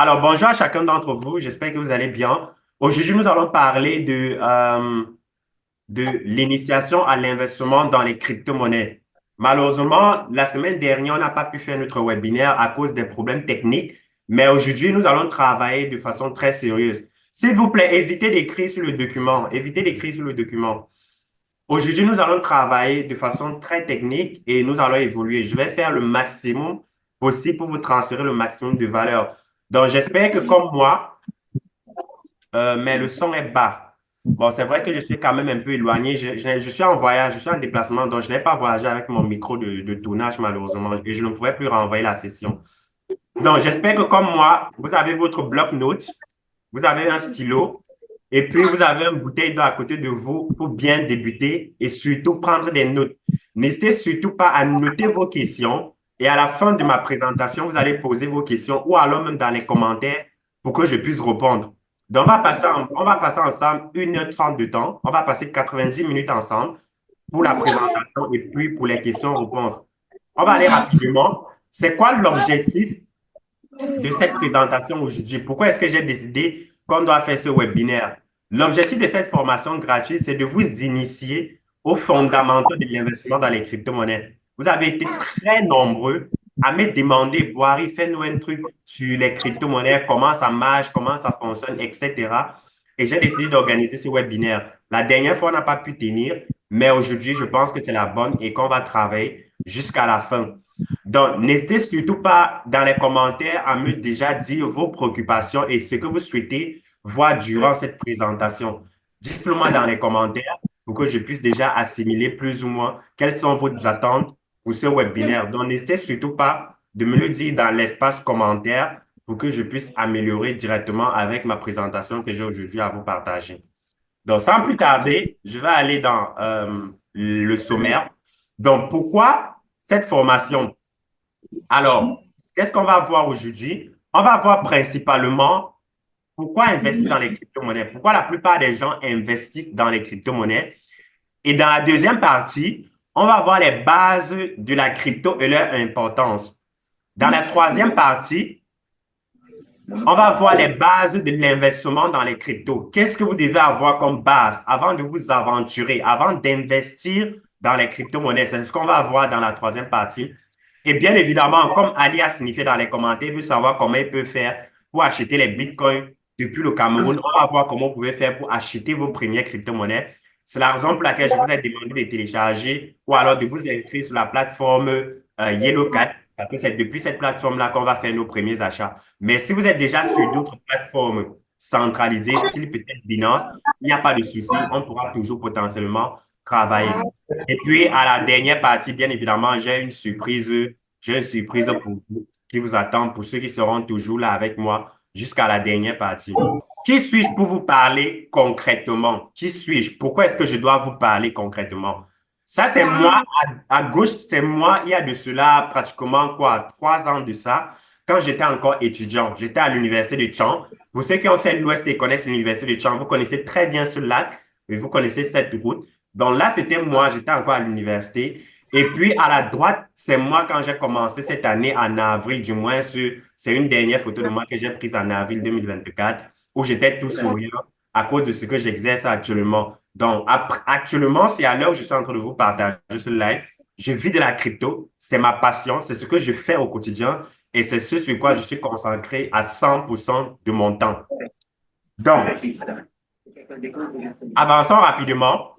Alors, bonjour à chacun d'entre vous. J'espère que vous allez bien. Aujourd'hui, nous allons parler de l'initiation à l'investissement dans les crypto-monnaies. Malheureusement, la semaine dernière, on n'a pas pu faire notre webinaire à cause des problèmes techniques, mais aujourd'hui, nous allons travailler de façon très sérieuse. S'il vous plaît, évitez d'écrire sur le document. Évitez d'écrire sur le document. Aujourd'hui, nous allons travailler de façon très technique et nous allons évoluer. Je vais faire le maximum possible pour vous transférer le maximum de valeur. Donc, j'espère que comme moi, mais le son est bas. Bon, c'est vrai que je suis quand même un peu éloigné. Je suis en voyage, je suis en déplacement, donc je n'ai pas voyagé avec mon micro de tournage, malheureusement, et je ne pouvais plus renvoyer la session. Donc, j'espère que comme moi, vous avez votre bloc-notes, vous avez un stylo, et puis vous avez une bouteille d'eau à côté de vous pour bien débuter et surtout prendre des notes. N'hésitez surtout pas à noter vos questions et à la fin de ma présentation, vous allez poser vos questions ou alors même dans les commentaires pour que je puisse répondre. Donc, on va passer ensemble 1h30 de temps. On va passer 90 minutes ensemble pour la présentation et puis pour les questions-réponses. On va aller rapidement. C'est quoi l'objectif de cette présentation aujourd'hui? Pourquoi est-ce que j'ai décidé qu'on doit faire ce webinaire? L'objectif de cette formation gratuite, c'est de vous initier aux fondamentaux de l'investissement dans les crypto-monnaies. Vous avez été très nombreux à me demander, Boari, fais-nous un truc sur les crypto-monnaies, comment ça marche, comment ça fonctionne, etc. Et j'ai décidé d'organiser ce webinaire. La dernière fois, on n'a pas pu tenir, mais aujourd'hui, je pense que c'est la bonne et qu'on va travailler jusqu'à la fin. Donc, n'hésitez surtout pas dans les commentaires à me déjà dire vos préoccupations et ce que vous souhaitez voir durant cette présentation. Dites-le-moi dans les commentaires pour que je puisse déjà assimiler plus ou moins quelles sont vos attentes pour ce webinaire. Donc, n'hésitez surtout pas de me le dire dans l'espace commentaire pour que je puisse améliorer directement avec ma présentation que j'ai aujourd'hui à vous partager. Donc, sans plus tarder, je vais aller dans le sommaire. Donc, pourquoi cette formation? Alors, qu'est-ce qu'on va voir aujourd'hui? On va voir principalement pourquoi investir dans les crypto-monnaies, pourquoi la plupart des gens investissent dans les crypto-monnaies. Et dans la deuxième partie, on va voir les bases de la crypto et leur importance. Dans la troisième partie, on va voir les bases de l'investissement dans les cryptos. Qu'est-ce que vous devez avoir comme base avant de vous aventurer, avant d'investir dans les crypto-monnaies? C'est ce qu'on va voir dans la troisième partie. Et bien évidemment, comme Ali a signifié dans les commentaires, il veut savoir comment il peut faire pour acheter les bitcoins depuis le Cameroun. On va voir comment vous pouvez faire pour acheter vos premières crypto-monnaies. C'est la raison pour laquelle je vous ai demandé de télécharger ou alors de vous inscrire sur la plateforme YellowCat, parce que c'est depuis cette plateforme-là qu'on va faire nos premiers achats. Mais si vous êtes déjà sur d'autres plateformes centralisées, style peut-être Binance, il n'y a pas de souci, on pourra toujours potentiellement travailler. Et puis, à la dernière partie, bien évidemment, j'ai une surprise pour vous qui vous attend, pour ceux qui seront toujours là avec moi jusqu'à la dernière partie. Qui suis-je pour vous parler concrètement? Qui suis-je? Pourquoi est-ce que je dois vous parler concrètement? Ça, c'est moi. À gauche, c'est moi, il y a de cela pratiquement quoi, 3 ans de ça, quand j'étais encore étudiant. J'étais à l'université de Chang. Pour ceux qui ont fait l'Ouest et connaissent l'université de Chang, vous connaissez très bien ce lac et vous connaissez cette route. Donc là, c'était moi, j'étais encore à l'université. Et puis à la droite, c'est moi quand j'ai commencé cette année en avril, du moins, c'est une dernière photo de moi que j'ai prise en avril 2024, où j'étais tout souriant à cause de ce que j'exerce actuellement. Donc, actuellement, c'est à l'heure où je suis en train de vous partager ce live. Je vis de la crypto, c'est ma passion, c'est ce que je fais au quotidien et c'est ce sur quoi je suis concentré à 100% de mon temps. Donc, avançons rapidement.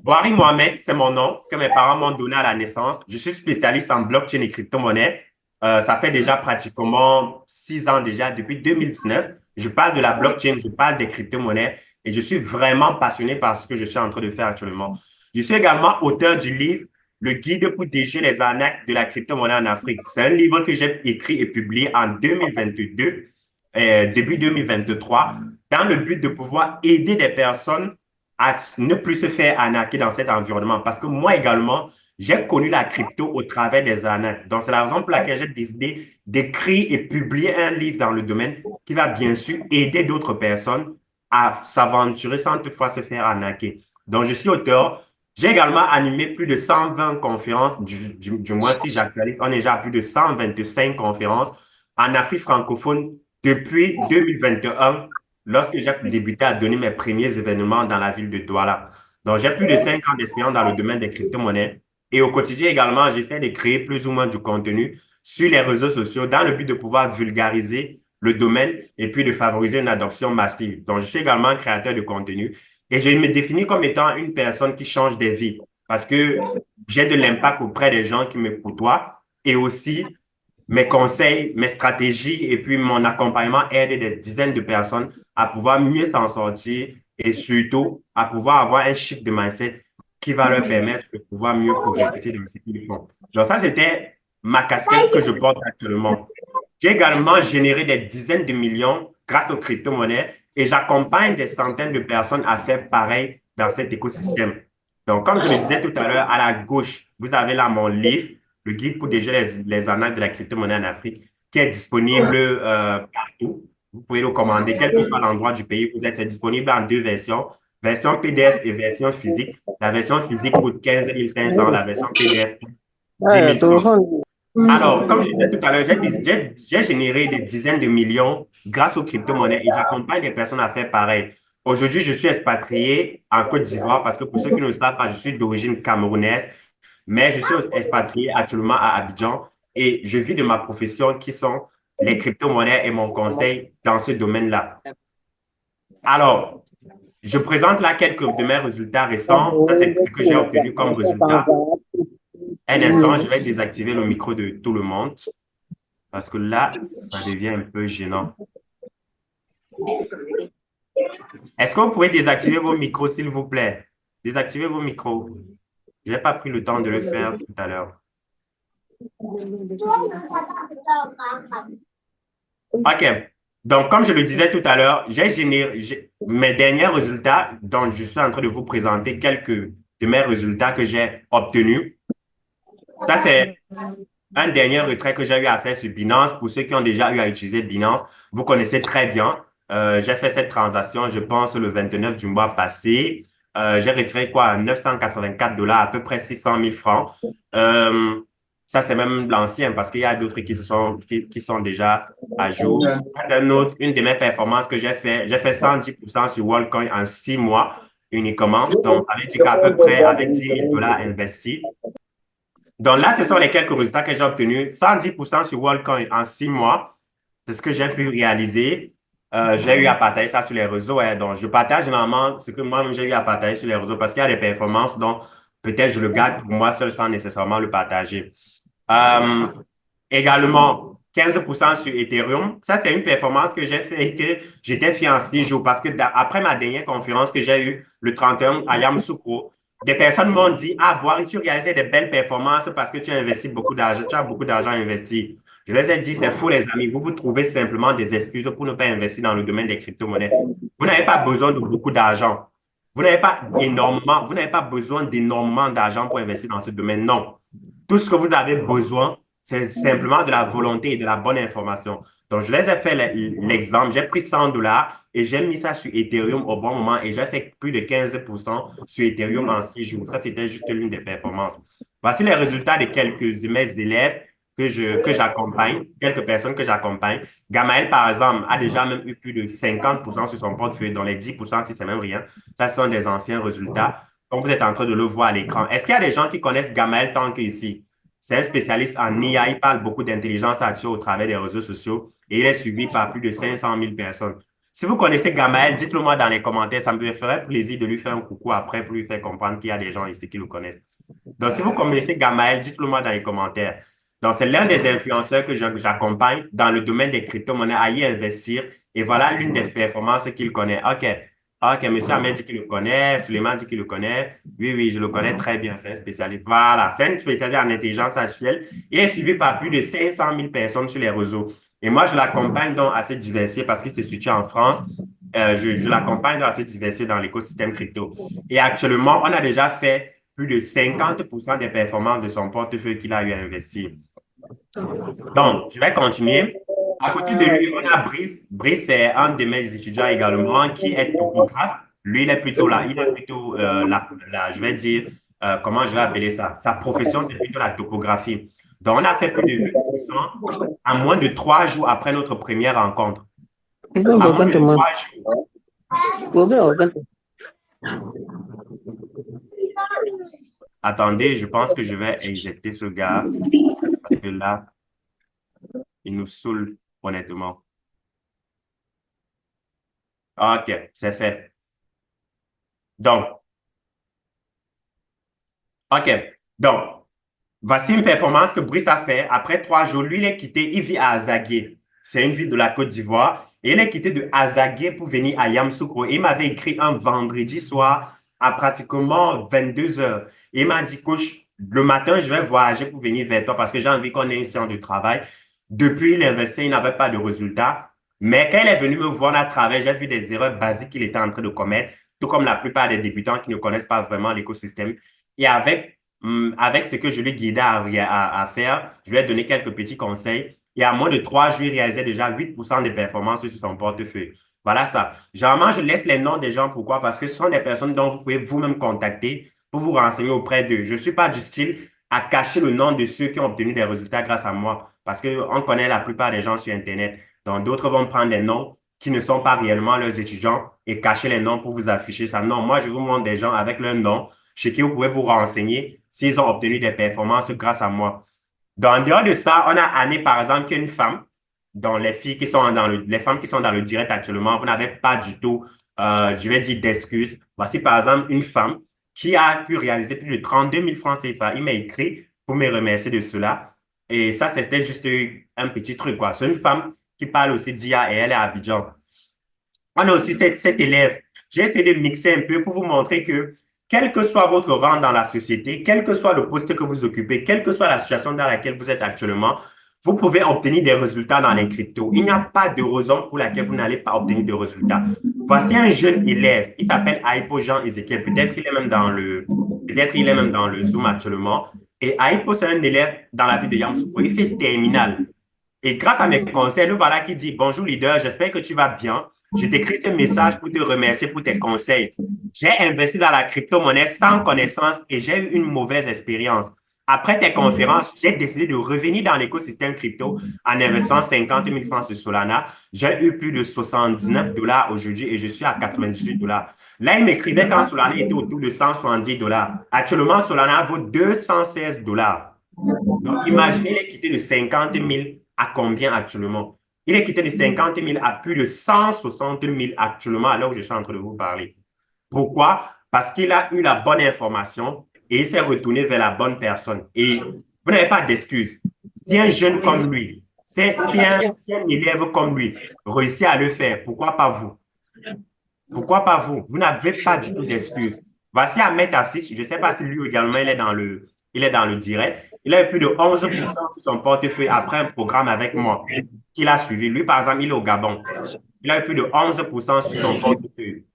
Boari Mohamed, c'est mon nom que mes parents m'ont donné à la naissance. Je suis spécialiste en blockchain et crypto-monnaie. Ça fait déjà pratiquement 6 ans déjà, depuis 2019. Je parle de la blockchain, je parle des crypto-monnaies et je suis vraiment passionné par ce que je suis en train de faire actuellement. Je suis également auteur du livre Le guide pour déjouer les arnaques de la crypto-monnaie en Afrique. C'est un livre que j'ai écrit et publié en 2022, début 2023, dans le but de pouvoir aider des personnes à ne plus se faire arnaquer dans cet environnement. Parce que moi également, j'ai connu la crypto au travers des arnaques. Donc, c'est la raison pour laquelle j'ai décidé d'écrire et publier un livre dans le domaine qui va bien sûr aider d'autres personnes à s'aventurer sans toutefois se faire arnaquer. Donc, je suis auteur. J'ai également animé plus de 120 conférences, du moins si j'actualise, on est déjà à plus de 125 conférences en Afrique francophone depuis 2021, lorsque j'ai débuté à donner mes premiers événements dans la ville de Douala. Donc, j'ai plus de 5 ans d'expérience dans le domaine des crypto-monnaies. Et au quotidien également, j'essaie de créer plus ou moins du contenu sur les réseaux sociaux dans le but de pouvoir vulgariser le domaine et puis de favoriser une adoption massive. Donc, je suis également créateur de contenu et je me définis comme étant une personne qui change des vies parce que j'ai de l'impact auprès des gens qui me côtoient et aussi mes conseils, mes stratégies et puis mon accompagnement aident des dizaines de personnes à pouvoir mieux s'en sortir et surtout à pouvoir avoir un shift de mindset qui va leur permettre de pouvoir mieux progresser dans ce qu'ils font. Donc ça, c'était ma casquette que je porte actuellement. J'ai également généré des dizaines de millions grâce aux crypto-monnaies et j'accompagne des centaines de personnes à faire pareil dans cet écosystème. Donc, comme je le disais tout à l'heure, à la gauche, vous avez là mon livre, le guide pour déjà les annales de la crypto-monnaie en Afrique, qui est disponible partout. Vous pouvez le commander, quel que soit l'endroit du pays où vous êtes. C'est disponible en deux versions, version PDF et version physique. La version physique coûte 15 500, la version PDF coûte 10 000 francs. Alors, comme je disais tout à l'heure, j'ai généré des dizaines de millions grâce aux crypto-monnaies et j'accompagne les personnes à faire pareil. Aujourd'hui, je suis expatrié en Côte d'Ivoire parce que pour ceux qui ne le savent pas, je suis d'origine camerounaise, mais je suis expatrié actuellement à Abidjan et je vis de ma profession qui sont les crypto-monnaies et mon conseil dans ce domaine-là. Alors, je présente là quelques de mes résultats récents. Ça, c'est ce que j'ai obtenu comme résultat. Un instant, je vais désactiver le micro de tout le monde parce que là, ça devient un peu gênant. Est-ce que vous pouvez désactiver vos micros, s'il vous plaît? Désactivez vos micros. Je n'ai pas pris le temps de le faire tout à l'heure. OK. Donc, comme je le disais tout à l'heure, j'ai généré mes derniers résultats, dont je suis en train de vous présenter quelques de mes résultats que j'ai obtenus. Ça, c'est un dernier retrait que j'ai eu à faire sur Binance. Pour ceux qui ont déjà eu à utiliser Binance, vous connaissez très bien. J'ai fait cette transaction, je pense, le 29 du mois passé. J'ai retiré quoi? 984 $, à peu près 600 000 francs. Euh, Ça, c'est même l'ancien parce qu'il y a d'autres qui sont déjà à jour. Une de mes performances que j'ai fait 110% sur WorldCoin en 6 mois uniquement. Donc, ça veut dire qu'à peu près avec 10 000 $ investis, donc là, ce sont les quelques résultats que j'ai obtenus. 110% sur WorldCoin en 6 mois. C'est ce que j'ai pu réaliser. J'ai eu à partager ça sur les réseaux. Hein. Donc, je partage généralement ce que moi-même j'ai eu à partager sur les réseaux parce qu'il y a des performances dont peut-être je le garde pour moi seul sans nécessairement le partager. Euh, Également, 15% sur Ethereum. Ça, c'est une performance que j'ai fait et que j'étais fier en 6 jours parce que après ma dernière conférence que j'ai eue le 31 à Yamoussoukro, des personnes m'ont dit, ah, Boari, tu réalisais des belles performances parce que tu as investi beaucoup d'argent, tu as beaucoup d'argent investi. Je les ai dit, c'est faux, les amis. Vous trouvez simplement des excuses pour ne pas investir dans le domaine des crypto-monnaies. Vous n'avez pas besoin de beaucoup d'argent. Vous n'avez pas besoin d'énormément d'argent pour investir dans ce domaine. Non. Tout ce que vous avez besoin, c'est simplement de la volonté et de la bonne information. Donc, je les ai fait l'exemple. J'ai pris 100 $ et j'ai mis ça sur Ethereum au bon moment et j'ai fait plus de 15% sur Ethereum en 6 jours. Ça, c'était juste l'une des performances. Voici les résultats de quelques de mes élèves que j'accompagne, quelques personnes que j'accompagne. Gamaël, par exemple, a déjà même eu plus de 50% sur son portefeuille, dont les 10%, si c'est même rien. Ça, ce sont des anciens résultats. Comme vous êtes en train de le voir à l'écran. Est-ce qu'il y a des gens qui connaissent Gamaël Tank ici? C'est un spécialiste en IA. Il parle beaucoup d'intelligence artificielle au travers des réseaux sociaux et il est suivi par plus de 500 000 personnes. Si vous connaissez Gamaël, dites-le moi dans les commentaires. Ça me ferait plaisir de lui faire un coucou après pour lui faire comprendre qu'il y a des gens ici qui le connaissent. Donc, si vous connaissez Gamaël, dites-le moi dans les commentaires. Donc, c'est l'un des influenceurs que j'accompagne dans le domaine des crypto-monnaies à y investir. Et voilà l'une des performances qu'il connaît. OK. OK, monsieur Ahmed dit qu'il le connaît, Suleiman dit qu'il le connaît. Oui, oui, je le connais très bien, c'est un spécialiste. Voilà, c'est un spécialiste en intelligence artificielle. Il est suivi par plus de 500 000 personnes sur les réseaux. Et moi, je l'accompagne donc à se diversifier parce qu'il se situe en France. Je l'accompagne donc à se diversifier dans l'écosystème crypto. Et actuellement, on a déjà fait plus de 50% des performances de son portefeuille qu'il a eu à investir. Donc, je vais continuer. À côté de lui, on a Brice. Brice, c'est un de mes étudiants également qui est topographe. Lui, il est plutôt là. Il est plutôt, je vais dire, comment je vais appeler ça? Sa profession, c'est plutôt la topographie. Donc, on a fait plus de 8% à moins de 3 jours après notre première rencontre. Então, À moins de bastante muito. 3 jours. Vou ver, bastante. Attendez, je pense que je vais éjecter ce gars parce que là, il nous saoule, honnêtement. OK, c'est fait. Donc, OK. Donc, voici une performance que Brice a fait. Après 3 jours, lui, il est quitté, il vit à Azagué. C'est une ville de la Côte d'Ivoire. Et il est quitté de Azagué pour venir à Yamoussoukro. Il m'avait écrit un vendredi soir à pratiquement 22 heures. Il m'a dit, coach, le matin, je vais voyager pour venir vers toi parce que j'ai envie qu'on ait une séance de travail. Depuis, il investit, il n'avait pas de résultat. Mais quand il est venu me voir à travers, j'ai vu des erreurs basiques qu'il était en train de commettre, tout comme la plupart des débutants qui ne connaissent pas vraiment l'écosystème. Et avec ce que je lui guidais à faire, je lui ai donné quelques petits conseils. Et à moins de 3 jours, il réalisait déjà 8% de performances sur son portefeuille. Voilà ça. Généralement, je laisse les noms des gens. Pourquoi? Parce que ce sont des personnes dont vous pouvez vous-même contacter pour vous renseigner auprès d'eux. Je ne suis pas du style à cacher le nom de ceux qui ont obtenu des résultats grâce à moi. Parce qu'on connaît la plupart des gens sur Internet. Donc, d'autres vont prendre des noms qui ne sont pas réellement leurs étudiants et cacher les noms pour vous afficher ça. Non, moi, je vous montre des gens avec leur nom chez qui vous pouvez vous renseigner s'ils ont obtenu des performances grâce à moi. Donc, en dehors de ça, on a Annie, par exemple, qui est une femme, dont les femmes qui sont dans le direct actuellement, vous n'avez pas du tout, je vais dire, d'excuses. Voici, par exemple, une femme qui a pu réaliser plus de 32 000 francs CFA. Il m'a écrit pour me remercier de cela. Et ça, c'était juste un petit truc, quoi. C'est une femme qui parle aussi d'IA et elle est à Abidjan. On a aussi cet élève. J'ai essayé de mixer un peu pour vous montrer que, quel que soit votre rang dans la société, quel que soit le poste que vous occupez, quelle que soit la situation dans laquelle vous êtes actuellement, vous pouvez obtenir des résultats dans les cryptos. Il n'y a pas de raison pour laquelle vous n'allez pas obtenir de résultats. Voici un jeune élève. Il s'appelle Aipo Jean Ezekiel. Peut-être il est même dans le Zoom actuellement. Et Aipo, c'est un élève dans la ville de Yamoussoukro. Il fait terminal. Et grâce à mes conseils, le voilà qui dit, bonjour leader, j'espère que tu vas bien. Je t'écris ce message pour te remercier pour tes conseils. J'ai investi dans la crypto-monnaie sans connaissance et j'ai eu une mauvaise expérience. Après tes conférences, j'ai décidé de revenir dans l'écosystème crypto en investissant 50 000 francs sur Solana. J'ai eu plus de 79 dollars aujourd'hui et je suis à 98 dollars. Là, il m'écrivait quand Solana était autour de 170 dollars. Actuellement, Solana vaut 216 dollars. Donc, imaginez, il est quitté de 50 000 à combien actuellement? Il est quitté de 50 000 à plus de 160 000 actuellement, à l'heure où je suis en train de vous parler. Pourquoi? Parce qu'il a eu la bonne information et il s'est retourné vers la bonne personne. Et vous n'avez pas d'excuse. Si un jeune comme lui, si un élève comme lui réussit à le faire, pourquoi pas vous? Pourquoi pas vous? Vous n'avez pas du tout d'excuses. Voici Ahmed Afis. Je ne sais pas si lui également, il est dans le direct. Il a eu plus de 11% sur son portefeuille après un programme avec moi qu'il a suivi. Lui, par exemple, il est au Gabon. Il a eu plus de 11% sur son portefeuille.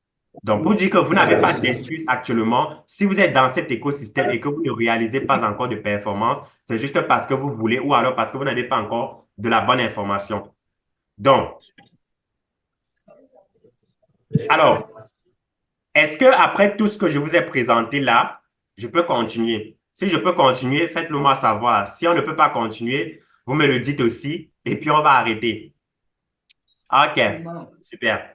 Donc, pour dire que vous n'avez pas d'excuses actuellement, si vous êtes dans cet écosystème et que vous ne réalisez pas encore de performance, c'est juste parce que vous voulez ou alors parce que vous n'avez pas encore de la bonne information. Donc, alors, est-ce que après tout ce que je vous ai présenté là, je peux continuer? Si je peux continuer, faites-le moi savoir. Si on ne peut pas continuer, vous me le dites aussi et puis on va arrêter. OK, super.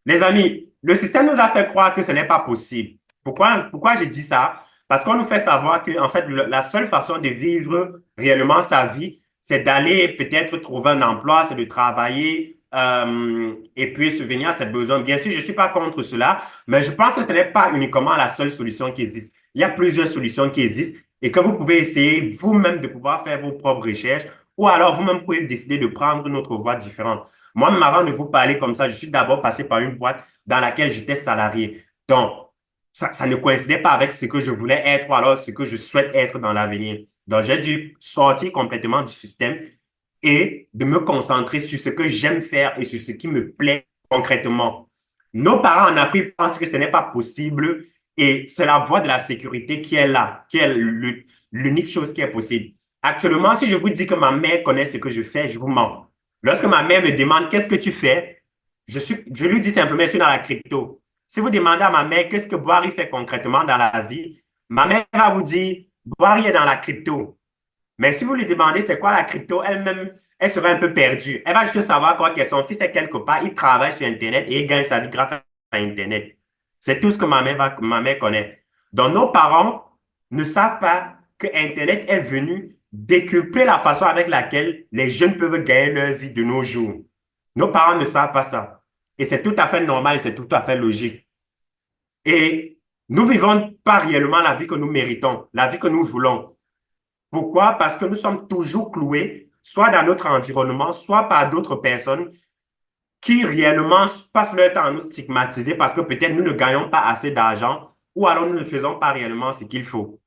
Les amis, le système nous a fait croire que ce n'est pas possible. Pourquoi je dis ça? Parce qu'on nous fait savoir que, en fait, la seule façon de vivre réellement sa vie, c'est d'aller peut-être trouver un emploi, c'est de travailler et puis subvenir à ses besoins. Bien sûr, je ne suis pas contre cela, mais je pense que ce n'est pas uniquement la seule solution qui existe. Il y a plusieurs solutions qui existent et que vous pouvez essayer vous-même de pouvoir faire vos propres recherches ou alors vous-même pouvez décider de prendre une autre voie différente. Moi-même, avant de vous parler comme ça, je suis d'abord passé par une boîte dans laquelle j'étais salarié. Donc, ça ne coïncidait pas avec ce que je voulais être ou alors ce que je souhaite être dans l'avenir. Donc, j'ai dû sortir complètement du système et de me concentrer sur ce que j'aime faire et sur ce qui me plaît concrètement. Nos parents en Afrique pensent que ce n'est pas possible et c'est la voie de la sécurité qui est là, qui est l'unique chose qui est possible. Actuellement, si je vous dis que ma mère connaît ce que je fais, je vous mens. Lorsque ma mère me demande qu'est-ce que tu fais, je lui dis simplement, je suis dans la crypto. Si vous demandez à ma mère qu'est-ce que Boari fait concrètement dans la vie, ma mère va vous dire, Boari est dans la crypto. Mais si vous lui demandez c'est quoi la crypto, elle-même, elle serait un peu perdue. Elle va juste savoir quoi que son fils est quelque part, il travaille sur Internet et il gagne sa vie grâce à Internet. C'est tout ce que ma mère connaît. Donc, nos parents ne savent pas que Internet est venu décupler la façon avec laquelle les jeunes peuvent gagner leur vie de nos jours. Nos parents ne savent pas ça. Et c'est tout à fait normal et c'est tout à fait logique. Et nous vivons pas réellement la vie que nous méritons, la vie que nous voulons. Pourquoi? Parce que nous sommes toujours cloués, soit dans notre environnement, soit par d'autres personnes qui réellement passent leur temps à nous stigmatiser parce que peut-être nous ne gagnons pas assez d'argent ou alors nous ne faisons pas réellement ce qu'il faut.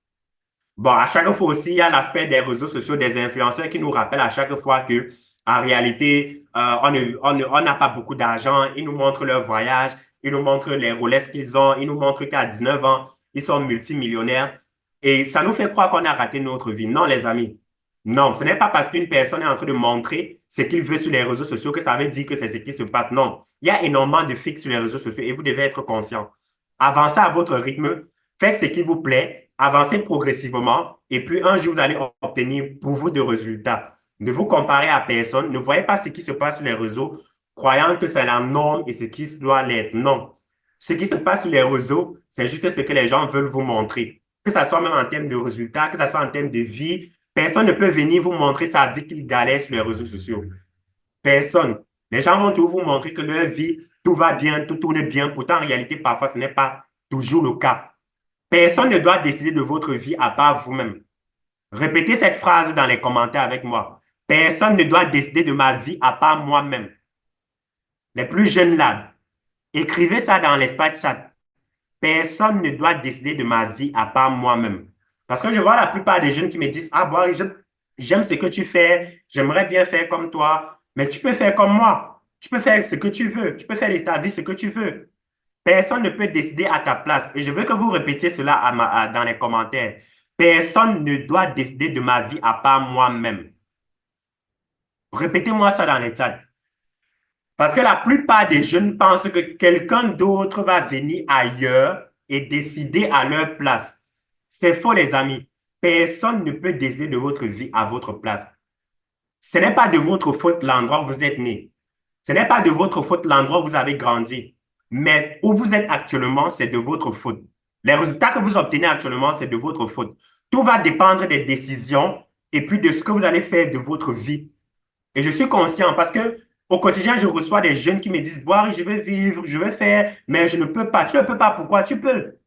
Bon, à chaque fois aussi, il y a l'aspect des réseaux sociaux, des influenceurs qui nous rappellent à chaque fois que, en réalité, on n'a pas beaucoup d'argent. Ils nous montrent leur voyage, ils nous montrent les Rolex qu'ils ont, ils nous montrent qu'à 19 ans, ils sont multimillionnaires. Et ça nous fait croire qu'on a raté notre vie. Non, les amis. Non, ce n'est pas parce qu'une personne est en train de montrer ce qu'il veut sur les réseaux sociaux que ça veut dire que c'est ce qui se passe. Non, il y a énormément de fixes sur les réseaux sociaux et vous devez être conscient. Avancez à votre rythme, faites ce qui vous plaît, avancez progressivement et puis un jour, vous allez obtenir pour vous des résultats. Ne vous comparez à personne, ne voyez pas ce qui se passe sur les réseaux, croyant que c'est la norme et ce qui doit l'être. Non. Ce qui se passe sur les réseaux, c'est juste ce que les gens veulent vous montrer. Que ce soit même en termes de résultats, que ce soit en termes de vie, personne ne peut venir vous montrer sa vie qu'il galère sur les réseaux sociaux. Personne. Les gens vont toujours vous montrer que leur vie, tout va bien, tout tourne bien. Pourtant, en réalité, parfois, ce n'est pas toujours le cas. Personne ne doit décider de votre vie à part vous-même. Répétez cette phrase dans les commentaires avec moi. Personne ne doit décider de ma vie à part moi-même. Les plus jeunes là, écrivez ça dans l'espace chat. Personne ne doit décider de ma vie à part moi-même. Parce que je vois la plupart des jeunes qui me disent, ah, bon, j'aime ce que tu fais, j'aimerais bien faire comme toi, mais tu peux faire comme moi. Tu peux faire ce que tu veux. Tu peux faire de ta vie ce que tu veux. Personne ne peut décider à ta place. Et je veux que vous répétiez cela dans les commentaires. Personne ne doit décider de ma vie à part moi-même. Répétez-moi ça dans les chats. Parce que la plupart des jeunes pensent que quelqu'un d'autre va venir ailleurs et décider à leur place. C'est faux, les amis. Personne ne peut décider de votre vie à votre place. Ce n'est pas de votre faute l'endroit où vous êtes né. Ce n'est pas de votre faute l'endroit où vous avez grandi. Mais où vous êtes actuellement, c'est de votre faute. Les résultats que vous obtenez actuellement, c'est de votre faute. Tout va dépendre des décisions et puis de ce que vous allez faire de votre vie. Et je suis conscient parce que au quotidien, je reçois des jeunes qui me disent, Boire, je veux vivre, je veux faire, mais je ne peux pas. Tu ne peux pas. Pourquoi? Tu peux.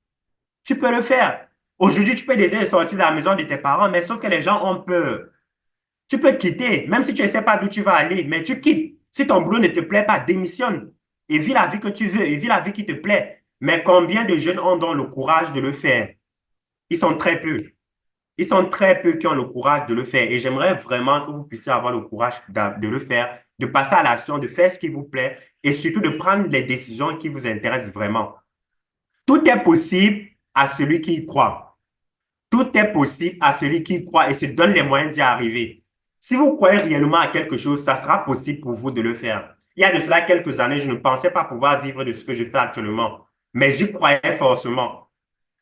Tu peux le faire. Aujourd'hui, tu peux désirer sortir de la maison de tes parents, mais sauf que les gens ont peur. Tu peux quitter, même si tu ne sais pas d'où tu vas aller, mais tu quittes. Si ton boulot ne te plaît pas, démissionne et vis la vie que tu veux et vis la vie qui te plaît. Mais combien de jeunes ont donc le courage de le faire? Ils sont très peu. Ils sont très peu qui ont le courage de le faire. Et j'aimerais vraiment que vous puissiez avoir le courage de le faire, de passer à l'action, de faire ce qui vous plaît et surtout de prendre les décisions qui vous intéressent vraiment. Tout est possible à celui qui y croit. Tout est possible à celui qui y croit et se donne les moyens d'y arriver. Si vous croyez réellement à quelque chose, ça sera possible pour vous de le faire. Il y a de cela quelques années, je ne pensais pas pouvoir vivre de ce que je fais actuellement, mais j'y croyais forcément.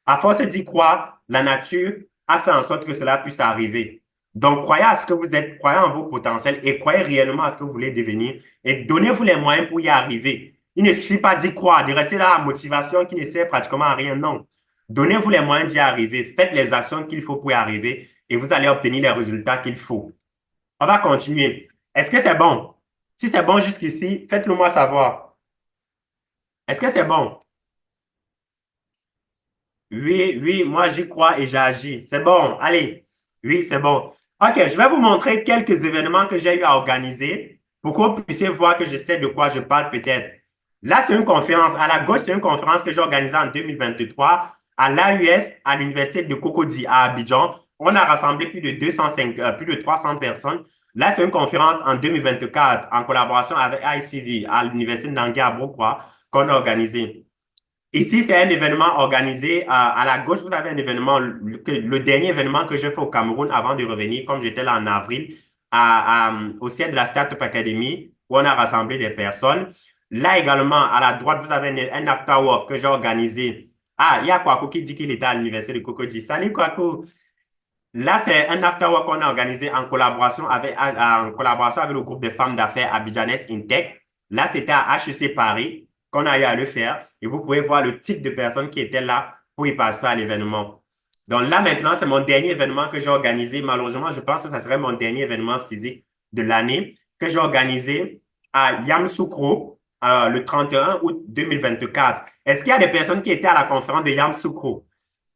À force d'y croire, la nature a fait en sorte que cela puisse arriver. Donc, croyez à ce que vous êtes, croyez en vos potentiels et croyez réellement à ce que vous voulez devenir et donnez-vous les moyens pour y arriver. Il ne suffit pas d'y croire, de rester dans la motivation qui ne sert pratiquement à rien, non. Donnez-vous les moyens d'y arriver, faites les actions qu'il faut pour y arriver et vous allez obtenir les résultats qu'il faut. On va continuer. Est-ce que c'est bon? Si c'est bon jusqu'ici, faites-le moi savoir. Est-ce que c'est bon? Oui, oui, moi j'y crois et j'agis. C'est bon, allez. Oui, c'est bon. OK, je vais vous montrer quelques événements que j'ai eu à organiser pour que vous puissiez voir que je sais de quoi je parle peut-être. Là, c'est une conférence. À la gauche, c'est une conférence que j'ai organisée en 2023 à l'AUF, à l'Université de Cocody à Abidjan. On a rassemblé plus de 205, plus de 300 personnes. Là, c'est une conférence en 2024 en collaboration avec ICV à l'Université de Nangui à Brokwa qu'on a organisée. Ici, c'est un événement organisé. À la gauche, vous avez un événement, le dernier événement que j'ai fait au Cameroun avant de revenir, comme j'étais là en avril, au siège de la Startup Academy, où on a rassemblé des personnes. Là également, à la droite, vous avez un after-work que j'ai organisé. Ah, il y a Kwaku qui dit qu'il était à l'université de Cocody. Salut Kwaku! Là, c'est un after work qu'on a organisé en collaboration avec le groupe de femmes d'affaires Abidjanès Intech. Là, c'était à HEC Paris qu'on a eu à le faire. Et vous pouvez voir le type de personnes qui étaient là pour y participer à l'événement. Donc là, maintenant, c'est mon dernier événement que j'ai organisé. Malheureusement, je pense que ça serait mon dernier événement physique de l'année que j'ai organisé à Yamoussoukro le 31 août 2024. Est-ce qu'il y a des personnes qui étaient à la conférence de Yamoussoukro?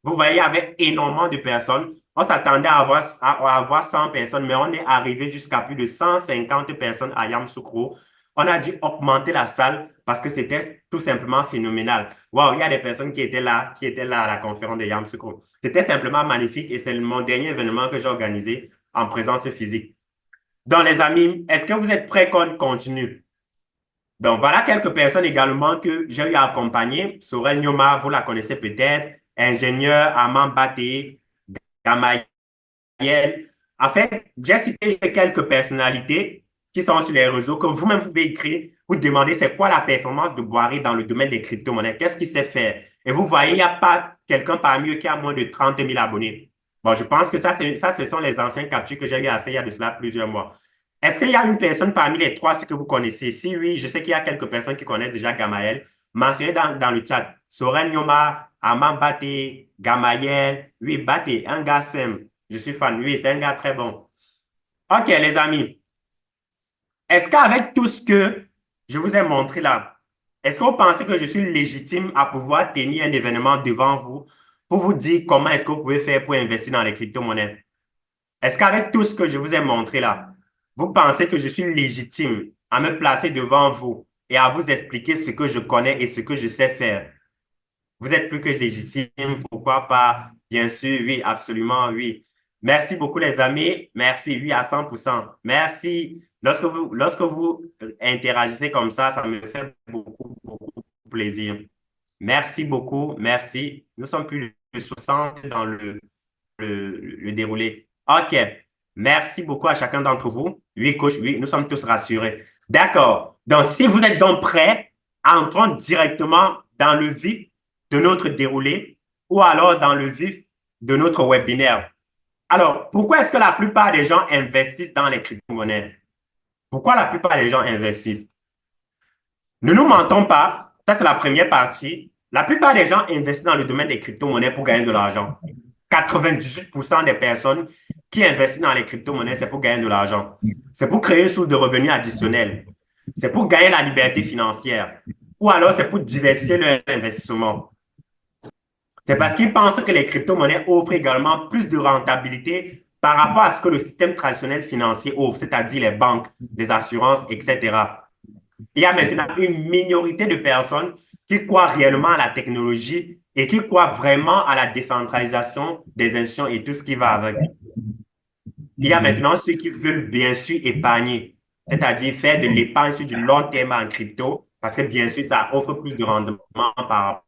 Vous voyez, il y avait énormément de personnes. On s'attendait à avoir 100 personnes, mais on est arrivé jusqu'à plus de 150 personnes à Yamoussoukro. On a dû augmenter la salle parce que c'était tout simplement phénoménal. Wow, il y a des personnes qui étaient là à la conférence de Yamoussoukro. C'était simplement magnifique et c'est mon dernier événement que j'ai organisé en présence physique. Donc, les amis, est-ce que vous êtes prêts qu'on continue? Donc, voilà quelques personnes également que j'ai eu à accompagner. Sorel Nyoma, vous la connaissez peut-être. Ingénieur Armand Baté, Gamaï. En fait, j'ai cité quelques personnalités qui sont sur les réseaux que vous-même pouvez écrire, vous demandez c'est quoi la performance de Boiré dans le domaine des crypto-monnaies, qu'est-ce qu'il sait faire. Et vous voyez, il n'y a pas quelqu'un parmi eux qui a moins de 30 000 abonnés. Bon, je pense que ça, ce sont les anciens captures que j'ai eu à faire il y a de cela plusieurs mois. Est-ce qu'il y a une personne parmi les trois que vous connaissez? Si oui, je sais qu'il y a quelques personnes qui connaissent déjà Gamaël. Mentionnez dans le chat. Soren Nyoma, Aman Baté, Gamaël. Oui, Baté, un gars simple. Je suis fan. Oui, c'est un gars très bon. OK, les amis. Est-ce qu'avec tout ce que je vous ai montré là, est-ce que vous pensez que je suis légitime à pouvoir tenir un événement devant vous pour vous dire comment est-ce que vous pouvez faire pour investir dans les crypto-monnaies? Est-ce qu'avec tout ce que je vous ai montré là, vous pensez que je suis légitime à me placer devant vous et à vous expliquer ce que je connais et ce que je sais faire? Vous êtes plus que légitime, pourquoi pas? Bien sûr, oui, absolument, oui. Merci beaucoup, les amis. Merci, oui, à 100%. Merci. Lorsque vous interagissez comme ça me fait beaucoup, beaucoup plaisir. Merci beaucoup, merci. Nous sommes plus de 60 dans le déroulé. OK. Merci beaucoup à chacun d'entre vous. Oui, coach, oui, nous sommes tous rassurés. D'accord. Donc, si vous êtes donc prêts, entrons directement dans le vif de notre déroulé ou alors dans le vif de notre webinaire. Alors, pourquoi est-ce que la plupart des gens investissent dans les crypto-monnaies? Pourquoi la plupart des gens investissent? Ne nous mentons pas, ça c'est la première partie. La plupart des gens investissent dans le domaine des crypto-monnaies pour gagner de l'argent. 98% des personnes qui investissent dans les crypto-monnaies, c'est pour gagner de l'argent. C'est pour créer une source de revenus additionnels. C'est pour gagner la liberté financière. Ou alors c'est pour diversifier leur investissement. C'est parce qu'ils pensent que les crypto-monnaies offrent également plus de rentabilité par rapport à ce que le système traditionnel financier offre, c'est-à-dire les banques, les assurances, etc. Il y a maintenant une minorité de personnes qui croient réellement à la technologie et qui croient vraiment à la décentralisation des institutions et tout ce qui va avec. Il y a maintenant ceux qui veulent bien sûr épargner, c'est-à-dire faire de l'épargne sur du long terme en crypto, parce que bien sûr, ça offre plus de rendement par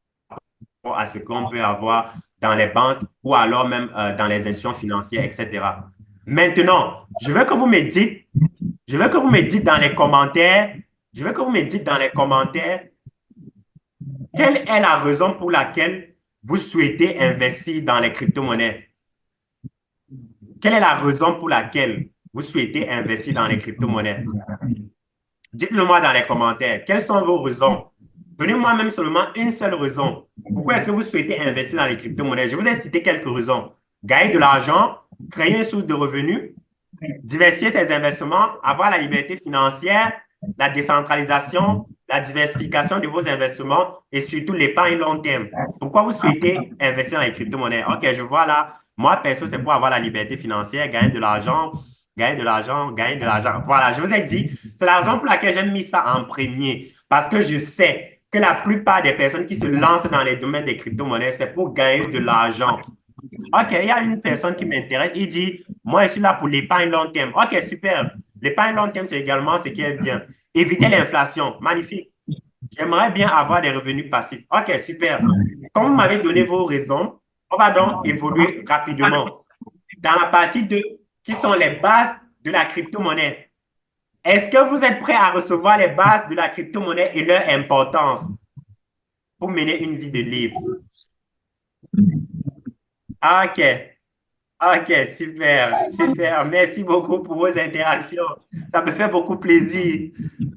rapport à ce qu'on peut avoir dans les banques ou alors même dans les institutions financières, etc. Maintenant, je veux que vous me dites dans les commentaires, je veux que vous me dites dans les commentaires quelle est la raison pour laquelle vous souhaitez investir dans les crypto-monnaies? Quelle est la raison pour laquelle vous souhaitez investir dans les crypto-monnaies? Dites-le moi dans les commentaires. Quelles sont vos raisons? Donnez-moi même seulement une seule raison. Pourquoi est-ce que vous souhaitez investir dans les crypto-monnaies? Je vous ai cité quelques raisons. Gagner de l'argent, créer une source de revenus, diversifier ses investissements, avoir la liberté financière, la décentralisation, la diversification de vos investissements et surtout l'épargne long terme. Pourquoi vous souhaitez investir dans les crypto-monnaies? OK, je vois là. Moi, perso, c'est pour avoir la liberté financière, gagner de l'argent, gagner de l'argent, gagner de l'argent. Voilà, je vous ai dit, c'est la raison pour laquelle j'ai mis ça en premier. Parce que je sais que la plupart des personnes qui se lancent dans les domaines des crypto-monnaies, c'est pour gagner de l'argent. OK, il y a une personne qui m'intéresse. Il dit, moi, je suis là pour l'épargne long terme. OK, super. L'épargne long terme, c'est également ce qui est bien. Éviter l'inflation. Magnifique. J'aimerais bien avoir des revenus passifs. OK, super. Comme vous m'avez donné vos raisons, on va donc évoluer rapidement. Dans la partie 2, qui sont les bases de la crypto-monnaie. Est-ce que vous êtes prêts à recevoir les bases de la crypto-monnaie et leur importance pour mener une vie de libre? OK. Ok, super, super. Merci beaucoup pour vos interactions. Ça me fait beaucoup plaisir.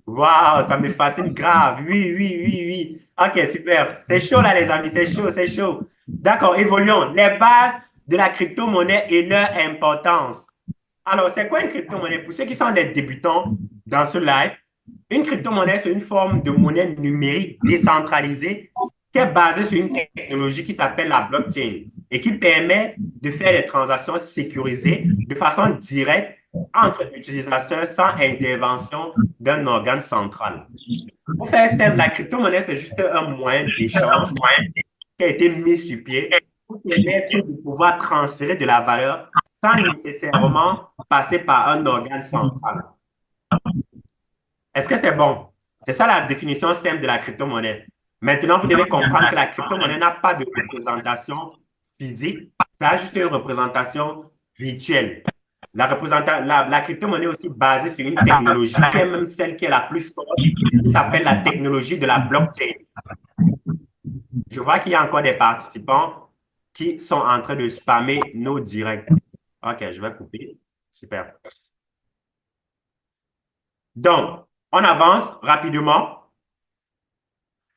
Waouh, ça me fascine grave. Oui, oui, oui, oui. Ok, super. C'est chaud là, les amis. C'est chaud, c'est chaud. D'accord, évoluons. Les bases de la crypto-monnaie et leur importance. Alors, c'est quoi une crypto-monnaie? Pour ceux qui sont des débutants dans ce live, une crypto-monnaie, c'est une forme de monnaie numérique décentralisée qui est basée sur une technologie qui s'appelle la blockchain et qui permet de faire des transactions sécurisées de façon directe entre utilisateurs sans intervention d'un organe central. Pour faire simple, la crypto-monnaie, c'est juste un moyen d'échange qui a été mis sur pied pour permettre de pouvoir transférer de la valeur sans nécessairement passer par un organe central. Est-ce que c'est bon? C'est ça la définition simple de la crypto-monnaie. Maintenant, vous devez comprendre que la crypto-monnaie n'a pas de représentation physique, ça a juste une représentation virtuelle. La crypto-monnaie est aussi basée sur une technologie qui est même celle qui est la plus forte, qui s'appelle la technologie de la blockchain. Je vois qu'il y a encore des participants qui sont en train de spammer nos directs. OK, je vais couper. Super. Donc, on avance rapidement.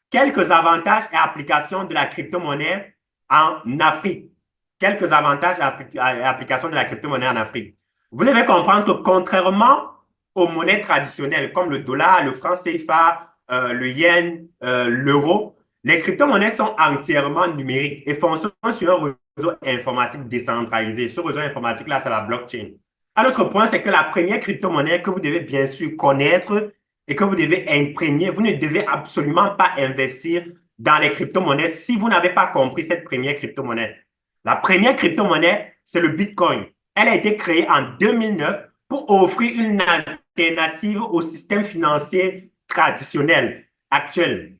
Quelques avantages et applications de la crypto-monnaie en Afrique. Quelques avantages et applications de la crypto-monnaie en Afrique. Vous devez comprendre que contrairement aux monnaies traditionnelles comme le dollar, le franc CFA, le yen, l'euro, les crypto-monnaies sont entièrement numériques et fonctionnent sur un réseau informatique décentralisé. Ce réseau informatique-là, c'est la blockchain. Un autre point, c'est que la première crypto-monnaie que vous devez bien sûr connaître et que vous devez imprégner, vous ne devez absolument pas investir dans les crypto-monnaies si vous n'avez pas compris cette première crypto-monnaie. La première crypto-monnaie, c'est le Bitcoin. Elle a été créée en 2009 pour offrir une alternative au système financier traditionnel actuel.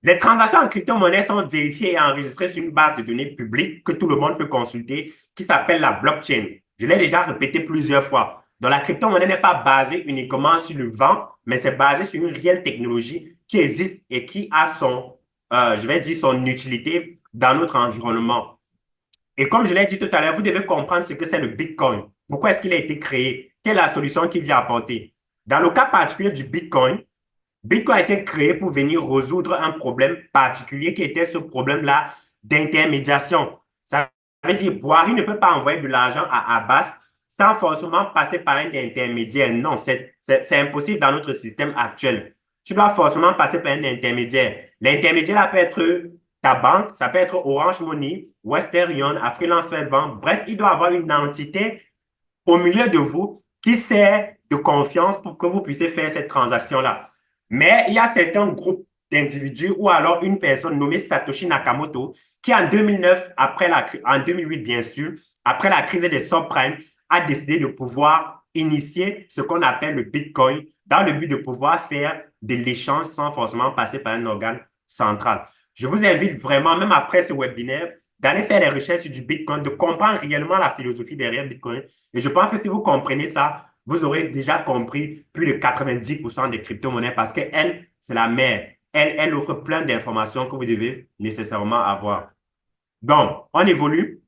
Les transactions en crypto-monnaie sont vérifiées et enregistrées sur une base de données publique que tout le monde peut consulter, qui s'appelle la blockchain. Je l'ai déjà répété plusieurs fois. Donc, la crypto-monnaie n'est pas basée uniquement sur le vent, mais c'est basé sur une réelle technologie qui existe et qui a je vais dire, son utilité dans notre environnement. Et comme je l'ai dit tout à l'heure, vous devez comprendre ce que c'est le Bitcoin. Pourquoi est-ce qu'il a été créé? Quelle est la solution qu'il vient apporter? Dans le cas particulier du Bitcoin, Bitcoin a été créé pour venir résoudre un problème particulier qui était ce problème-là d'intermédiation. Ça veut dire, Boari ne peut pas envoyer de l'argent à Abbas sans forcément passer par un intermédiaire. Non, c'est impossible dans notre système actuel. Tu dois forcément passer par un intermédiaire. L'intermédiaire peut être ta banque, ça peut être Orange Money, Western Union, Afriland Bank. Bref, il doit avoir une entité au milieu de vous qui sert de confiance pour que vous puissiez faire cette transaction-là. Mais il y a certains groupes d'individus ou alors une personne nommée Satoshi Nakamoto qui en 2009, en 2008 bien sûr, après la crise des subprimes, a décidé de pouvoir initier ce qu'on appelle le Bitcoin dans le but de pouvoir faire de l'échange sans forcément passer par un organe central. Je vous invite vraiment, même après ce webinaire, d'aller faire des recherches sur du Bitcoin, de comprendre réellement la philosophie derrière Bitcoin. Et je pense que si vous comprenez ça, vous aurez déjà compris plus de 90% des crypto-monnaies parce qu'elle, c'est la mère. Elle offre plein d'informations que vous devez nécessairement avoir. Donc, on évolue.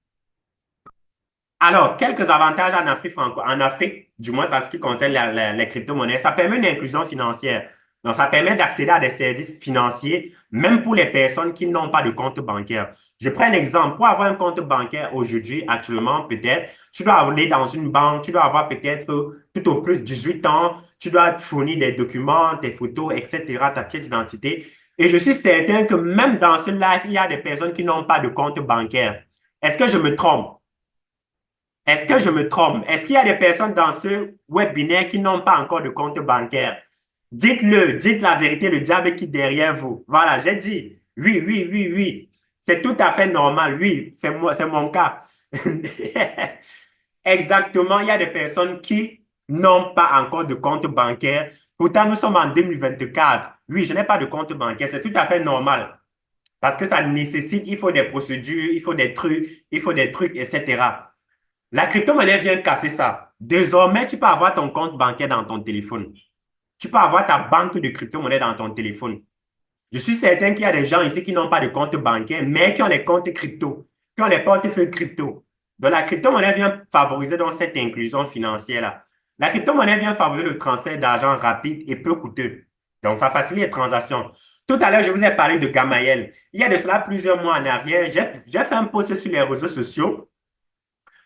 Alors, quelques avantages en Afrique, du moins en ce qui concerne les crypto-monnaies, ça permet une inclusion financière. Donc, ça permet d'accéder à des services financiers, même pour les personnes qui n'ont pas de compte bancaire. Je prends un exemple. Pour avoir un compte bancaire aujourd'hui, actuellement, peut-être, tu dois aller dans une banque, tu dois avoir peut-être tout au plus 18 ans, tu dois fournir des documents, tes photos, etc., ta pièce d'identité. Et je suis certain que même dans ce live, il y a des personnes qui n'ont pas de compte bancaire. Est-ce que je me trompe? Est-ce que je me trompe? Est-ce qu'il y a des personnes dans ce webinaire qui n'ont pas encore de compte bancaire? Dites-le, dites la vérité, le diable qui est derrière vous. Voilà, j'ai dit. Oui, oui, oui, oui. C'est tout à fait normal. Oui, c'est moi, c'est mon cas. Exactement, il y a des personnes qui n'ont pas encore de compte bancaire. Pourtant, nous sommes en 2024. Oui, je n'ai pas de compte bancaire. C'est tout à fait normal. Parce que ça nécessite, il faut des procédures, il faut des trucs, etc. La crypto-monnaie vient casser ça. Désormais, tu peux avoir ton compte bancaire dans ton téléphone. Tu peux avoir ta banque de crypto-monnaie dans ton téléphone. Je suis certain qu'il y a des gens ici qui n'ont pas de compte bancaire, mais qui ont des comptes crypto, qui ont des portefeuilles crypto. Donc, la crypto-monnaie vient favoriser donc cette inclusion financière-là. La crypto-monnaie vient favoriser le transfert d'argent rapide et peu coûteux. Donc, ça facilite les transactions. Tout à l'heure, je vous ai parlé de Gamaël. Il y a de cela plusieurs mois en arrière, j'ai fait un post sur les réseaux sociaux.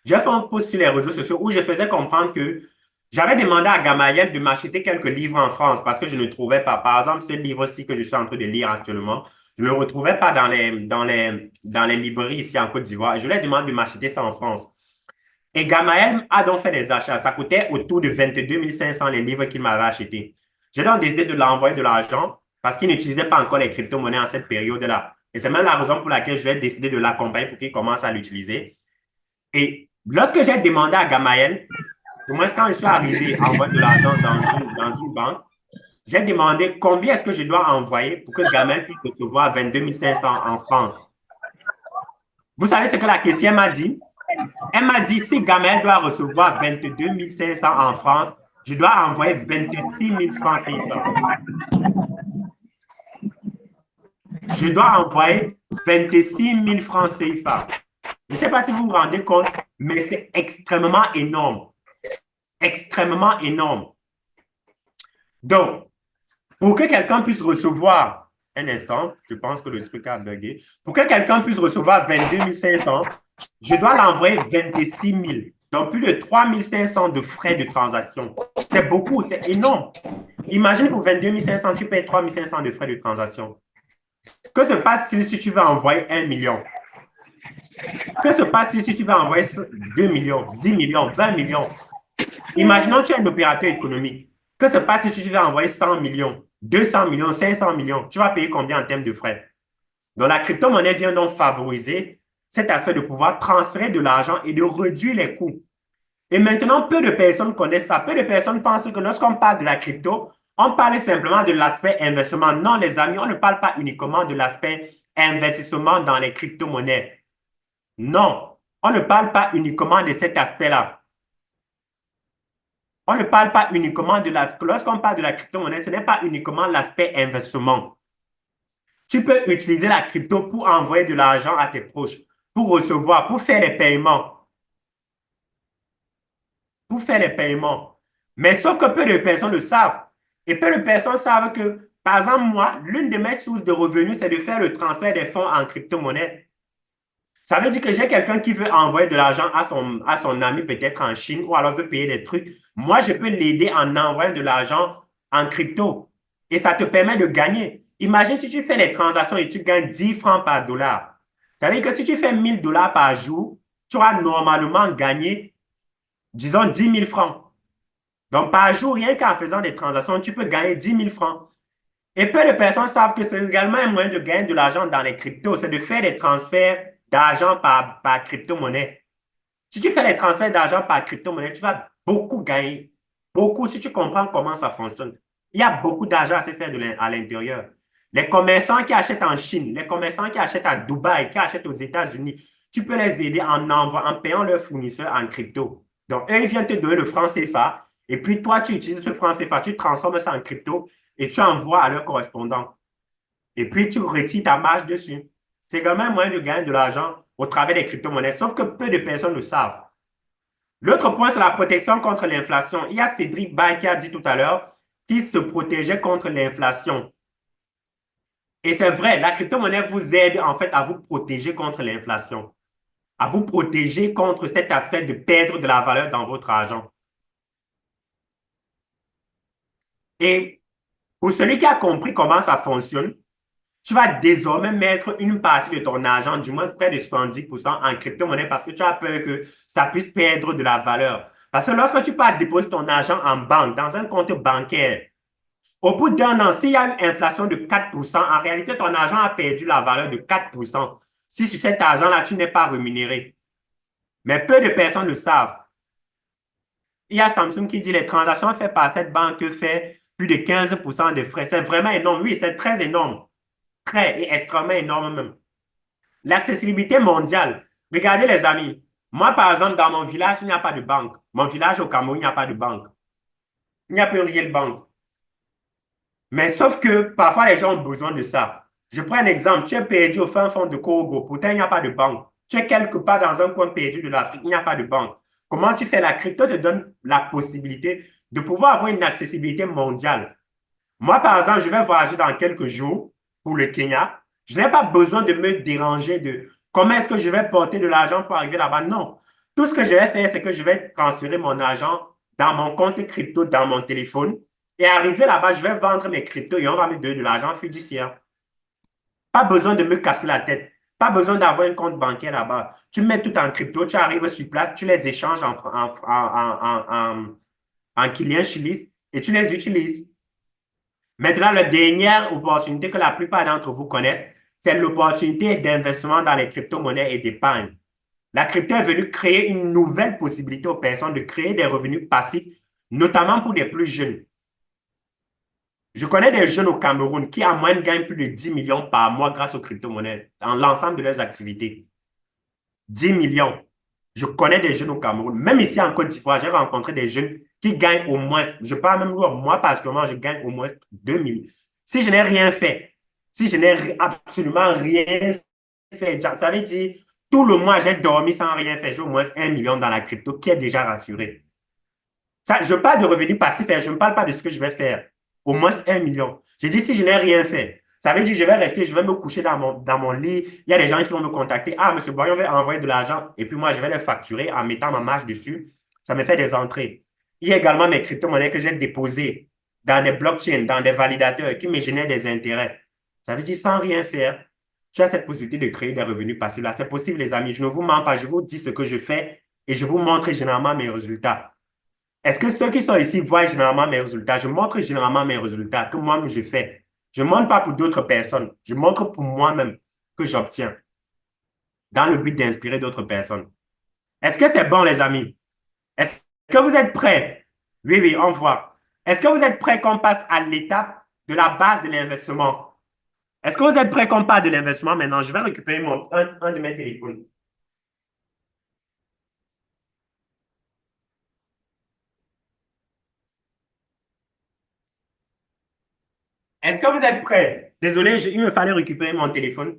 J'ai fait un post sur les réseaux sociaux où je faisais comprendre que j'avais demandé à Gamaël de m'acheter quelques livres en France parce que je ne trouvais pas. Par exemple, ce livre-ci que je suis en train de lire actuellement, je ne le retrouvais pas dans les librairies ici en Côte d'Ivoire. Je lui ai demandé de m'acheter ça en France. Et Gamaël a donc fait des achats. Ça coûtait autour de 22 500 les livres qu'il m'avait achetés. J'ai donc décidé de l'envoyer de l'argent parce qu'il n'utilisait pas encore les crypto-monnaies en cette période-là. Et c'est même la raison pour laquelle je vais décider de l'accompagner pour qu'il commence à l'utiliser. Et lorsque j'ai demandé à Gamaël, au moins quand je suis arrivé à envoyer de l'argent dans une banque, j'ai demandé combien est-ce que je dois envoyer pour que Gamaël puisse recevoir 22 500 en France. Vous savez ce que la caissière m'a dit? Elle m'a dit, si Gamel doit recevoir 22 500 en France, je dois envoyer 26 000 francs CFA. Je dois envoyer 26 000 francs CFA. Je ne sais pas si vous vous rendez compte, mais c'est extrêmement énorme. Extrêmement énorme. Donc, pour que quelqu'un puisse recevoir, un instant, je pense que le truc a bugué. Pour que quelqu'un puisse recevoir 22 500, je dois l'envoyer 26 000. Donc, plus de 3 500 de frais de transaction. C'est beaucoup, c'est énorme. Imagine pour 22 500, tu payes 3 500 de frais de transaction. Que se passe-t-il si tu veux envoyer 1 million? Que se passe-t-il si tu veux envoyer 2 millions, 10 millions, 20 millions? Imaginons que tu es un opérateur économique. Que se passe si tu veux envoyer 100 millions, 200 millions, 500 millions? Tu vas payer combien en termes de frais? Donc, la crypto-monnaie vient donc favoriser cet aspect de pouvoir transférer de l'argent et de réduire les coûts. Et maintenant, peu de personnes connaissent ça. Peu de personnes pensent que lorsqu'on parle de la crypto, on parle simplement de l'aspect investissement. Non, les amis, on ne parle pas uniquement de l'aspect investissement dans les crypto-monnaies. Non, on ne parle pas uniquement de cet aspect-là. On ne parle pas uniquement de l'aspect. Lorsqu'on parle de la crypto-monnaie, ce n'est pas uniquement l'aspect investissement. Tu peux utiliser la crypto pour envoyer de l'argent à tes proches, pour recevoir, pour faire les paiements. Pour faire les paiements. Mais sauf que peu de personnes le savent. Et peu de personnes savent que, par exemple, moi, l'une de mes sources de revenus, c'est de faire le transfert des fonds en crypto-monnaie. Ça veut dire que j'ai quelqu'un qui veut envoyer de l'argent à son ami, peut-être en Chine, ou alors veut payer des trucs. Moi, je peux l'aider en envoyant de l'argent en crypto. Et ça te permet de gagner. Imagine si tu fais les transactions et tu gagnes 10 francs par dollar. Ça veut dire que si tu fais 1 000 $ par jour, tu auras normalement gagné, disons, 10 000 francs. Donc, par jour, rien qu'en faisant des transactions, tu peux gagner 10 000 francs. Et peu de personnes savent que c'est également un moyen de gagner de l'argent dans les cryptos, c'est de faire des transferts d'argent par crypto-monnaie. Si tu fais des transferts d'argent par crypto-monnaie, tu vas beaucoup gagner. Beaucoup, si tu comprends comment ça fonctionne. Il y a beaucoup d'argent à se faire à l'intérieur. Les commerçants qui achètent en Chine, les commerçants qui achètent à Dubaï, qui achètent aux États-Unis, tu peux les aider en payant leurs fournisseurs en crypto. Donc, eux, ils viennent te donner le franc CFA, et puis toi, tu utilises ce franc CFA, tu transformes ça en crypto, et tu envoies à leurs correspondants. Et puis, tu retires ta marge dessus. C'est quand même un moyen de gagner de l'argent au travers des crypto-monnaies, sauf que peu de personnes le savent. L'autre point, c'est la protection contre l'inflation. Il y a Cédric Baye qui a dit tout à l'heure qu'il se protégeait contre l'inflation. Et c'est vrai, la crypto-monnaie vous aide en fait à vous protéger contre l'inflation, à vous protéger contre cet aspect de perdre de la valeur dans votre argent. Et pour celui qui a compris comment ça fonctionne, tu vas désormais mettre une partie de ton argent, du moins près de 70% en crypto-monnaie parce que tu as peur que ça puisse perdre de la valeur. Parce que lorsque tu pars déposer ton argent en banque, dans un compte bancaire, au bout d'un an, s'il y a une inflation de 4%, en réalité, ton argent a perdu la valeur de 4% si sur cet argent-là, tu n'es pas rémunéré. Mais peu de personnes le savent. Il y a Samsung qui dit les transactions faites par cette banque fait plus de 15% de frais. C'est vraiment énorme. Oui, c'est très énorme. Très et extrêmement énorme même. L'accessibilité mondiale. Regardez les amis. Moi, par exemple, dans mon village, il n'y a pas de banque. Mon village au Cameroun, il n'y a pas de banque. Il n'y a plus rien de banque. Mais sauf que parfois, les gens ont besoin de ça. Je prends un exemple. Tu es perdu au fin fond de Congo. Pourtant, il n'y a pas de banque. Tu es quelque part dans un coin perdu de l'Afrique, il n'y a pas de banque. Comment tu fais? La crypto te donne la possibilité de pouvoir avoir une accessibilité mondiale. Moi, par exemple, je vais voyager dans quelques jours pour le Kenya. Je n'ai pas besoin de me déranger de comment est-ce que je vais porter de l'argent pour arriver là-bas. Non. Tout ce que je vais faire, c'est que je vais transférer mon argent dans mon compte crypto, dans mon téléphone. Et arrivé là-bas, je vais vendre mes cryptos et on va me donner de l'argent fiduciaire. Pas besoin de me casser la tête. Pas besoin d'avoir un compte bancaire là-bas. Tu mets tout en crypto, tu arrives sur place, tu les échanges en client Chilis et tu les utilises. Maintenant, la dernière opportunité que la plupart d'entre vous connaissent, c'est l'opportunité d'investissement dans les crypto-monnaies et d'épargne. La crypto est venue créer une nouvelle possibilité aux personnes de créer des revenus passifs, notamment pour les plus jeunes. Je connais des jeunes au Cameroun qui, en moyenne, gagnent plus de 10 millions par mois grâce aux crypto-monnaies dans l'ensemble de leurs activités. 10 millions. Je connais des jeunes au Cameroun. Même ici en Côte d'Ivoire, j'ai rencontré des jeunes qui gagnent au moins, je parle même moi particulièrement, je gagne au moins 2 000. Si je n'ai rien fait, si je n'ai absolument rien fait, ça veut dire tout le mois, j'ai dormi sans rien faire. J'ai au moins 1 million dans la crypto qui est déjà rassuré. Ça, je parle de revenus passifs, je ne parle pas de ce que je vais faire. Au moins 1 million. J'ai dit, si je n'ai rien fait, ça veut dire que je vais rester, je vais me coucher dans mon lit. Il y a des gens qui vont me contacter. Ah, monsieur Boyon veut envoyer de l'argent. Et puis moi, je vais les facturer en mettant ma marge dessus. Ça me fait des entrées. Il y a également mes crypto-monnaies que j'ai déposées dans des blockchains, dans des validateurs qui me génèrent des intérêts. Ça veut dire sans rien faire, tu as cette possibilité de créer des revenus passifs là. C'est possible, les amis. Je ne vous mens pas. Je vous dis ce que je fais et je vous montre généralement mes résultats. Est-ce que ceux qui sont ici voient généralement mes résultats? Je montre généralement mes résultats que moi-même je fais. Je ne montre pas pour d'autres personnes. Je montre pour moi-même que j'obtiens dans le but d'inspirer d'autres personnes. Est-ce que c'est bon, les amis? Est-ce que vous êtes prêts? Oui, oui, on voit. Est-ce que vous êtes prêts qu'on passe à l'étape de la base de l'investissement? Est-ce que vous êtes prêts qu'on parle de l'investissement maintenant? Je vais récupérer un de mes téléphones. Est-ce que vous êtes prêts? Désolé, il me fallait récupérer mon téléphone.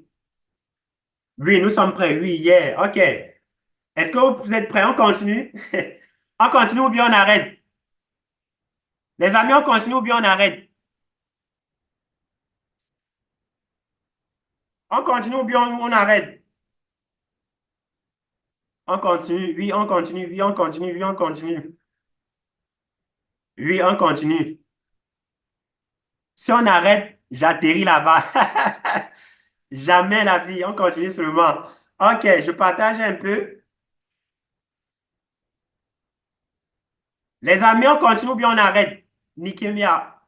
Oui, nous sommes prêts. Oui, yeah. OK. Est-ce que vous êtes prêts? On continue? On continue ou bien on arrête? Les amis, on continue ou bien on arrête? On continue ou bien on arrête? On continue, oui, on continue, oui, on continue, oui, on continue. Oui, on continue. Si on arrête, j'atterris là-bas. Jamais la vie, on continue seulement. OK, je partage un peu. Les amis, on continue ou bien on arrête? Nikemia,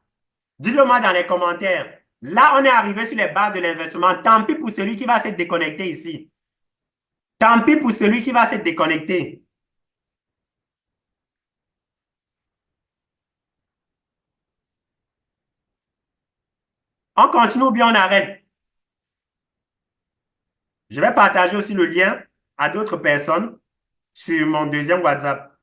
dites-le moi dans les commentaires. Là, on est arrivé sur les bases de l'investissement. Tant pis pour celui qui va se déconnecter ici. Tant pis pour celui qui va se déconnecter. On continue ou bien on arrête? Je vais partager aussi le lien à d'autres personnes sur mon deuxième WhatsApp.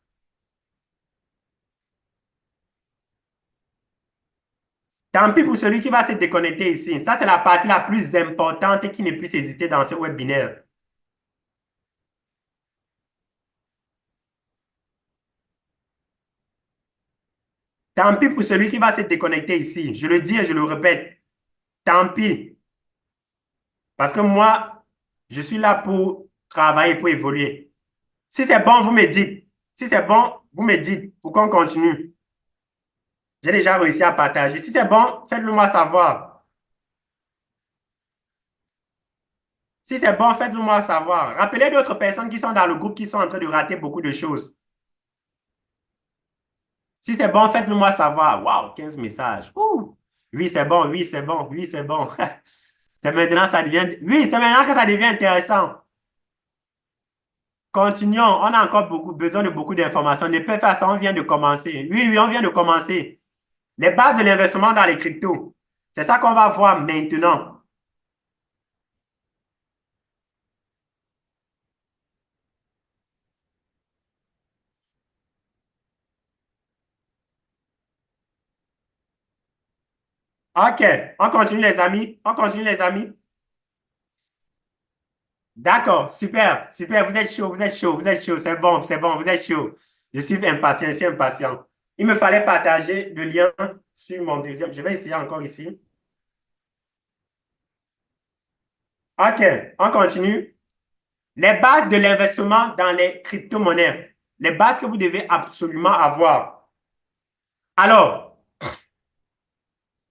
Tant pis pour celui qui va se déconnecter ici. Ça, c'est la partie la plus importante qui ne puisse hésiter dans ce webinaire. Tant pis pour celui qui va se déconnecter ici. Je le dis et je le répète. Tant pis. Parce que moi, je suis là pour travailler, pour évoluer. Si c'est bon, vous me dites. Si c'est bon, vous me dites pour qu'on continue. J'ai déjà réussi à partager. Si c'est bon, faites-le moi savoir. Si c'est bon, faites-le moi savoir. Rappelez d'autres personnes qui sont dans le groupe qui sont en train de rater beaucoup de choses. Si c'est bon, faites-le moi savoir. Waouh, 15 messages. Ouh. Oui, c'est bon, oui, c'est bon, oui, c'est bon. C'est maintenant, ça devient... Oui, c'est maintenant que ça devient intéressant. Continuons. On a encore besoin de beaucoup d'informations. Ne peut faire ça, on vient de commencer. Oui, oui, on vient de commencer. Les bases de l'investissement dans les cryptos. C'est ça qu'on va voir maintenant. OK, on continue les amis. On continue les amis. D'accord, super, super, vous êtes chaud, vous êtes chaud, vous êtes chaud, c'est bon, vous êtes chaud. Je suis impatient, je suis impatient. Il me fallait partager le lien sur mon deuxième. Je vais essayer encore ici. OK, on continue. Les bases de l'investissement dans les crypto-monnaies. Les bases que vous devez absolument avoir. Alors,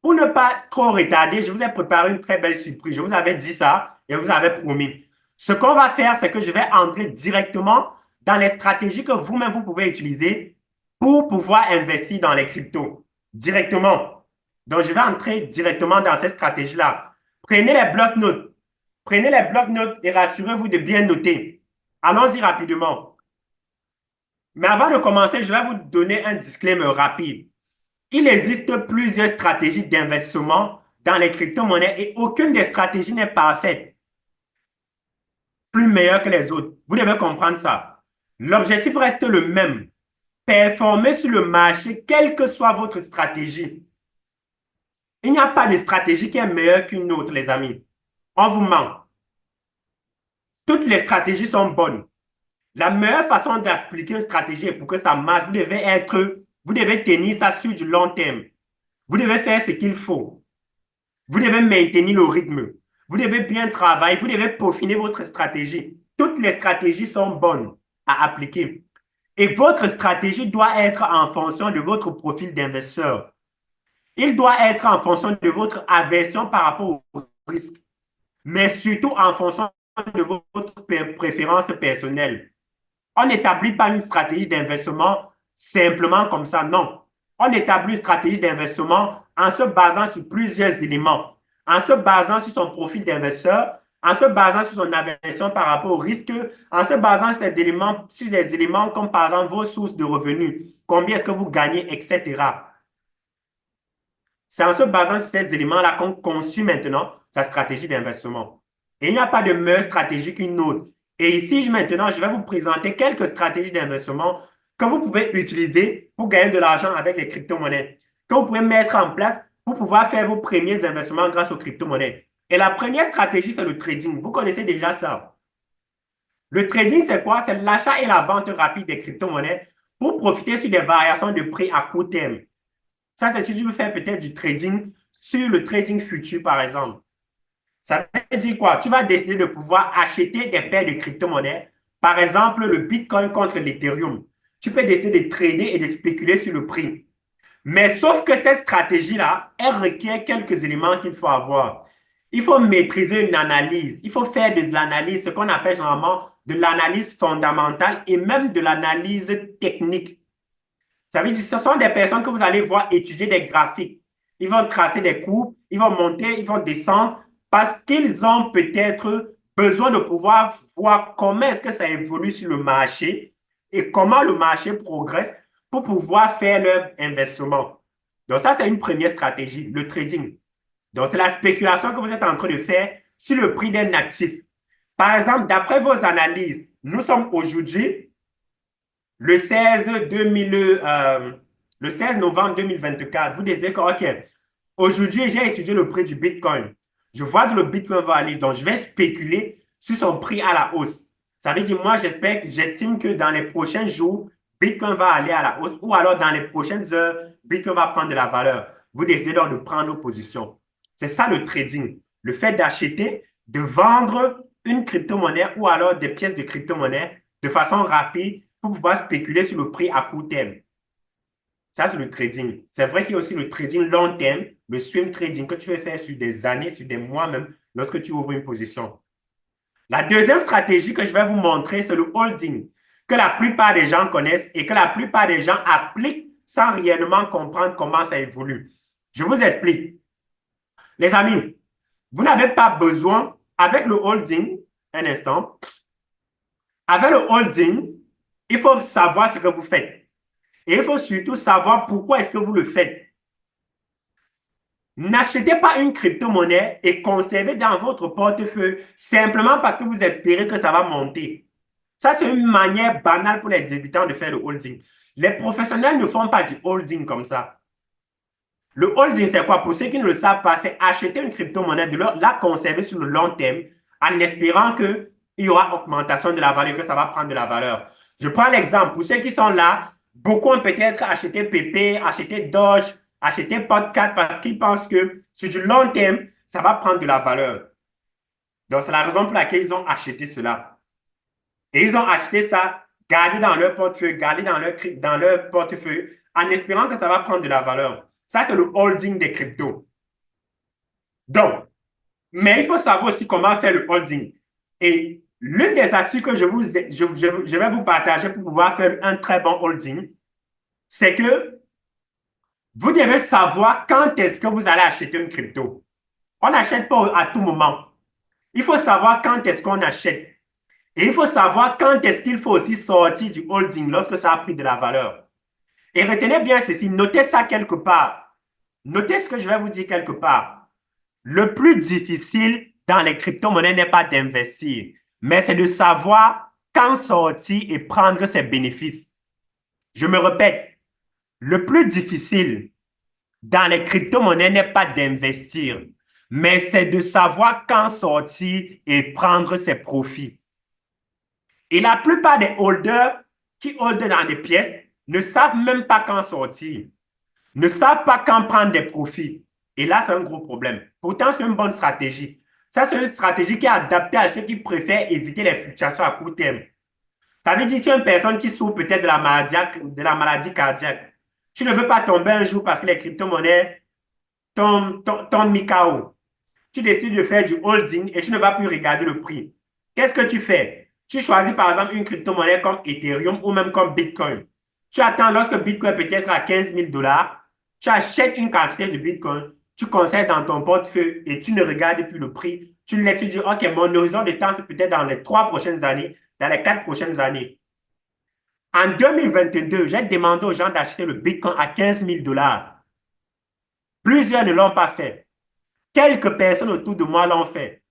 pour ne pas trop retarder, je vous ai préparé une très belle surprise. Je vous avais dit ça et vous avez promis. Ce qu'on va faire, c'est que je vais entrer directement dans les stratégies que vous-même vous pouvez utiliser pour pouvoir investir dans les cryptos directement. Donc, je vais entrer directement dans cette stratégie-là. Prenez les blocs-notes. Prenez les blocs-notes et rassurez-vous de bien noter. Allons-y rapidement. Mais avant de commencer, je vais vous donner un disclaimer rapide. Il existe plusieurs stratégies d'investissement dans les crypto-monnaies et aucune des stratégies n'est parfaite, plus meilleure que les autres. Vous devez comprendre ça. L'objectif reste le même. Performer sur le marché, quelle que soit votre stratégie. Il n'y a pas de stratégie qui est meilleure qu'une autre, les amis. On vous ment. Toutes les stratégies sont bonnes. La meilleure façon d'appliquer une stratégie pour que ça marche, vous devez tenir ça sur du long terme. Vous devez faire ce qu'il faut. Vous devez maintenir le rythme. Vous devez bien travailler. Vous devez peaufiner votre stratégie. Toutes les stratégies sont bonnes à appliquer. Et votre stratégie doit être en fonction de votre profil d'investisseur. Il doit être en fonction de votre aversion par rapport au risque, mais surtout en fonction de votre préférence personnelle. On n'établit pas une stratégie d'investissement simplement comme ça, non. On établit une stratégie d'investissement en se basant sur plusieurs éléments, en se basant sur son profil d'investisseur, en se basant sur son aversion par rapport au risque, en se basant sur des éléments comme par exemple vos sources de revenus, combien est-ce que vous gagnez, etc. C'est en se basant sur ces éléments-là qu'on conçut maintenant sa stratégie d'investissement. Et il n'y a pas de meilleure stratégie qu'une autre. Et ici, maintenant, je vais vous présenter quelques stratégies d'investissement que vous pouvez utiliser pour gagner de l'argent avec les crypto-monnaies, que vous pouvez mettre en place pour pouvoir faire vos premiers investissements grâce aux crypto-monnaies. Et la première stratégie, c'est le trading. Vous connaissez déjà ça. Le trading, c'est quoi? C'est l'achat et la vente rapide des crypto-monnaies pour profiter sur des variations de prix à court terme. Ça, c'est si tu veux faire peut-être du trading sur le trading futur, par exemple. Ça veut dire quoi? Tu vas décider de pouvoir acheter des paires de crypto-monnaies, par exemple le Bitcoin contre l'Ethereum. Tu peux décider de trader et de spéculer sur le prix. Mais sauf que cette stratégie-là, elle requiert quelques éléments qu'il faut avoir. Il faut maîtriser une analyse. Il faut faire de l'analyse, ce qu'on appelle généralement de l'analyse fondamentale et même de l'analyse technique. Ça veut dire que ce sont des personnes que vous allez voir étudier des graphiques. Ils vont tracer des courbes, ils vont monter, ils vont descendre parce qu'ils ont peut-être besoin de pouvoir voir comment est-ce que ça évolue sur le marché et comment le marché progresse pour pouvoir faire leur investissement. Donc ça, c'est une première stratégie, le trading. Donc c'est la spéculation que vous êtes en train de faire sur le prix d'un actif. Par exemple, d'après vos analyses, nous sommes aujourd'hui le 16, 2000, le 16 novembre 2024, vous décidez que, OK, aujourd'hui, j'ai étudié le prix du Bitcoin. Je vois que le Bitcoin va aller, donc je vais spéculer sur son prix à la hausse. Ça veut dire, moi, j'estime que dans les prochains jours, Bitcoin va aller à la hausse ou alors dans les prochaines heures, Bitcoin va prendre de la valeur. Vous décidez donc de prendre nos positions. C'est ça le trading. Le fait d'acheter, de vendre une crypto-monnaie ou alors des pièces de crypto-monnaie de façon rapide pour pouvoir spéculer sur le prix à court terme. Ça, c'est le trading. C'est vrai qu'il y a aussi le trading long terme, le swing trading que tu peux faire sur des années, sur des mois même, lorsque tu ouvres une position. La deuxième stratégie que je vais vous montrer, c'est le holding, que la plupart des gens connaissent et que la plupart des gens appliquent sans réellement comprendre comment ça évolue. Je vous explique. Les amis, vous n'avez pas besoin, avec le holding, un instant, avec le holding, il faut savoir ce que vous faites. Et il faut surtout savoir pourquoi est-ce que vous le faites. N'achetez pas une crypto-monnaie et conservez dans votre portefeuille simplement parce que vous espérez que ça va monter. Ça, c'est une manière banale pour les débutants de faire le holding. Les professionnels ne font pas du holding comme ça. Le holding, c'est quoi? Pour ceux qui ne le savent pas, c'est acheter une crypto-monnaie, de la conserver sur le long terme en espérant que il y aura augmentation de la valeur, que ça va prendre de la valeur. Je prends l'exemple. Pour ceux qui sont là, beaucoup ont peut-être acheté PP, acheté Doge, acheté Podcast parce qu'ils pensent que sur du long terme, ça va prendre de la valeur. Donc, c'est la raison pour laquelle ils ont acheté cela. Et ils ont acheté ça, gardé dans leur portefeuille, gardé dans leur portefeuille, en espérant que ça va prendre de la valeur. Ça, c'est le holding des cryptos. Donc, mais il faut savoir aussi comment faire le holding. Et l'une des astuces que je vais vous partager pour pouvoir faire un très bon holding, c'est que vous devez savoir quand est-ce que vous allez acheter une crypto. On n'achète pas à tout moment. Il faut savoir quand est-ce qu'on achète. Et il faut savoir quand est-ce qu'il faut aussi sortir du holding lorsque ça a pris de la valeur. Et retenez bien ceci, notez ça quelque part. Notez ce que je vais vous dire quelque part. Le plus difficile dans les crypto-monnaies n'est pas d'investir, mais c'est de savoir quand sortir et prendre ses bénéfices. Je me répète, le plus difficile dans les crypto-monnaies n'est pas d'investir, mais c'est de savoir quand sortir et prendre ses profits. Et la plupart des holders qui holdent dans des pièces ne savent même pas quand sortir, ne savent pas quand prendre des profits. Et là, c'est un gros problème. Pourtant, c'est une bonne stratégie. Ça, c'est une stratégie qui est adaptée à ceux qui préfèrent éviter les fluctuations à court terme. Ça veut dire que tu es une personne qui souffre peut-être de la maladie cardiaque. Tu ne veux pas tomber un jour parce que les crypto-monnaies tombent mis KO. Tu décides de faire du holding et tu ne vas plus regarder le prix. Qu'est-ce que tu fais? Tu choisis par exemple une crypto-monnaie comme Ethereum ou même comme Bitcoin. Tu attends lorsque Bitcoin peut être à 15 000 dollars, tu achètes une quantité de Bitcoin, tu conserves dans ton portefeuille et tu ne regardes plus le prix. Tu laisses, tu dis, OK, mon horizon de temps, c'est peut-être dans les 3 prochaines années, dans les 4 prochaines années. En 2022, j'ai demandé aux gens d'acheter le Bitcoin à 15 000 dollars. Plusieurs ne l'ont pas fait. Quelques personnes autour de moi l'ont fait.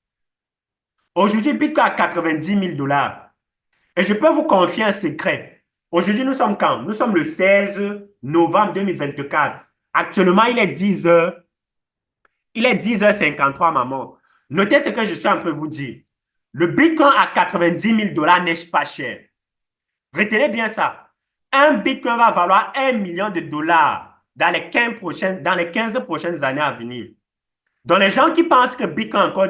Aujourd'hui, Bitcoin à 90 000 dollars. Et je peux vous confier un secret. Aujourd'hui, nous sommes quand? Nous sommes le 16 novembre 2024. Actuellement, il est 10 heures. Il est 10h53, maman. Notez ce que je suis en train de vous dire. Le Bitcoin à 90 000 dollars n'est pas cher. Retenez bien ça. Un Bitcoin va valoir 1 million de dollars dans les 15 prochaines années à venir. Donc, les gens qui pensent que Bitcoin est encore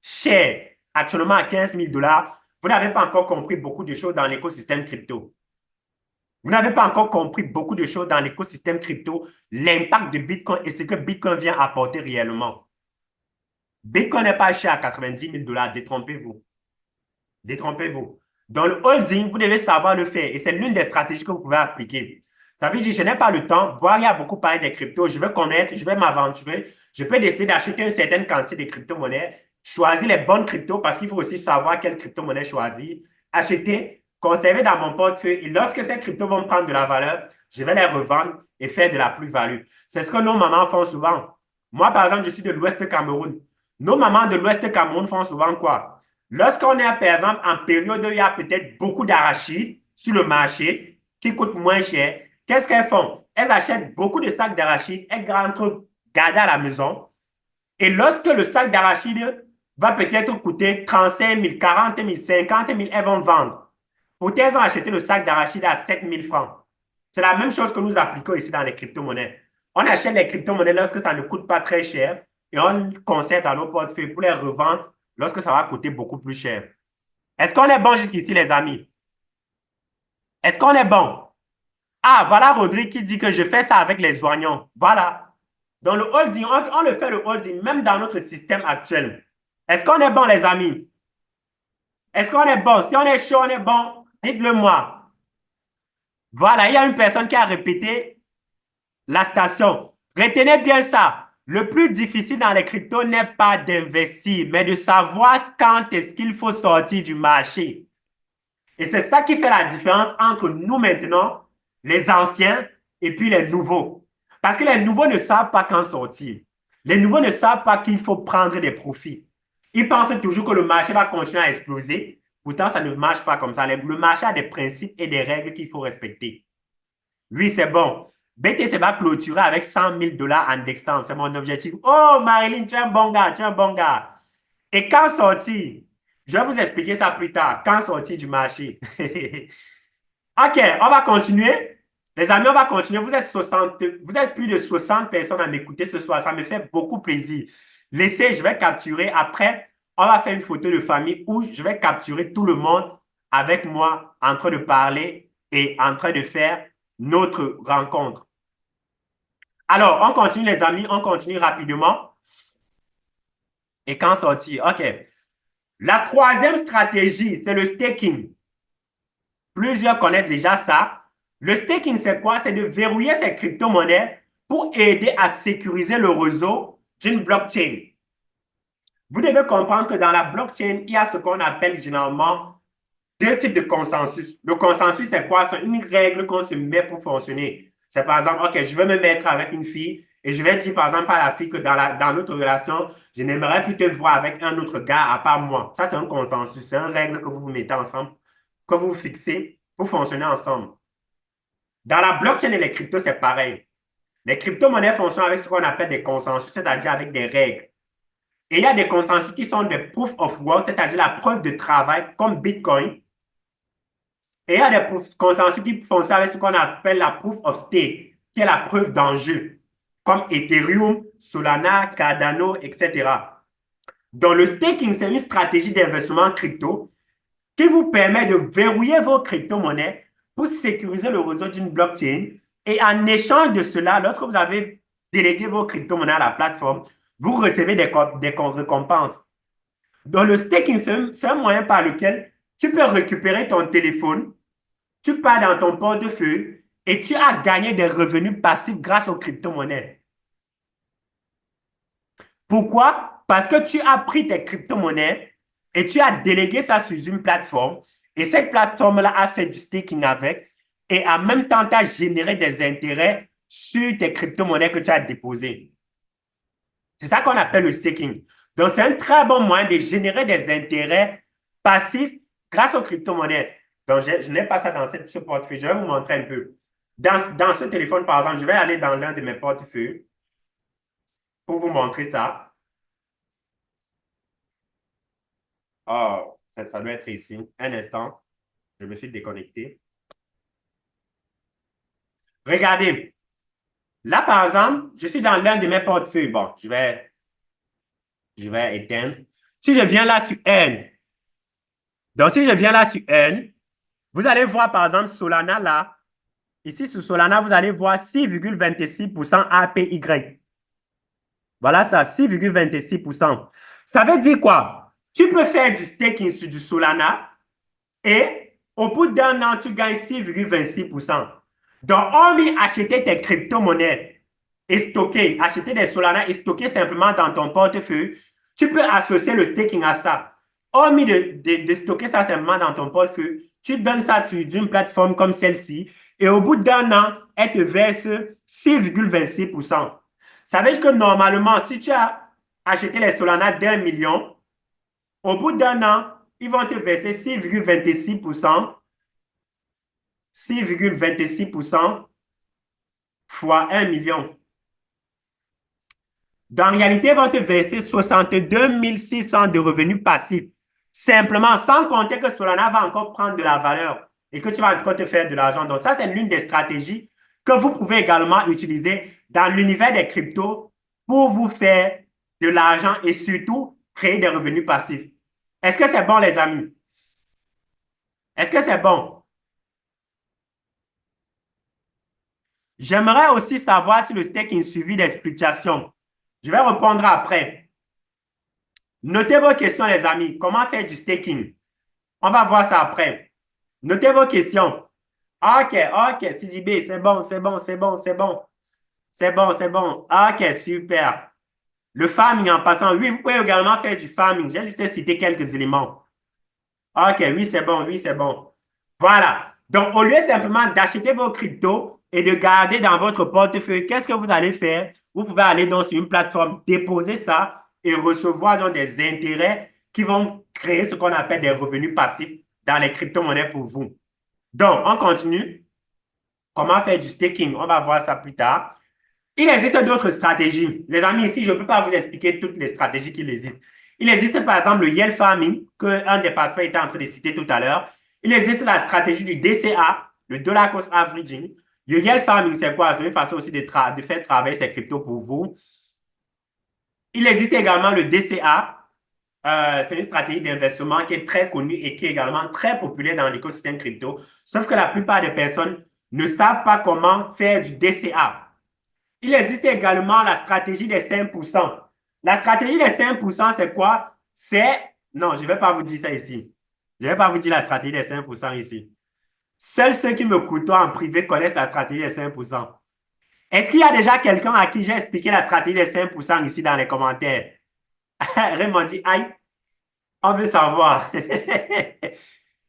cher, actuellement à 15 000 dollars, vous n'avez pas encore compris beaucoup de choses dans l'écosystème crypto. Vous n'avez pas encore compris beaucoup de choses dans l'écosystème crypto, l'impact de Bitcoin et ce que Bitcoin vient apporter réellement. Bitcoin n'est pas cher à 90 000 dollars, détrompez-vous. Détrompez-vous. Dans le holding, vous devez savoir le faire et c'est l'une des stratégies que vous pouvez appliquer. Ça veut dire, je n'ai pas le temps, voir, il y a beaucoup parlé des cryptos, je veux connaître, je vais m'aventurer, je peux décider d'acheter une certaine quantité de crypto-monnaies, choisir les bonnes cryptos parce qu'il faut aussi savoir quelle crypto-monnaie choisir, acheter, conserver dans mon portefeuille et lorsque ces cryptos vont prendre de la valeur, je vais les revendre et faire de la plus-value. C'est ce que nos mamans font souvent. Moi, par exemple, je suis de l'Ouest Cameroun. Nos mamans de l'Ouest Cameroun font souvent quoi? Lorsqu'on est, par exemple, en période où il y a peut-être beaucoup d'arachides sur le marché qui coûtent moins cher, qu'est-ce qu'elles font? Elles achètent beaucoup de sacs d'arachides, elles rentrent garder à la maison. Et lorsque le sac d'arachides va peut-être coûter 35 000, 40 000, 50 000, elles vont vendre. Pourtant, elles ont acheté le sac d'arachides à 7 000 francs. C'est la même chose que nous appliquons ici dans les crypto-monnaies. On achète les crypto-monnaies lorsque ça ne coûte pas très cher et on conserve dans nos portefeuilles pour les revendre lorsque ça va coûter beaucoup plus cher. Est-ce qu'on est bon jusqu'ici, les amis? Est-ce qu'on est bon? Ah, voilà Rodrigue qui dit que je fais ça avec les oignons. Voilà. Dans le holding, on le fait le holding, même dans notre système actuel. Est-ce qu'on est bon, les amis? Est-ce qu'on est bon? Si on est chaud, on est bon, dites-le moi. Voilà, il y a une personne qui a répété la station. Retenez bien ça. Le plus difficile dans les cryptos n'est pas d'investir, mais de savoir quand est-ce qu'il faut sortir du marché. Et c'est ça qui fait la différence entre nous maintenant, les anciens, et puis les nouveaux. Parce que les nouveaux ne savent pas quand sortir. Les nouveaux ne savent pas qu'il faut prendre des profits. Ils pensent toujours que le marché va continuer à exploser. Pourtant, ça ne marche pas comme ça. Le marché a des principes et des règles qu'il faut respecter. Oui, c'est bon. BTC va clôturer avec 100 000 dollars en décembre. C'est mon objectif. Oh, Marilyn, tu es un bon gars, tu es un bon gars. Et quand sortir? Je vais vous expliquer ça plus tard, quand sortir du marché. OK, on va continuer. Les amis, on va continuer. Vous êtes plus de 60 personnes à m'écouter ce soir. Ça me fait beaucoup plaisir. Laissez, je vais capturer. Après, on va faire une photo de famille où je vais capturer tout le monde avec moi en train de parler et en train de faire notre rencontre. Alors, on continue, les amis. On continue rapidement. Et quand sortir? OK. La troisième stratégie, c'est le staking. Plusieurs connaissent déjà ça. Le staking, c'est quoi? C'est de verrouiller ces crypto-monnaies pour aider à sécuriser le réseau d'une blockchain. Vous devez comprendre que dans la blockchain, il y a ce qu'on appelle généralement deux types de consensus. Le consensus, c'est quoi? C'est une règle qu'on se met pour fonctionner. C'est par exemple, OK, je veux me mettre avec une fille et je vais dire par exemple à la fille que dans notre relation, je n'aimerais plus te voir avec un autre gars à part moi. Ça, c'est un consensus. C'est une règle que vous vous mettez ensemble, que vous fixez pour fonctionner ensemble. Dans la blockchain et les cryptos, c'est pareil. Les crypto-monnaies fonctionnent avec ce qu'on appelle des consensus, c'est-à-dire avec des règles. Et il y a des consensus qui sont des proof of work, c'est-à-dire la preuve de travail, comme Bitcoin. Et il y a des consensus qui fonctionnent avec ce qu'on appelle la proof of stake, qui est la preuve d'enjeu, comme Ethereum, Solana, Cardano, etc. Donc, le staking, c'est une stratégie d'investissement en crypto qui vous permet de verrouiller vos crypto-monnaies pour sécuriser le réseau d'une blockchain. Et en échange de cela, lorsque vous avez délégué vos crypto-monnaies à la plateforme, vous recevez des récompenses. Donc, le staking, c'est un moyen par lequel tu peux récupérer ton téléphone, tu pars dans ton portefeuille et tu as gagné des revenus passifs grâce aux crypto-monnaies. Pourquoi? Parce que tu as pris tes crypto-monnaies et tu as délégué ça sur une plateforme et cette plateforme-là a fait du staking avec et en même temps, tu as généré des intérêts sur tes crypto-monnaies que tu as déposées. C'est ça qu'on appelle le staking. Donc, c'est un très bon moyen de générer des intérêts passifs grâce aux crypto-monnaies. Donc, je n'ai pas ça dans ce portefeuille. Je vais vous montrer un peu. Dans ce téléphone, par exemple, je vais aller dans l'un de mes portefeuilles pour vous montrer ça. Oh, ça doit être ici. Un instant, je me suis déconnecté. Regardez, là, par exemple, je suis dans l'un de mes portefeuilles. Bon, je vais éteindre. Si je viens là sur N, donc si je viens là sur N, vous allez voir, par exemple, Solana là. Ici, sur Solana, vous allez voir 6,26% APY. Voilà ça, 6,26%. Ça veut dire quoi? Tu peux faire du staking sur du Solana et au bout d'un an, tu gagnes 6,26%. Donc, hormis acheter tes crypto-monnaies et stocker, acheter des Solana et stocker simplement dans ton portefeuille, tu peux associer le staking à ça. Hormis de stocker ça simplement dans ton portefeuille, tu donnes ça sur une plateforme comme celle-ci et au bout d'un an, elle te verse 6,26%. Ça veut dire que normalement, si tu as acheté les Solana d'1 million, au bout d'un an, ils vont te verser 6,26%, 6,26% fois 1 million. Dans la réalité, ils vont te verser 62 600 de revenus passifs. Simplement, sans compter que Solana va encore prendre de la valeur et que tu vas encore te faire de l'argent. Donc, ça, c'est l'une des stratégies que vous pouvez également utiliser dans l'univers des cryptos pour vous faire de l'argent et surtout créer des revenus passifs. Est-ce que c'est bon, les amis? Est-ce que c'est bon? J'aimerais aussi savoir si le staking suivi d'explications. Je vais répondre après. Notez vos questions, les amis. Comment faire du staking? On va voir ça après. Notez vos questions. OK, OK, CJB, c'est bon, c'est bon, c'est bon, c'est bon. C'est bon, c'est bon. OK, super. Le farming en passant. Oui, vous pouvez également faire du farming. J'ai juste cité quelques éléments. OK, oui, c'est bon, oui, c'est bon. Voilà. Donc, au lieu simplement d'acheter vos cryptos et de garder dans votre portefeuille, qu'est-ce que vous allez faire? Vous pouvez aller donc sur une plateforme, déposer ça et recevoir donc des intérêts qui vont créer ce qu'on appelle des revenus passifs dans les crypto-monnaies pour vous. Donc, on continue. Comment faire du staking? On va voir ça plus tard. Il existe d'autres stratégies. Les amis, ici, je ne peux pas vous expliquer toutes les stratégies qu'il existe. Il existe par exemple le yield farming, qu'un des participants était en train de citer tout à l'heure. Il existe la stratégie du DCA, le dollar cost averaging. Le yield farming, c'est quoi? C'est une façon aussi de faire travailler ces cryptos pour vous. Il existe également le DCA. C'est une stratégie d'investissement qui est très connue et qui est également très populaire dans l'écosystème crypto. Sauf que la plupart des personnes ne savent pas comment faire du DCA. Il existe également la stratégie des 5%. La stratégie des 5%, c'est quoi? C'est... Non, je ne vais pas vous dire ça ici. Je ne vais pas vous dire la stratégie des 5% ici. Seuls ceux qui me côtoient en privé connaissent la stratégie des 5%. Est-ce qu'il y a déjà quelqu'un à qui j'ai expliqué la stratégie des 5% ici dans les commentaires? Raymond dit, aïe, on veut savoir.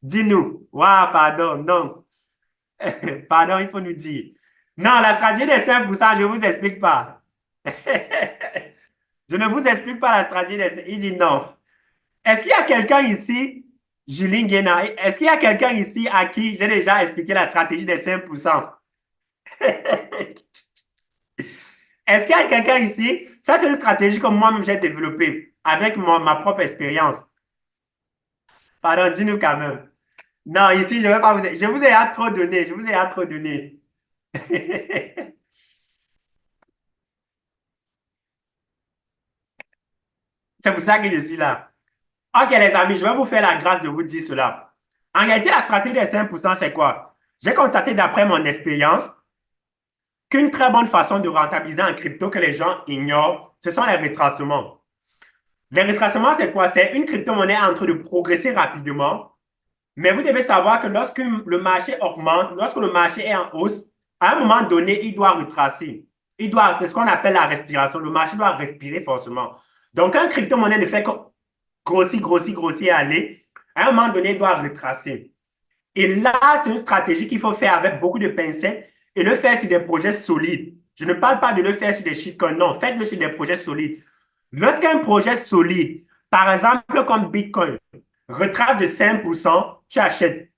Dis-nous. Waouh, pardon, non. Pardon, il faut nous dire. Non, la stratégie des 5%, je ne vous explique pas. Je ne vous explique pas la stratégie des 5%. Il dit non. Est-ce qu'il y a quelqu'un ici, Julien Guéna, est-ce qu'il y a quelqu'un ici à qui j'ai déjà expliqué la stratégie des 5%? Est-ce qu'il y a quelqu'un ici? Ça, c'est une stratégie que moi-même j'ai développée avec ma propre expérience. Pardon, dis-nous quand même. Non, ici, je ne vais pas vous... Je vous ai trop donné. Je vous ai trop donné. C'est pour ça que je suis là. Ok, les amis, je vais vous faire la grâce de vous dire cela. En réalité, la stratégie des 5%, c'est quoi? J'ai constaté d'après mon expérience qu'une très bonne façon de rentabiliser en crypto que les gens ignorent, ce sont les retracements. Les retracements, c'est quoi? C'est une crypto-monnaie en train de progresser rapidement, mais vous devez savoir que lorsque le marché augmente, lorsque le marché est en hausse, à un moment donné, il doit retracer. C'est ce qu'on appelle la respiration. Le marché doit respirer forcément. Donc, un crypto-monnaie ne fait que grossir, aller. À un moment donné, il doit retracer. Et là, c'est une stratégie qu'il faut faire avec beaucoup de pincettes et le faire sur des projets solides. Je ne parle pas de le faire sur des shitcoins, non, faites-le sur des projets solides. Lorsqu'un projet solide, par exemple comme Bitcoin, retrace de 5%, tu achètes.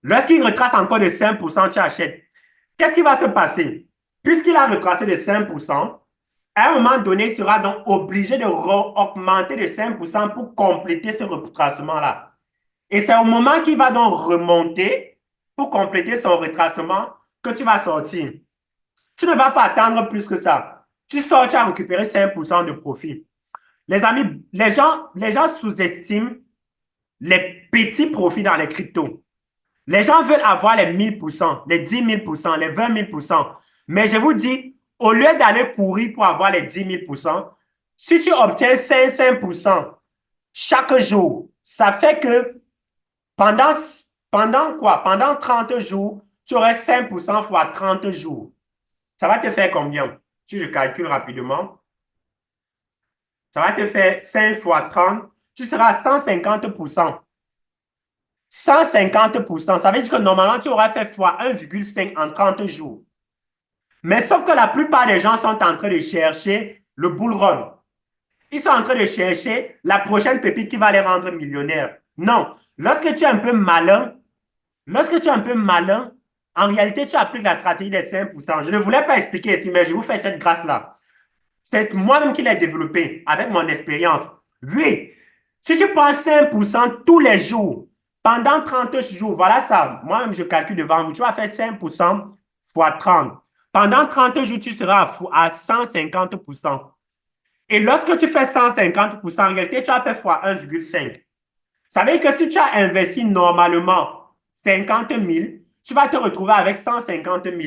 Lorsqu'il retrace encore de 5%, tu achètes. Qu'est-ce qui va se passer? Puisqu'il a retracé de 5%, à un moment donné, il sera donc obligé de augmenter de 5% pour compléter ce retracement-là. Et c'est au moment qu'il va donc remonter pour compléter son retracement que tu vas sortir. Tu ne vas pas attendre plus que ça. Tu sors, tu as récupéré 5% de profit. Les amis, les gens sous-estiment les petits profits dans les cryptos. Les gens veulent avoir les 1000%, les 10 000%, les 20 000%. Mais je vous dis, au lieu d'aller courir pour avoir les 10 000%, si tu obtiens 5% chaque jour, ça fait que pendant quoi? Pendant 30 jours, tu aurais 5% fois 30 jours. Ça va te faire combien? Si je calcule rapidement, ça va te faire 5 fois 30. Tu seras à 150%. 150%, ça veut dire que normalement, tu auras fait fois 1,5 en 30 jours. Mais sauf que la plupart des gens sont en train de chercher le bull run. Ils sont en train de chercher la prochaine pépite qui va les rendre millionnaires. Non. Lorsque tu es un peu malin, en réalité, tu appliques la stratégie des 5%. Je ne voulais pas expliquer ici, mais je vous fais cette grâce-là. C'est moi-même qui l'ai développé avec mon expérience. Oui, si tu prends 5% tous les jours, pendant 30 jours, voilà ça. Moi-même, je calcule devant vous. Tu vas faire 5% fois 30. Pendant 30 jours, tu seras à 150%. Et lorsque tu fais 150%, en réalité, tu as fait fois 1,5. Ça veut dire que si tu as investi normalement 50 000, tu vas te retrouver avec 150 000.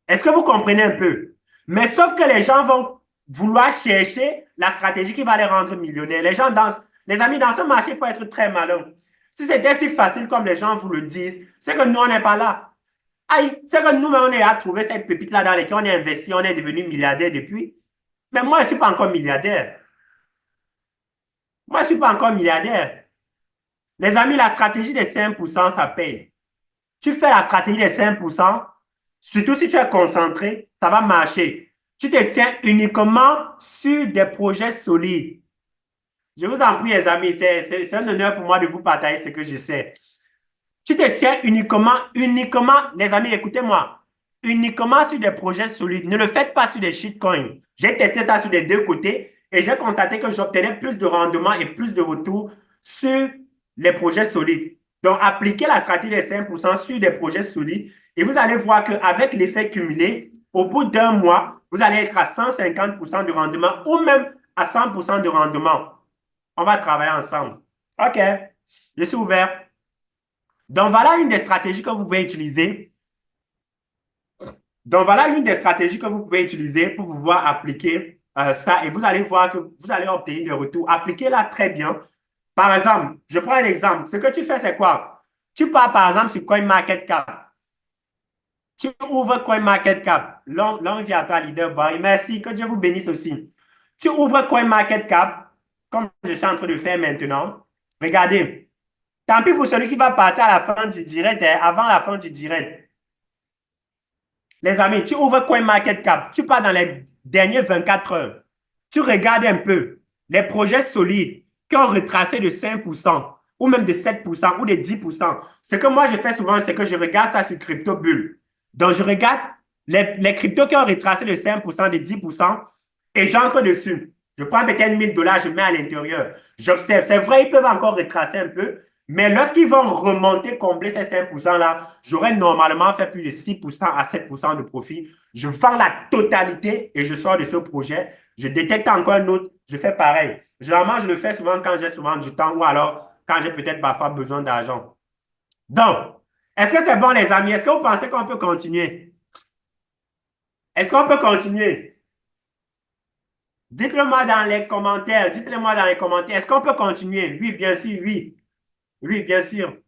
Est-ce que vous comprenez un peu? Mais sauf que les gens vont vouloir chercher la stratégie qui va les rendre millionnaires. Les gens dansent. Les amis, dans ce marché, il faut être très malin. Si c'était si facile comme les gens vous le disent, c'est que nous, on n'est pas là. Aïe, c'est que nous, on est à trouver cette pépite-là dans laquelle on est investi, on est devenu milliardaire depuis. Mais moi, je ne suis pas encore milliardaire. Moi, je ne suis pas encore milliardaire. Les amis, la stratégie des 5%, ça paye. Tu fais la stratégie des 5%, surtout si tu es concentré, ça va marcher. Tu te tiens uniquement sur des projets solides. Je vous en prie, les amis, c'est un honneur pour moi de vous partager ce que je sais. Tu te tiens uniquement, les amis, écoutez-moi. uniquement sur des projets solides. Ne le faites pas sur des shitcoins. J'ai testé ça sur les deux côtés et j'ai constaté que j'obtenais plus de rendement et plus de retour sur les projets solides. Donc, appliquez la stratégie des 5% sur des projets solides et vous allez voir qu'avec l'effet cumulé, au bout d'un mois, vous allez être à 150% de rendement ou même à 100% de rendement. On va travailler ensemble. OK, je suis ouvert. Donc, voilà une des stratégies que vous pouvez utiliser. Donc, voilà l'une des stratégies que vous pouvez utiliser pour pouvoir appliquer ça et vous allez voir que vous allez obtenir des retours. Appliquez-la très bien. Par exemple, je prends un exemple. Ce que tu fais, c'est quoi? Tu pars par exemple sur CoinMarketCap. Tu ouvres CoinMarketCap. Longue vie à toi, leader Barry. Merci. Que Dieu vous bénisse aussi. Tu ouvres CoinMarketCap, comme je suis en train de faire maintenant. Regardez. Tant pis pour celui qui va partir à la fin du direct, hein, avant la fin du direct. Les amis, tu ouvres CoinMarketCap, tu pars dans les dernières 24 heures. Tu regardes un peu les projets solides qui ont retracé de 5% ou même de 7% ou de 10%. Ce que moi je fais souvent, c'est que je regarde ça sur CryptoBull. Donc, je regarde les cryptos qui ont retracé de 5%, de 10% et j'entre dessus. Je prends peut-être 1000 $, je mets à l'intérieur. J'observe. C'est vrai, ils peuvent encore retracer un peu, mais lorsqu'ils vont remonter, combler ces 5%-là, j'aurais normalement fait plus de 6% à 7% de profit. Je vends la totalité et je sors de ce projet. Je détecte encore un autre, je fais pareil. Généralement, je le fais souvent quand j'ai souvent du temps ou alors quand j'ai peut-être parfois besoin d'argent. Donc, est-ce que c'est bon, les amis? Est-ce que vous pensez qu'on peut continuer? Est-ce qu'on peut continuer? Dites-le moi dans les commentaires. Dites-le moi dans les commentaires. Est-ce qu'on peut continuer? Oui, bien sûr, oui. Oui, bien sûr.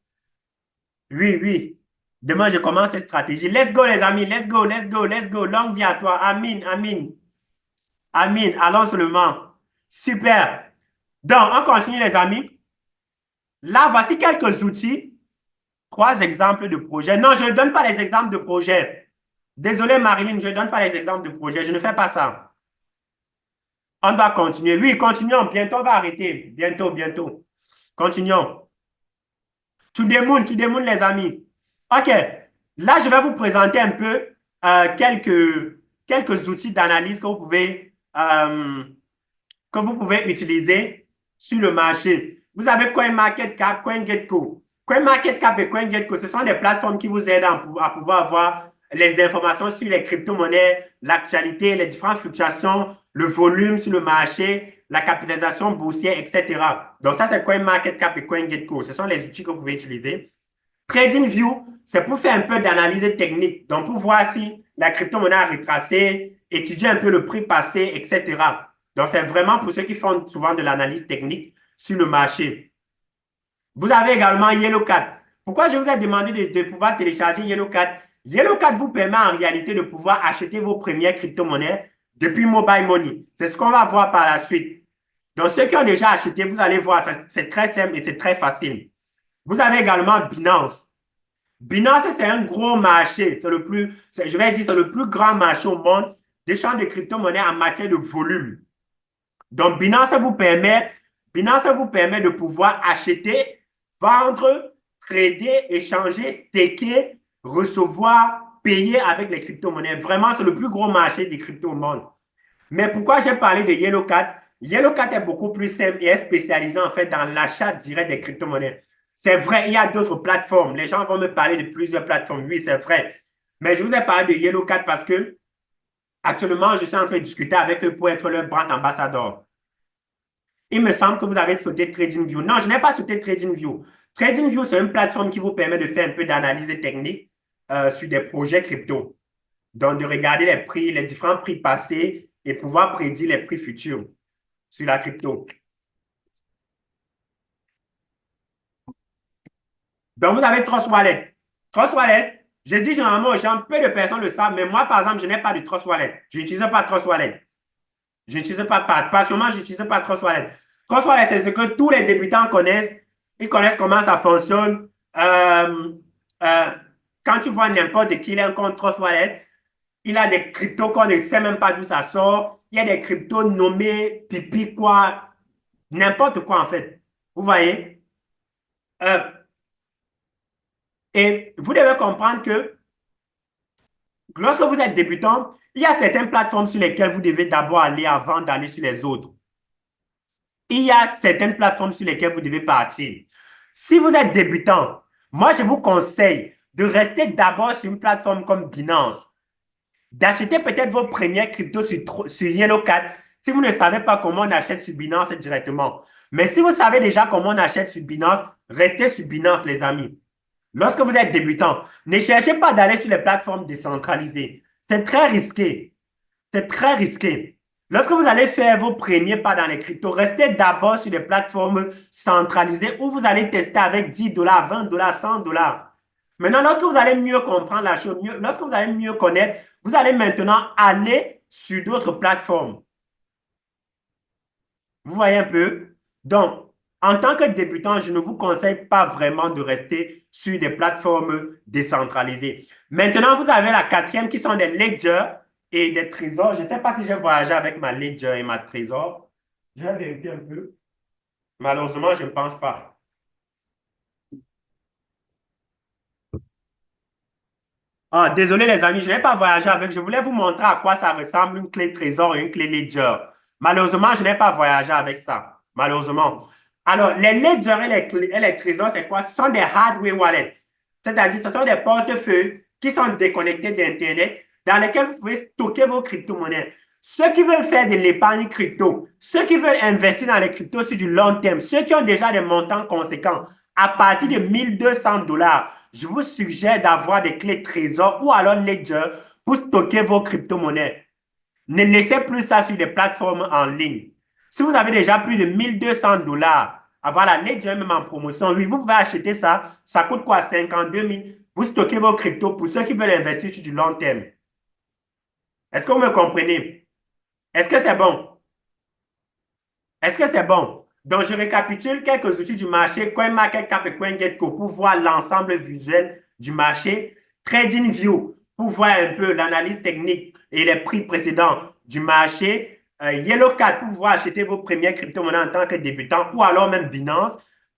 Oui, oui. Demain, je commence cette stratégie. Let's go, les amis. Let's go, let's go, let's go. Longue vie à toi. Amin, amin. Amin. Allons seulement. Super. Donc, on continue, les amis. Là, voici quelques outils. Trois exemples de projets. Non, je ne donne pas les exemples de projets. Désolé, Marilyn, je ne donne pas les exemples de projets. Je ne fais pas ça. On doit continuer. Oui, continuons. Bientôt, on va arrêter. Bientôt, bientôt. Continuons. To the moon, les amis. OK. Là, je vais vous présenter un peu quelques outils d'analyse que vous pouvez utiliser sur le marché. Vous avez CoinMarketCap, CoinGecko. CoinMarketCap et CoinGecko, ce sont des plateformes qui vous aident à pouvoir avoir les informations sur les crypto-monnaies, l'actualité, les différentes fluctuations, le volume sur le marché, la capitalisation boursière, etc. Donc, ça, c'est CoinMarketCap et CoinGecko. Ce sont les outils que vous pouvez utiliser. TradingView, c'est pour faire un peu d'analyse technique. Donc, pour voir si la crypto-monnaie a retracé, étudier un peu le prix passé, etc. Donc, c'est vraiment pour ceux qui font souvent de l'analyse technique sur le marché. Vous avez également YellowCat. Pourquoi je vous ai demandé de pouvoir télécharger YellowCat? YellowCat vous permet en réalité de pouvoir acheter vos premières crypto-monnaies depuis Mobile Money. C'est ce qu'on va voir par la suite. Donc, ceux qui ont déjà acheté, vous allez voir, c'est très simple et c'est très facile. Vous avez également Binance. Binance, c'est un gros marché. C'est le plus, je vais dire, c'est le plus grand marché au monde d'échange de crypto-monnaies en matière de volume. Donc, Binance vous permet de pouvoir acheter, vendre, trader, échanger, staker, recevoir, payer avec les crypto-monnaies. Vraiment, c'est le plus gros marché des cryptos au monde. Mais pourquoi j'ai parlé de YellowCat? YellowCat est beaucoup plus simple et est spécialisé en fait dans l'achat direct des crypto-monnaies. C'est vrai, il y a d'autres plateformes. Les gens vont me parler de plusieurs plateformes. Oui, c'est vrai. Mais je vous ai parlé de YellowCat parce que actuellement, je suis en train de discuter avec eux pour être leur brand ambassadeur. Il me semble que vous avez sauté TradingView. Non, je n'ai pas sauté TradingView. TradingView, c'est une plateforme qui vous permet de faire un peu d'analyse technique sur des projets crypto. Donc, de regarder les prix, les différents prix passés et pouvoir prédire les prix futurs sur la crypto. Donc, vous avez Trust Wallet. Trust Wallet, je dis généralement aux gens, peu de personnes le savent, mais moi, par exemple, je n'ai pas de Trust Wallet. Je n'utilise pas Trust Wallet. Je n'utilise pas, partiellement, je n'utilise pas Trust Wallet. Trust Wallet, c'est ce que tous les débutants connaissent. Ils connaissent comment ça fonctionne. Euh, quand tu vois n'importe qui, il a un compte Trust Wallet, il a des cryptos qu'on ne sait même pas d'où ça sort. Il y a des cryptos nommés pipi quoi, n'importe quoi en fait. Vous voyez? Euh, et vous devez comprendre que lorsque vous êtes débutant, il y a certaines plateformes sur lesquelles vous devez d'abord aller avant d'aller sur les autres. Il y a certaines plateformes sur lesquelles vous devez partir. Si vous êtes débutant, moi, je vous conseille de rester d'abord sur une plateforme comme Binance, d'acheter peut-être vos premières cryptos sur YellowCat si vous ne savez pas comment on achète sur Binance directement. Mais si vous savez déjà comment on achète sur Binance, restez sur Binance, les amis. Lorsque vous êtes débutant, ne cherchez pas d'aller sur les plateformes décentralisées. C'est très risqué. C'est très risqué. Lorsque vous allez faire vos premiers pas dans les cryptos, restez d'abord sur les plateformes centralisées où vous allez tester avec 10 dollars, 20 dollars, 100 dollars. Maintenant, lorsque vous allez mieux comprendre la chose, lorsque vous allez mieux connaître, vous allez maintenant aller sur d'autres plateformes. Vous voyez un peu? Donc, en tant que débutant, je ne vous conseille pas vraiment de rester sur des plateformes décentralisées. Maintenant, vous avez la quatrième qui sont des ledgers et des trésors. Je ne sais pas si j'ai voyagé avec ma ledger et ma trésor. Je vais vérifier un peu. Malheureusement, je ne pense pas. Ah, désolé les amis, je n'ai pas voyagé avec. Je voulais vous montrer à quoi ça ressemble une clé trésor et une clé ledger. Malheureusement, je n'ai pas voyagé avec ça. Malheureusement. Alors, les ledgers et les trésors, c'est quoi? Ce sont des hardware wallets. C'est-à-dire, ce sont des portefeuilles qui sont déconnectés d'Internet dans lesquels vous pouvez stocker vos crypto-monnaies. Ceux qui veulent faire de l'épargne crypto, ceux qui veulent investir dans les cryptos sur du long terme, ceux qui ont déjà des montants conséquents, à partir de 1200 dollars, je vous suggère d'avoir des clés trésor ou alors Ledger pour stocker vos crypto-monnaies. Ne laissez plus ça sur des plateformes en ligne. Si vous avez déjà plus de 1200 dollars, avoir la Ledger même en promotion, oui, vous pouvez acheter ça. Ça coûte quoi? 52 000. Vous stockez vos cryptos pour ceux qui veulent investir sur du long terme. Est-ce que vous me comprenez? Est-ce que c'est bon? Est-ce que c'est bon? Donc, je récapitule quelques outils du marché, CoinMarketCap et CoinGecko pour voir l'ensemble visuel du marché. TradingView pour voir un peu l'analyse technique et les prix précédents du marché. YellowCat pour pouvoir acheter vos premières crypto-monnaies en tant que débutant ou alors même Binance.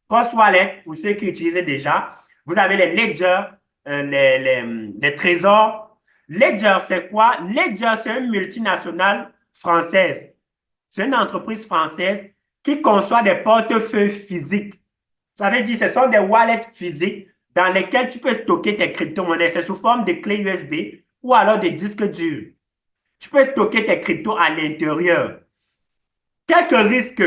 Trust Wallet pour ceux qui utilisent déjà. Vous avez les Ledger, les trésors. Ledger, c'est quoi? Ledger, c'est une multinationale française. C'est une entreprise française qui conçoit des portefeuilles physiques. Ça veut dire que ce sont des wallets physiques dans lesquels tu peux stocker tes crypto-monnaies. C'est sous forme de clés USB ou alors des disques durs. Tu peux stocker tes cryptos à l'intérieur. Quelques risques,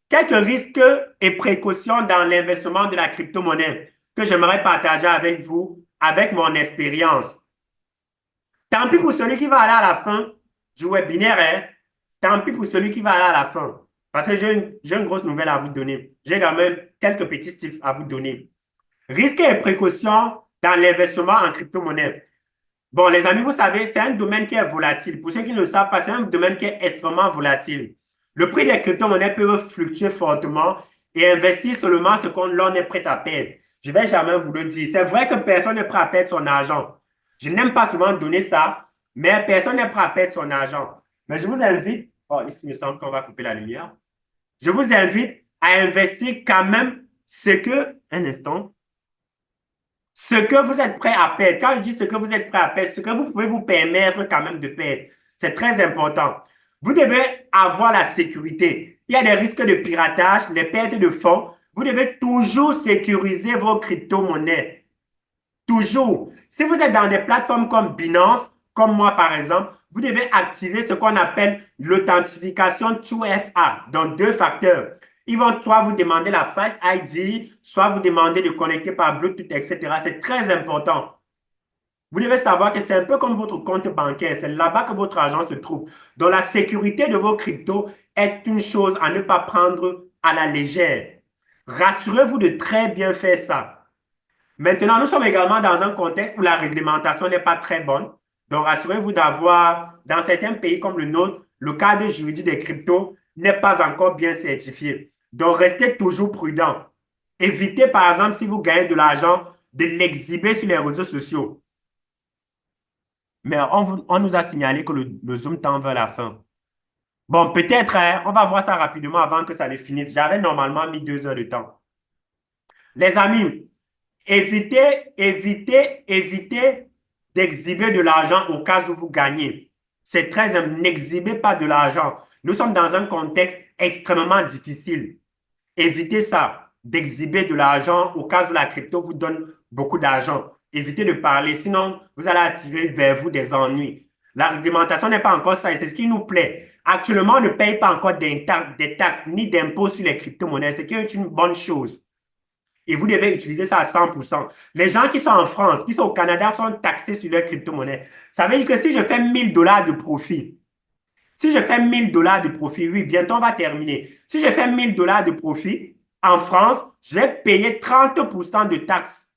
quelques risques et précautions dans l'investissement de la crypto-monnaie que j'aimerais partager avec vous, avec mon expérience. Tant pis pour celui qui va aller à la fin du webinaire, hein. Tant pis pour celui qui va aller à la fin. Parce que j'ai une grosse nouvelle à vous donner. J'ai quand même quelques petits tips à vous donner. Risques et précautions dans l'investissement en crypto-monnaie. Bon, les amis, vous savez, c'est un domaine qui est volatile. Pour ceux qui ne le savent pas, c'est un domaine qui est extrêmement volatile. Le prix des crypto-monnaies peut fluctuer fortement et investir seulement ce qu'on l'on est prêt à perdre. Je ne vais jamais vous le dire. C'est vrai que personne n'est prêt à perdre son argent. Je n'aime pas souvent donner ça, mais personne n'est prêt à perdre son argent. Mais je vous invite, oh, ici, il me semble qu'on va couper la lumière. Je vous invite à investir quand même un instant, ce que vous êtes prêt à perdre. Quand je dis ce que vous êtes prêt à perdre, ce que vous pouvez vous permettre quand même de perdre. C'est très important. Vous devez avoir la sécurité. Il y a des risques de piratage, les pertes de fonds. Vous devez toujours sécuriser vos crypto-monnaies. Toujours. Si vous êtes dans des plateformes comme Binance, comme moi par exemple, vous devez activer ce qu'on appelle l'authentification 2FA, donc deux facteurs. Ils vont soit vous demander la Face ID, soit vous demander de connecter par Bluetooth, etc. C'est très important. Vous devez savoir que c'est un peu comme votre compte bancaire. C'est là-bas que votre argent se trouve. Donc, la sécurité de vos cryptos est une chose à ne pas prendre à la légère. Rassurez-vous de très bien faire ça. Maintenant, nous sommes également dans un contexte où la réglementation n'est pas très bonne. Donc, rassurez-vous d'avoir, dans certains pays comme le nôtre, le cadre juridique des cryptos n'est pas encore bien certifié. Donc, restez toujours prudent. Évitez, par exemple, si vous gagnez de l'argent, de l'exhiber sur les réseaux sociaux. Mais on nous a signalé que le Zoom tend vers la fin. Bon, peut-être, hein, on va voir ça rapidement avant que ça ne finisse. J'avais normalement mis 2 heures de temps. Les amis, évitez d'exhiber de l'argent au cas où vous gagnez. C'est très, n'exhibez pas de l'argent. Nous sommes dans un contexte extrêmement difficile. Évitez ça, d'exhiber de l'argent au cas où la crypto vous donne beaucoup d'argent. Évitez de parler, sinon vous allez attirer vers vous des ennuis. La réglementation n'est pas encore ça et c'est ce qui nous plaît. Actuellement, on ne paye pas encore des taxes ni d'impôts sur les crypto-monnaies, ce qui est une bonne chose. Et vous devez utiliser ça à 100%. Les gens qui sont en France, qui sont au Canada, sont taxés sur leurs crypto-monnaies. Ça veut dire que si je fais 1 000 $ de profit, si je fais 1 000 $ de profit, oui, bientôt on va terminer. Si je fais 1 000 $ de profit en France, je vais payer 30% de taxes.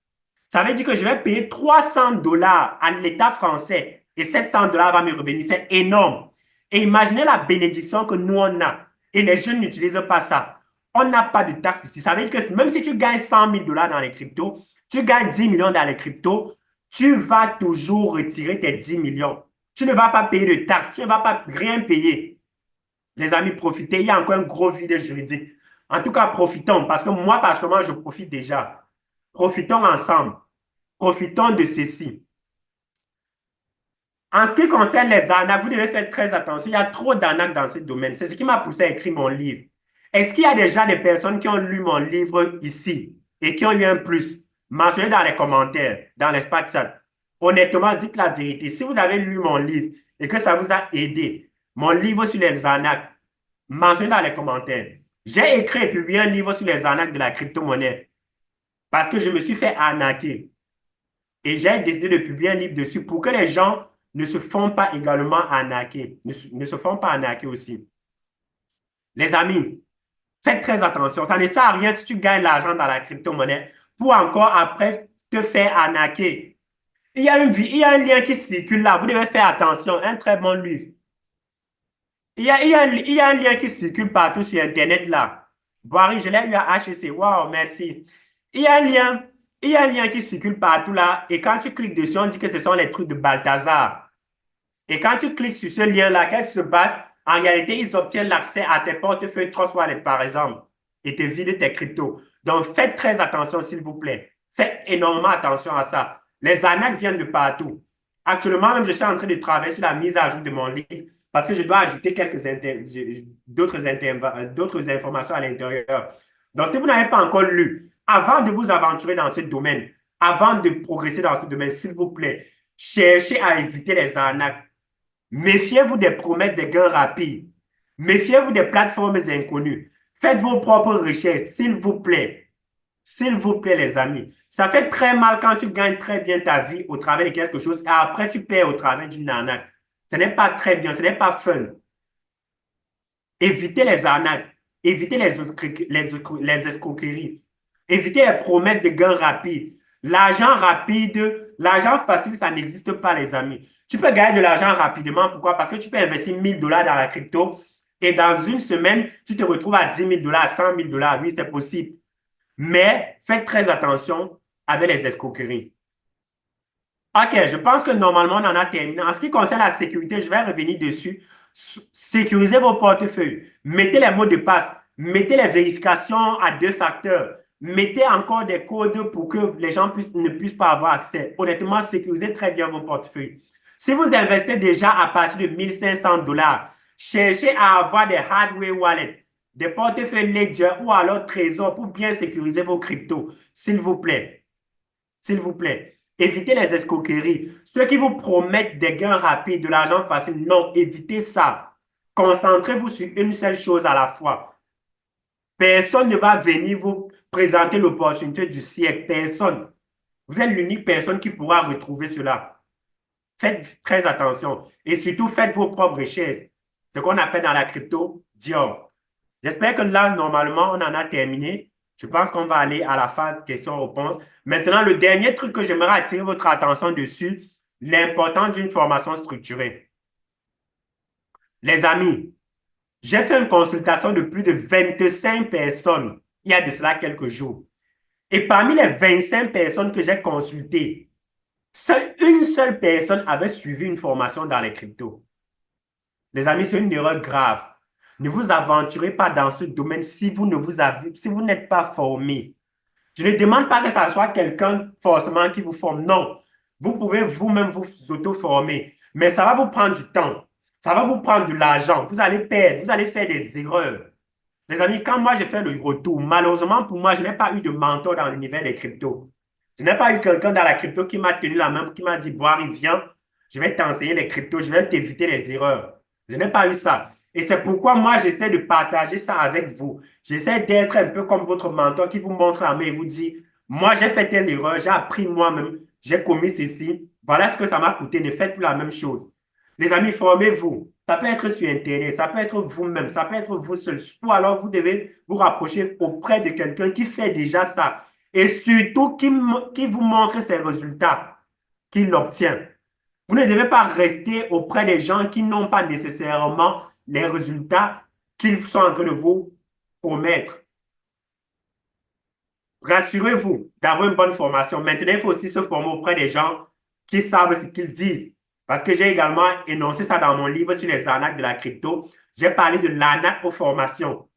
Ça veut dire que je vais payer 300 $ à l'État français et 700 $ va me revenir. C'est énorme. Et imaginez la bénédiction que nous, on a. Et les jeunes n'utilisent pas ça. On n'a pas de taxes ici. Ça veut dire que même si tu gagnes 100 000 $ dans les cryptos, tu gagnes 10 millions dans les cryptos, tu vas toujours retirer tes 10 millions. Tu ne vas pas payer de taxes. Tu ne vas pas rien payer. Les amis, profitez. Il y a encore un gros vide juridique. En tout cas, profitons. Parce que moi, particulièrement, je profite déjà. Profitons ensemble. Profitons de ceci. En ce qui concerne les arnaques, vous devez faire très attention. Il y a trop d'arnaques dans ce domaine. C'est ce qui m'a poussé à écrire mon livre. Est-ce qu'il y a déjà des personnes qui ont lu mon livre ici et qui ont eu un plus? Mentionnez dans les commentaires, dans l'espace chat. Honnêtement, dites la vérité. Si vous avez lu mon livre et que ça vous a aidé, mon livre sur les arnaques, mentionnez dans les commentaires. J'ai écrit et publié un livre sur les arnaques de la crypto-monnaie parce que je me suis fait arnaquer. Et j'ai décidé de publier un livre dessus pour que les gens ne se font pas également arnaquer, ne se font pas arnaquer aussi. Les amis, faites très attention. Ça ne sert à rien si tu gagnes l'argent dans la crypto-monnaie pour encore après te faire arnaquer. Il y a un lien qui circule là. Vous devez faire attention. Un très bon livre. Il y a un lien qui circule partout sur Internet là. Boiri, je l'ai eu à HEC. Wow, merci. Il y a un lien, il y a un lien qui circule partout là. Et quand tu cliques dessus, on dit que ce sont les trucs de Balthazar. Et quand tu cliques sur ce lien-là, qu'est-ce qui se passe? En réalité, ils obtiennent l'accès à tes portefeuilles Trust Wallet, par exemple, et te vident tes cryptos. Donc, faites très attention, s'il vous plaît. Faites énormément attention à ça. Les arnaques viennent de partout. Actuellement, même, je suis en train de travailler sur la mise à jour de mon livre parce que je dois ajouter d'autres informations à l'intérieur. Donc, si vous n'avez pas encore lu, avant de vous aventurer dans ce domaine, avant de progresser dans ce domaine, s'il vous plaît, cherchez à éviter les arnaques. Méfiez-vous des promesses de gains rapides. Méfiez-vous des plateformes inconnues. Faites vos propres recherches, s'il vous plaît. S'il vous plaît, les amis. Ça fait très mal quand tu gagnes très bien ta vie au travers de quelque chose et après tu perds au travers d'une arnaque. Ce n'est pas très bien, ce n'est pas fun. Évitez les arnaques. Évitez les escroqueries. Évitez les promesses de gains rapides. L'argent rapide, l'argent facile, ça n'existe pas, les amis. Tu peux gagner de l'argent rapidement. Pourquoi? Parce que tu peux investir 1 000 $ dans la crypto et dans une semaine, tu te retrouves à 10 000 $, 100 000 $. Oui, c'est possible. Mais faites très attention avec les escroqueries. OK, je pense que normalement, on en a terminé. En ce qui concerne la sécurité, je vais revenir dessus. Sécurisez vos portefeuilles. Mettez les mots de passe. Mettez les vérifications à 2 facteurs. Mettez encore des codes pour que les gens ne puissent pas avoir accès. Honnêtement, sécurisez très bien vos portefeuilles. Si vous investissez déjà à partir de 1 500 $, cherchez à avoir des hardware wallets, des portefeuilles Ledger ou alors Trésor pour bien sécuriser vos cryptos. S'il vous plaît. S'il vous plaît. Évitez les escroqueries. Ceux qui vous promettent des gains rapides, de l'argent facile, non, évitez ça. Concentrez-vous sur une seule chose à la fois. Personne ne va venir vous présenter l'opportunité du siècle. Personne. Vous êtes l'unique personne qui pourra retrouver cela. Faites très attention. Et surtout, faites vos propres recherches. Ce qu'on appelle dans la crypto, Dior. J'espère que là, normalement, on en a terminé. Je pense qu'on va aller à la phase questions-réponses. Maintenant, le dernier truc que j'aimerais attirer votre attention dessus, l'importance d'une formation structurée. Les amis, j'ai fait une consultation de plus de 25 personnes il y a de cela quelques jours. Et parmi les 25 personnes que j'ai consultées, une seule personne avait suivi une formation dans les cryptos. Les amis, c'est une erreur grave. Ne vous aventurez pas dans ce domaine si vous n'êtes pas formé. Je ne demande pas que ce soit quelqu'un forcément qui vous forme. Non. Vous pouvez vous-même vous auto-former, mais ça va vous prendre du temps. Ça va vous prendre de l'argent. Vous allez perdre, vous allez faire des erreurs. Les amis, quand moi j'ai fait le retour, malheureusement pour moi, je n'ai pas eu de mentor dans l'univers des cryptos. Je n'ai pas eu quelqu'un dans la crypto qui m'a tenu la main, qui m'a dit, Boari, viens, je vais t'enseigner les cryptos, je vais t'éviter les erreurs. Je n'ai pas eu ça. Et c'est pourquoi moi, j'essaie de partager ça avec vous. J'essaie d'être un peu comme votre mentor qui vous montre la main et vous dit, moi, j'ai fait telle erreur, j'ai appris moi-même, j'ai commis ceci, voilà ce que ça m'a coûté, ne faites plus la même chose. Les amis, formez-vous. Ça peut être sur Internet, ça peut être vous-même, ça peut être vous seul. Ou alors, vous devez vous rapprocher auprès de quelqu'un qui fait déjà ça et surtout qui vous montre ses résultats qu'il obtient. Vous ne devez pas rester auprès des gens qui n'ont pas nécessairement les résultats qu'ils sont en train de vous promettre. Rassurez-vous d'avoir une bonne formation. Maintenant, il faut aussi se former auprès des gens qui savent ce qu'ils disent. Parce que j'ai également énoncé ça dans mon livre sur les arnaques de la crypto. J'ai parlé de l'arnaque aux formations.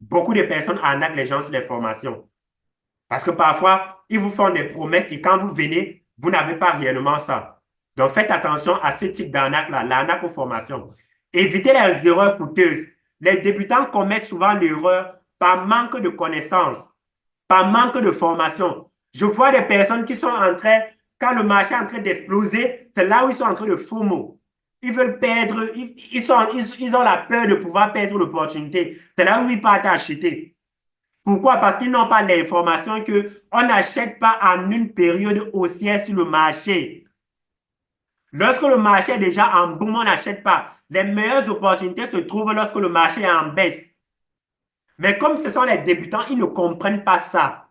Beaucoup de personnes arnaquent les gens sur les formations. Parce que parfois, ils vous font des promesses et quand vous venez, vous n'avez pas réellement ça. Donc, faites attention à ce type d'arnaque-là, l'arnaque aux formations. Évitez les erreurs coûteuses. Les débutants commettent souvent l'erreur par manque de connaissances, par manque de formation. Je vois des personnes qui sont en train, quand le marché est en train d'exploser, c'est là où ils sont en train de FOMO. Ils veulent perdre, ils ont la peur de pouvoir perdre l'opportunité. C'est là où ils partent acheter. Pourquoi? Parce qu'ils n'ont pas l'information qu'on n'achète pas en une période haussière sur le marché. Lorsque le marché est déjà en boom, on n'achète pas. Les meilleures opportunités se trouvent lorsque le marché est en baisse. Mais comme ce sont les débutants, ils ne comprennent pas ça.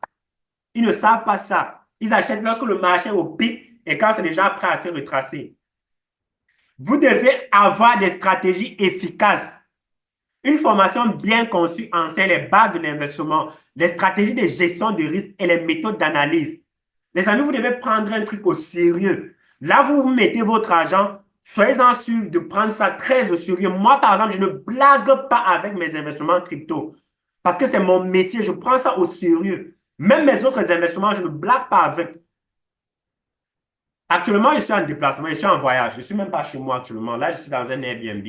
Ils ne savent pas ça. Ils achètent lorsque le marché est au pic et quand c'est déjà prêt à se retracer. Vous devez avoir des stratégies efficaces. Une formation bien conçue enseigne les bases de l'investissement, les stratégies de gestion de risque et les méthodes d'analyse. Les amis, vous devez prendre un truc au sérieux. Là, vous mettez votre argent, soyez-en sûr de prendre ça très au sérieux. Moi, par exemple, je ne blague pas avec mes investissements crypto parce que c'est mon métier, je prends ça au sérieux. Même mes autres investissements, je ne blague pas avec. Actuellement, je suis en déplacement, je suis en voyage. Je ne suis même pas chez moi actuellement. Là, je suis dans un Airbnb.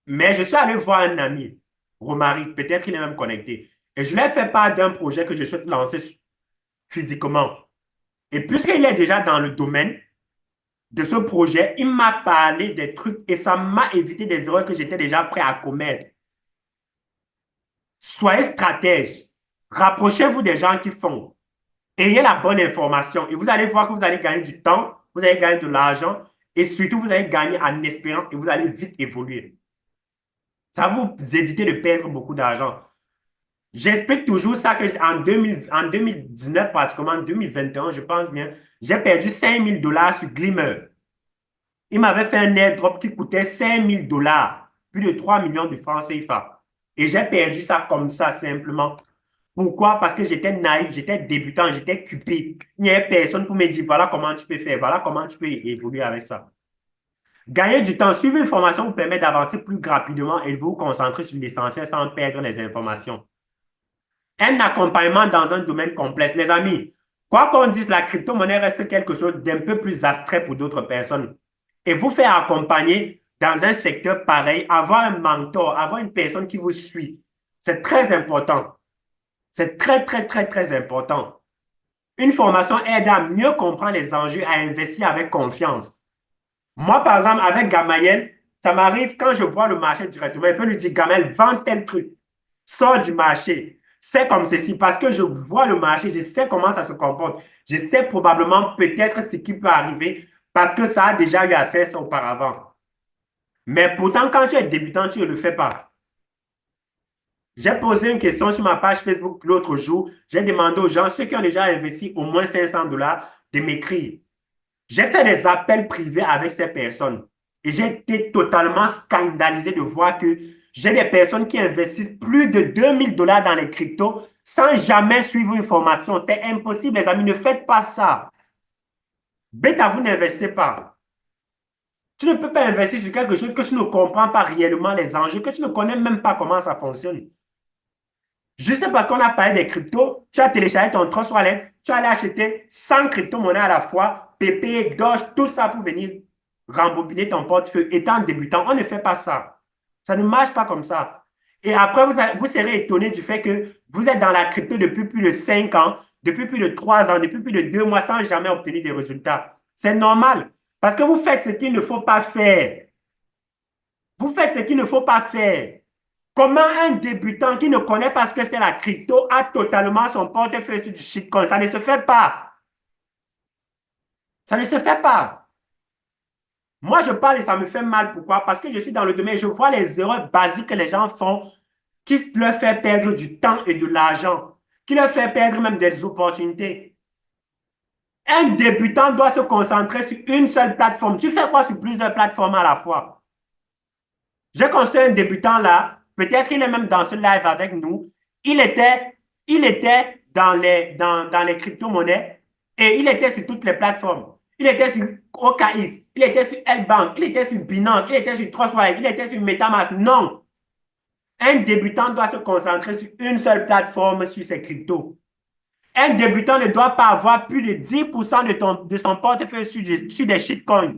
Mais je suis allé voir un ami, Romaric, peut-être qu'il est même connecté. Et je lui ai fait part d'un projet que je souhaite lancer physiquement. Et puisqu'il est déjà dans le domaine de ce projet, il m'a parlé des trucs et ça m'a évité des erreurs que j'étais déjà prêt à commettre. Soyez stratège. Rapprochez-vous des gens qui font. Ayez la bonne information et vous allez voir que vous allez gagner du temps, vous allez gagner de l'argent et surtout vous allez gagner en expérience et vous allez vite évoluer. Ça va vous éviter de perdre beaucoup d'argent. J'explique toujours ça que en 2019, pratiquement en 2021, je pense bien, j'ai perdu 5 000 $ sur Glimmer. Il m'avait fait un airdrop qui coûtait 5 000 $, plus de 3 millions de francs CFA. Et j'ai perdu ça comme ça, simplement. Pourquoi? Parce que j'étais naïf, j'étais débutant, j'étais cupé. Il n'y avait personne pour me dire, voilà comment tu peux faire, voilà comment tu peux évoluer avec ça. Gagner du temps, suivre une formation vous permet d'avancer plus rapidement et de vous concentrer sur l'essentiel sans perdre les informations. Un accompagnement dans un domaine complexe. Les amis, quoi qu'on dise, la crypto-monnaie reste quelque chose d'un peu plus abstrait pour d'autres personnes. Et vous faire accompagner dans un secteur pareil, avoir un mentor, avoir une personne qui vous suit, c'est très important. C'est très, très, très, très important. Une formation aide à mieux comprendre les enjeux, à investir avec confiance. Moi, par exemple, avec Gamayel, ça m'arrive quand je vois le marché directement, je peux lui dire, Gamayel, vends tel truc, sors du marché, fais comme ceci, parce que je vois le marché, je sais comment ça se comporte, je sais probablement peut-être ce qui peut arriver, parce que ça a déjà eu à faire ça auparavant. Mais pourtant, quand tu es débutant, tu ne le fais pas. J'ai posé une question sur ma page Facebook l'autre jour. J'ai demandé aux gens, ceux qui ont déjà investi au moins 500 $, de m'écrire. J'ai fait des appels privés avec ces personnes et j'ai été totalement scandalisé de voir que j'ai des personnes qui investissent plus de 2 000 $ dans les cryptos sans jamais suivre une formation. C'est impossible, les amis, ne faites pas ça. Bêta, vous n'investissez pas. Tu ne peux pas investir sur quelque chose que tu ne comprends pas réellement les enjeux, que tu ne connais même pas comment ça fonctionne. Juste parce qu'on a parlé des cryptos, tu as téléchargé ton trust wallet, tu as allé acheter 100 crypto-monnaies à la fois Pépé, Doge, tout ça pour venir rembobiner ton portefeuille. Étant débutant, on ne fait pas ça. Ça ne marche pas comme ça. Et après, vous serez étonné du fait que vous êtes dans la crypto depuis plus de 5 ans, depuis plus de 3 ans, depuis plus de 2 mois sans jamais obtenir des résultats. C'est normal. Parce que vous faites ce qu'il ne faut pas faire. Vous faites ce qu'il ne faut pas faire. Comment un débutant qui ne connaît pas ce que c'est la crypto a totalement son portefeuille sur du shitcoin? Ça ne se fait pas. Ça ne se fait pas. Moi, je parle et ça me fait mal. Pourquoi? Parce que je suis dans le domaine, je vois les erreurs basiques que les gens font qui leur fait perdre du temps et de l'argent, qui leur fait perdre même des opportunités. Un débutant doit se concentrer sur une seule plateforme. Tu fais quoi sur plusieurs plateformes à la fois? J'ai construit un débutant là, peut-être il est même dans ce live avec nous. Il était dans les crypto-monnaies et il était sur toutes les plateformes. Il était sur OKX, il était sur L-Bank, il était sur Binance, il était sur Trust Wallet, il était sur MetaMask. Non! Un débutant doit se concentrer sur une seule plateforme sur ses cryptos. Un débutant ne doit pas avoir plus de 10% de son portefeuille sur des shitcoins.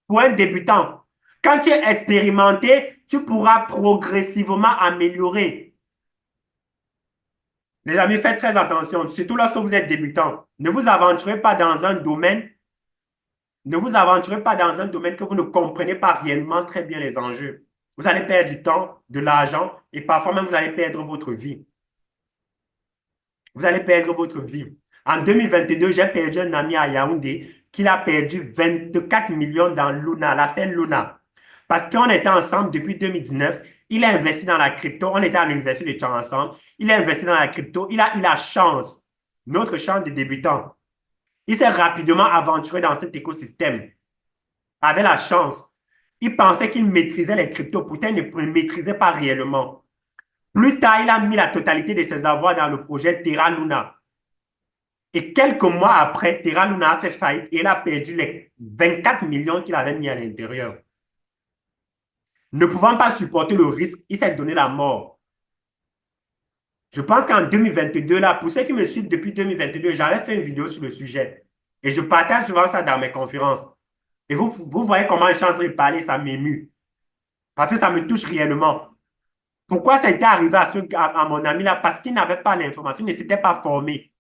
Pour un débutant, quand tu es expérimenté, tu pourras progressivement améliorer. Les amis, faites très attention, surtout lorsque vous êtes débutant. Ne vous aventurez pas dans un domaine, ne vous aventurez pas dans un domaine que vous ne comprenez pas réellement très bien les enjeux. Vous allez perdre du temps, de l'argent et parfois même vous allez perdre votre vie. Vous allez perdre votre vie. En 2022, j'ai perdu un ami à Yaoundé qui a perdu 24 millions dans Luna, l'affaire Luna. Parce qu'on était ensemble depuis 2019. Il a investi dans la crypto. On était à l'université de Tchang ensemble. Il a investi dans la crypto. Il a eu la chance, notre chance de débutant. Il s'est rapidement aventuré dans cet écosystème. Avait la chance. Il pensait qu'il maîtrisait les cryptos. Pourtant, il ne maîtrisait pas réellement. Plus tard, il a mis la totalité de ses avoirs dans le projet Terra Luna. Et quelques mois après, Terra Luna a fait faillite et il a perdu les 24 millions qu'il avait mis à l'intérieur. Ne pouvant pas supporter le risque, il s'est donné la mort. Je pense qu'en 2022, là, pour ceux qui me suivent depuis 2022, j'avais fait une vidéo sur le sujet. Et je partage souvent ça dans mes conférences. Et vous voyez comment je suis en train de parler, ça m'émue. Parce que ça me touche réellement. Pourquoi ça a été arrivé à mon ami là? Parce qu'il n'avait pas l'information, il ne s'était pas formé.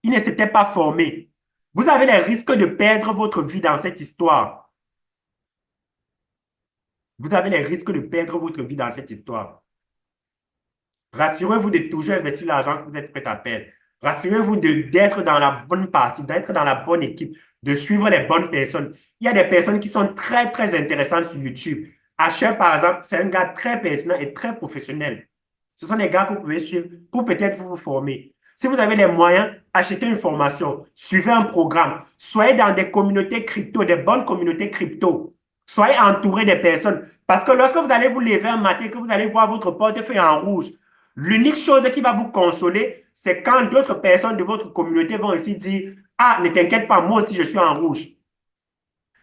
Il ne s'était pas formé. Vous avez les risques de perdre votre vie dans cette histoire. Vous avez les risques de perdre votre vie dans cette histoire. Rassurez-vous de toujours investir l'argent que vous êtes prêt à perdre. Rassurez-vous d'être dans la bonne partie, d'être dans la bonne équipe, de suivre les bonnes personnes. Il y a des personnes qui sont très, très intéressantes sur YouTube. Asher, par exemple, c'est un gars très pertinent et très professionnel. Ce sont des gars que vous pouvez suivre pour peut-être vous former. Si vous avez les moyens, achetez une formation, suivez un programme, soyez dans des communautés crypto, des bonnes communautés crypto. Soyez entouré des personnes. Parce que lorsque vous allez vous lever un matin, que vous allez voir votre portefeuille en rouge, l'unique chose qui va vous consoler, c'est quand d'autres personnes de votre communauté vont aussi dire, ah, ne t'inquiète pas, moi aussi je suis en rouge.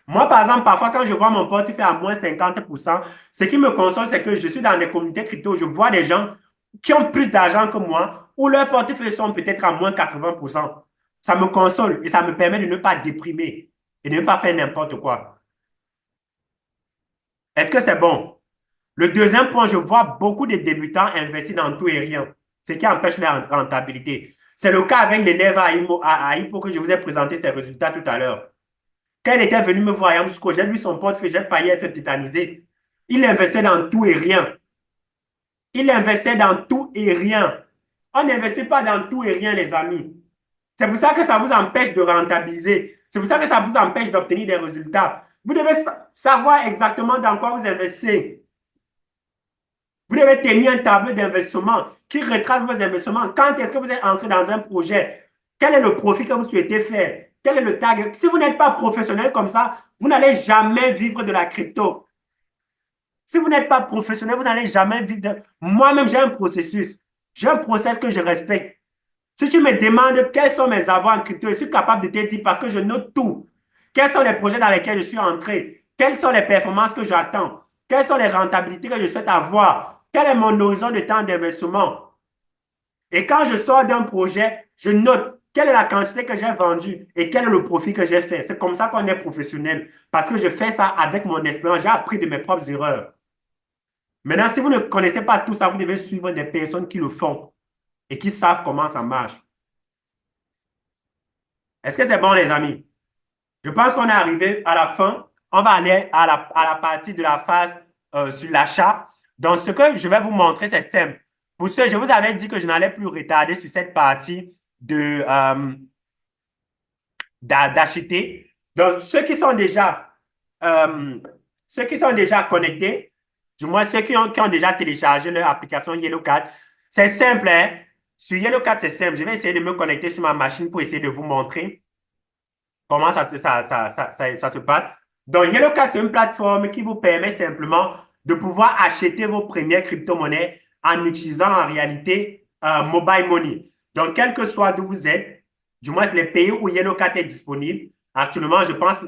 Moi, par exemple, parfois, quand je vois mon portefeuille à moins 50%, ce qui me console, c'est que je suis dans des communautés crypto, je vois des gens qui ont plus d'argent que moi, ou leurs portefeuilles sont peut-être à moins 80%. Ça me console et ça me permet de ne pas déprimer et de ne pas faire n'importe quoi. Est-ce que c'est bon? Le deuxième point, je vois beaucoup de débutants investir dans tout et rien, ce qui empêche leur rentabilité. C'est le cas avec l'élève à Hippo que je vous ai présenté ses résultats tout à l'heure. Quand il était venu me voir à Yamoussoukro, j'ai vu son portefeuille, j'ai failli être tétanisé. Il investissait dans tout et rien. Il investissait dans tout et rien. On n'investit pas dans tout et rien, les amis. C'est pour ça que ça vous empêche de rentabiliser. C'est pour ça que ça vous empêche d'obtenir des résultats. Vous devez savoir exactement dans quoi vous investissez. Vous devez tenir un tableau d'investissement qui retrace vos investissements. Quand est-ce que vous êtes entré dans un projet? Quel est le profit que vous souhaitez faire? Quel est le target? Si vous n'êtes pas professionnel comme ça, vous n'allez jamais vivre de la crypto. Si vous n'êtes pas professionnel, vous n'allez jamais vivre de... Moi-même, j'ai un processus. J'ai un process que je respecte. Si tu me demandes quels sont mes avoirs en crypto, je suis capable de te dire parce que je note tout. Quels sont les projets dans lesquels je suis entré? Quelles sont les performances que j'attends? Quelles sont les rentabilités que je souhaite avoir? Quel est mon horizon de temps d'investissement? Et quand je sors d'un projet, je note quelle est la quantité que j'ai vendue et quel est le profit que j'ai fait. C'est comme ça qu'on est professionnel. Parce que je fais ça avec mon expérience. J'ai appris de mes propres erreurs. Maintenant, si vous ne connaissez pas tout ça, vous devez suivre des personnes qui le font et qui savent comment ça marche. Est-ce que c'est bon, les amis? Je pense qu'on est arrivé à la fin. On va aller à la partie de la phase sur l'achat. Donc, ce que je vais vous montrer, c'est simple. Pour ce, je vous avais dit que je n'allais plus retarder sur cette partie de, d'acheter. Donc, euh, ceux qui sont déjà connectés, du moins ceux qui ont déjà téléchargé leur application YellowCat, c'est simple, hein? Sur YellowCat, c'est simple. Je vais essayer de me connecter sur ma machine pour essayer de vous montrer comment ça se passe. Donc, YellowCat, c'est une plateforme qui vous permet simplement de pouvoir acheter vos premières crypto-monnaies en utilisant en réalité Mobile Money. Donc, quel que soit d'où vous êtes, du moins les pays où YellowCat est disponible, actuellement, je pense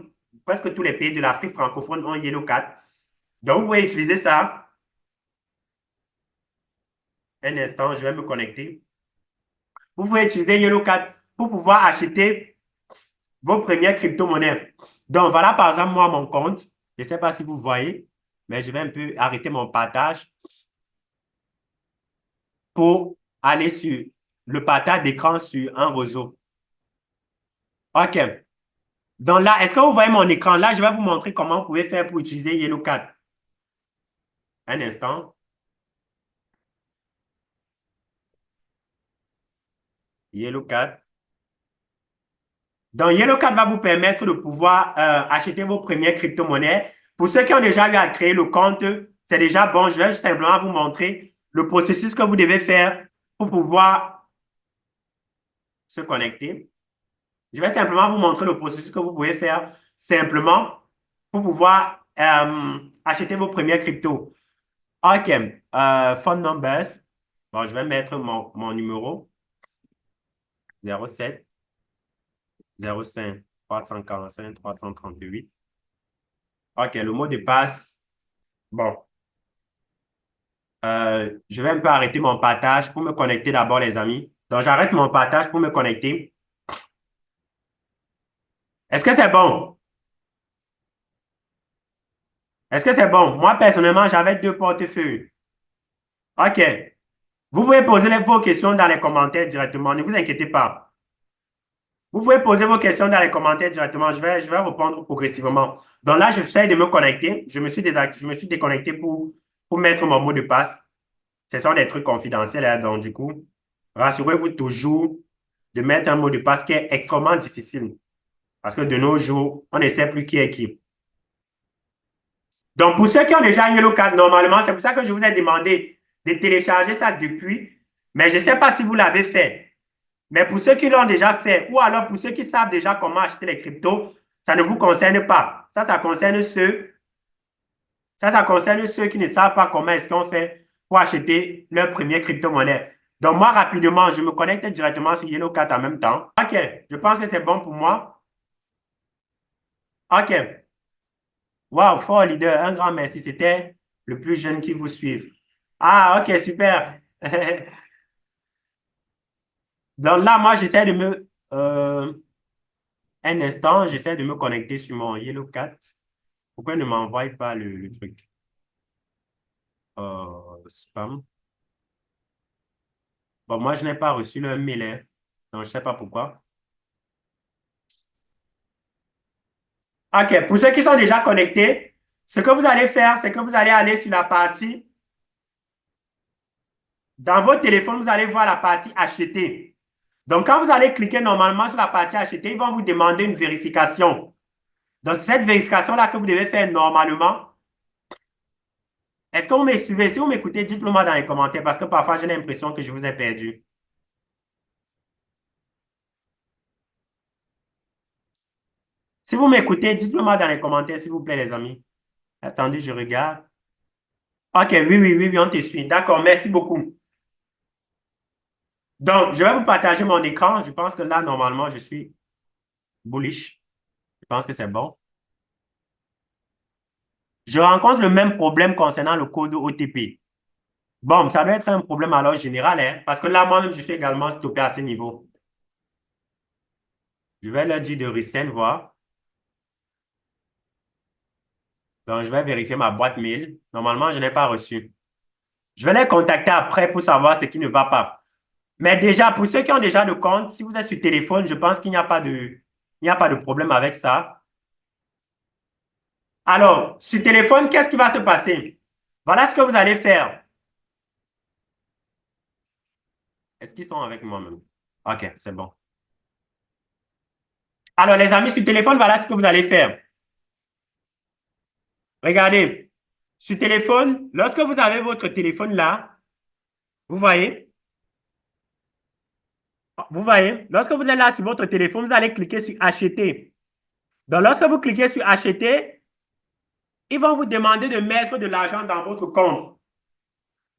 presque tous les pays de l'Afrique francophone ont YellowCat. Donc, vous pouvez utiliser ça. Un instant, je vais me connecter. Vous pouvez utiliser YellowCat pour pouvoir acheter vos premières crypto-monnaies. Donc, voilà par exemple, moi, mon compte. Je ne sais pas si vous voyez, mais je vais un peu arrêter mon partage pour aller sur le partage d'écran sur un réseau. OK. Donc là, est-ce que vous voyez mon écran? Là, je vais vous montrer comment vous pouvez faire pour utiliser YellowCat. Un instant. YellowCat. Donc, YellowCat va vous permettre de pouvoir acheter vos premières crypto-monnaies. Pour ceux qui ont déjà eu à créer le compte, c'est déjà bon. Je vais simplement vous montrer le processus que vous devez faire pour pouvoir se connecter. Je vais simplement vous montrer le processus que vous pouvez faire simplement pour pouvoir acheter vos premières cryptos. OK. Phone numbers. Bon, je vais mettre mon numéro 07 05 345 338. OK, le mot de passe. Bon, je vais un peu arrêter mon partage pour me connecter d'abord, les amis. Donc, j'arrête mon partage pour me connecter. Est-ce que c'est bon? Est-ce que c'est bon? Moi, personnellement, j'avais deux portefeuilles. OK. Vous pouvez poser vos questions dans les commentaires directement. Ne vous inquiétez pas. Vous pouvez poser vos questions dans les commentaires directement. Je vais répondre progressivement. Donc là, j'essaie de me connecter. Je me suis déconnecté pour mettre mon mot de passe. Ce sont des trucs confidentiels, hein. Donc, du coup, rassurez-vous toujours de mettre un mot de passe qui est extrêmement difficile. Parce que de nos jours, on ne sait plus qui est qui. Donc, pour ceux qui ont déjà YellowCat, normalement, c'est pour ça que je vous ai demandé de télécharger ça depuis. Mais je ne sais pas si vous l'avez fait. Mais pour ceux qui l'ont déjà fait, ou alors pour ceux qui savent déjà comment acheter les cryptos, ça ne vous concerne pas. Ça concerne ceux qui ne savent pas comment est-ce qu'on fait pour acheter leur première crypto-monnaie. Donc, moi, rapidement, je me connecte directement sur YellowCat en même temps. OK, je pense que c'est bon pour moi. OK. Wow, fort leader, un grand merci. C'était le plus jeune qui vous suit. Ah, OK, super. Donc là, moi, j'essaie de me... un instant, j'essaie de me connecter sur mon YellowCat. Pourquoi ne m'envoie pas le truc? Spam. Bon, moi, je n'ai pas reçu le mail, hein. Donc, je ne sais pas pourquoi. OK, pour ceux qui sont déjà connectés, ce que vous allez faire, c'est que vous allez aller sur la partie, dans votre téléphone, vous allez voir la partie acheter. Donc, quand vous allez cliquer normalement sur la partie acheter, ils vont vous demander une vérification. Donc, c'est cette vérification-là que vous devez faire normalement. Est-ce que vous me suivez? Si vous m'écoutez, dites-le moi dans les commentaires parce que parfois, j'ai l'impression que je vous ai perdu. Si vous m'écoutez, dites-le moi dans les commentaires, s'il vous plaît, les amis. Attendez, je regarde. OK, oui, oui, oui, oui, on te suit. D'accord, merci beaucoup. Donc, je vais vous partager mon écran. Je pense que là, normalement, je suis bullish. Je pense que c'est bon. Je rencontre le même problème concernant le code OTP. Bon, ça doit être un problème alors général, hein, parce que là, moi-même, je suis également stoppé à ce niveau. Je vais leur dire de resend voir. Donc, je vais vérifier ma boîte mail. Normalement, je n'ai pas reçu. Je vais les contacter après pour savoir ce qui ne va pas. Mais déjà, pour ceux qui ont déjà de compte, si vous êtes sur téléphone, je pense qu'il n'y a pas il n'y a pas de problème avec ça. Alors, sur téléphone, qu'est-ce qui va se passer? Voilà ce que vous allez faire. Est-ce qu'ils sont avec moi même? OK, c'est bon. Alors, les amis, sur téléphone, voilà ce que vous allez faire. Regardez, sur téléphone, lorsque vous avez votre téléphone là, vous voyez, lorsque vous êtes là sur votre téléphone, vous allez cliquer sur acheter. Donc, lorsque vous cliquez sur acheter, ils vont vous demander de mettre de l'argent dans votre compte.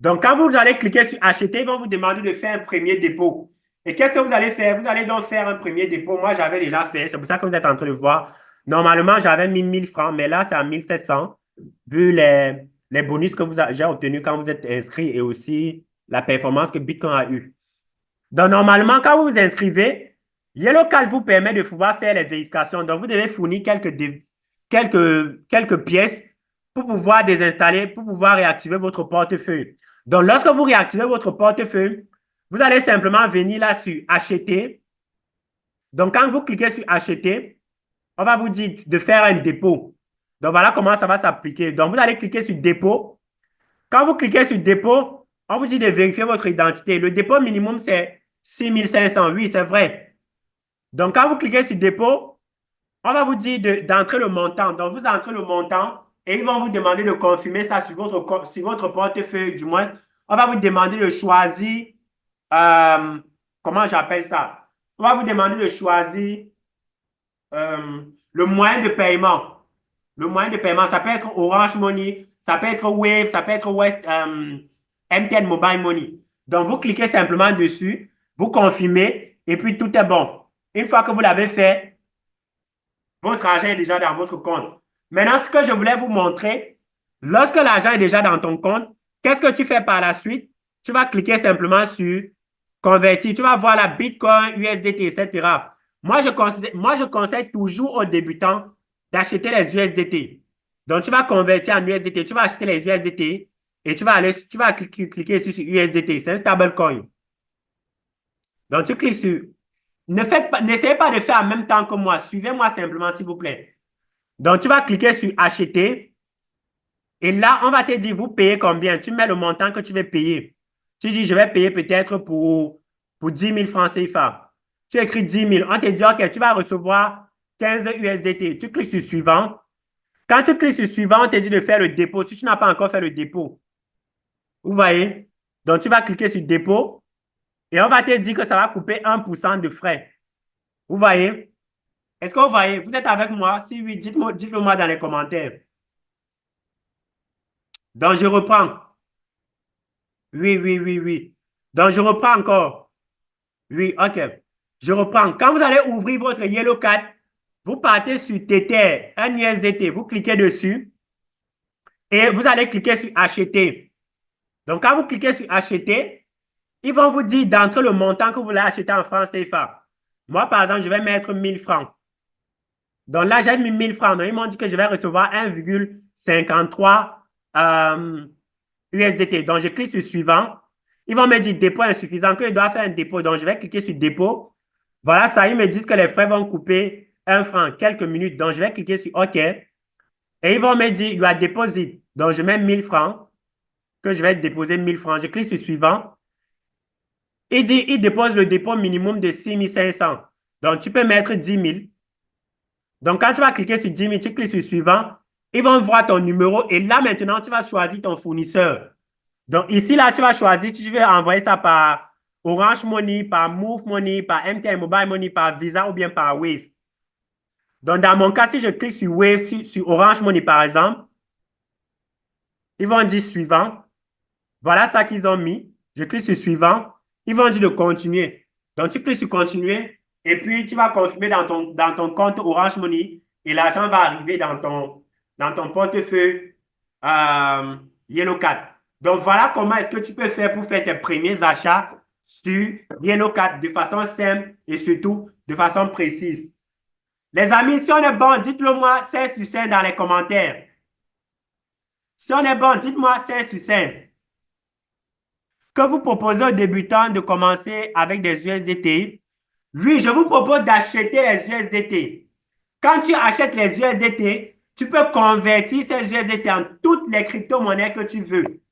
Donc, quand vous allez cliquer sur acheter, ils vont vous demander de faire un premier dépôt. Et qu'est-ce que vous allez faire? Vous allez donc faire un premier dépôt. Moi, j'avais déjà fait. C'est pour ça que vous êtes en train de voir. Normalement, j'avais mis 1000 francs, mais là, c'est à 1700, vu les bonus que j'ai obtenus quand vous êtes inscrit et aussi la performance que Bitcoin a eue. Donc, normalement, quand vous vous inscrivez, YellowCard vous permet de pouvoir faire les vérifications. Donc, vous devez fournir quelques pièces pour pouvoir désinstaller, pour pouvoir réactiver votre portefeuille. Donc, lorsque vous réactivez votre portefeuille, vous allez simplement venir là sur Acheter. Donc, quand vous cliquez sur Acheter, on va vous dire de faire un dépôt. Donc, voilà comment ça va s'appliquer. Donc, vous allez cliquer sur Dépôt. Quand vous cliquez sur Dépôt, on vous dit de vérifier votre identité. Le dépôt minimum, c'est 6500. Oui, c'est vrai. Donc, quand vous cliquez sur Dépôt, on va vous dire d'entrer le montant. Donc, vous entrez le montant et ils vont vous demander de confirmer ça sur votre portefeuille. Du moins, on va vous demander de choisir, euh, comment j'appelle ça? On va vous demander de choisir le moyen de paiement. Le moyen de paiement, ça peut être Orange Money, ça peut être Wave, ça peut être MTN Mobile Money. Donc, vous cliquez simplement dessus, vous confirmez et puis tout est bon. Une fois que vous l'avez fait, votre argent est déjà dans votre compte. Maintenant, ce que je voulais vous montrer, lorsque l'argent est déjà dans ton compte, qu'est-ce que tu fais par la suite? Tu vas cliquer simplement sur convertir. Tu vas voir la Bitcoin, USDT, etc. Moi, je conseille toujours aux débutants d'acheter les USDT. Donc, tu vas convertir en USDT. Tu vas acheter les USDT et tu vas cliquer sur USDT. C'est un stablecoin. Donc, tu cliques sur. N'essayez pas de faire en même temps que moi. Suivez-moi simplement, s'il vous plaît. Donc, tu vas cliquer sur acheter. Et là, on va te dire, vous payez combien? Tu mets le montant que tu veux payer. Tu dis, je vais payer peut-être pour 10 000 francs CFA. Tu écris 10 000. On te dit, OK, tu vas recevoir 15 USDT. Tu cliques sur suivant. Quand tu cliques sur suivant, on te dit de faire le dépôt. Si tu n'as pas encore fait le dépôt, vous voyez? Donc, tu vas cliquer sur dépôt et on va te dire que ça va couper 1% de frais. Vous voyez? Est-ce que vous voyez? Vous êtes avec moi? Si oui, dites-le moi dans les commentaires. Donc, je reprends. Oui, oui, oui, oui. Donc, je reprends encore. Oui, OK. Je reprends. Quand vous allez ouvrir votre Yellow Card, vous partez sur Tether, un USDT. Vous cliquez dessus et vous allez cliquer sur Acheter. Donc, quand vous cliquez sur Acheter, ils vont vous dire d'entrer le montant que vous voulez acheter en francs CFA. Moi, par exemple, je vais mettre 1000 francs. Donc là, j'ai mis 1000 francs. Donc, ils m'ont dit que je vais recevoir 1,53 USDT. Donc, je clique sur suivant. Ils vont me dire dépôt insuffisant, que je dois faire un dépôt. Donc, je vais cliquer sur dépôt. Voilà, ça, ils me disent que les frais vont couper 1 franc, quelques minutes. Donc, je vais cliquer sur OK. Et ils vont me dire, you are deposit. Donc, je mets 1000 francs, que je vais déposer 1000 francs. Je clique sur suivant. Il dépose le dépôt minimum de 6500. Donc, tu peux mettre 10 000. Donc, quand tu vas cliquer sur 10 000, tu cliques sur suivant. Ils vont voir ton numéro et là, maintenant, tu vas choisir ton fournisseur. Donc, ici, là, tu vas choisir, tu veux envoyer ça par Orange Money, par Move Money, par MTN Mobile Money, par Visa ou bien par Wave. Donc, dans mon cas, si je clique sur Wave, sur Orange Money, par exemple, ils vont dire suivant. Voilà ça qu'ils ont mis. Je clique sur suivant. Ils vont dire de continuer. Donc, tu cliques sur continuer et puis tu vas confirmer dans ton compte Orange Money et l'argent va arriver dans ton portefeuille Yellow Card. Donc, voilà comment est-ce que tu peux faire pour faire tes premiers achats sur Yellow Card de façon simple et surtout de façon précise. Les amis, si on est bon, dites-le moi 5 sur 5 dans les commentaires. Si on est bon, dites-moi 5 sur 5. Que vous proposez aux débutants de commencer avec des USDT? Oui, je vous propose d'acheter les USDT. Quand tu achètes les USDT, tu peux convertir ces USDT en toutes les crypto-monnaies que tu veux.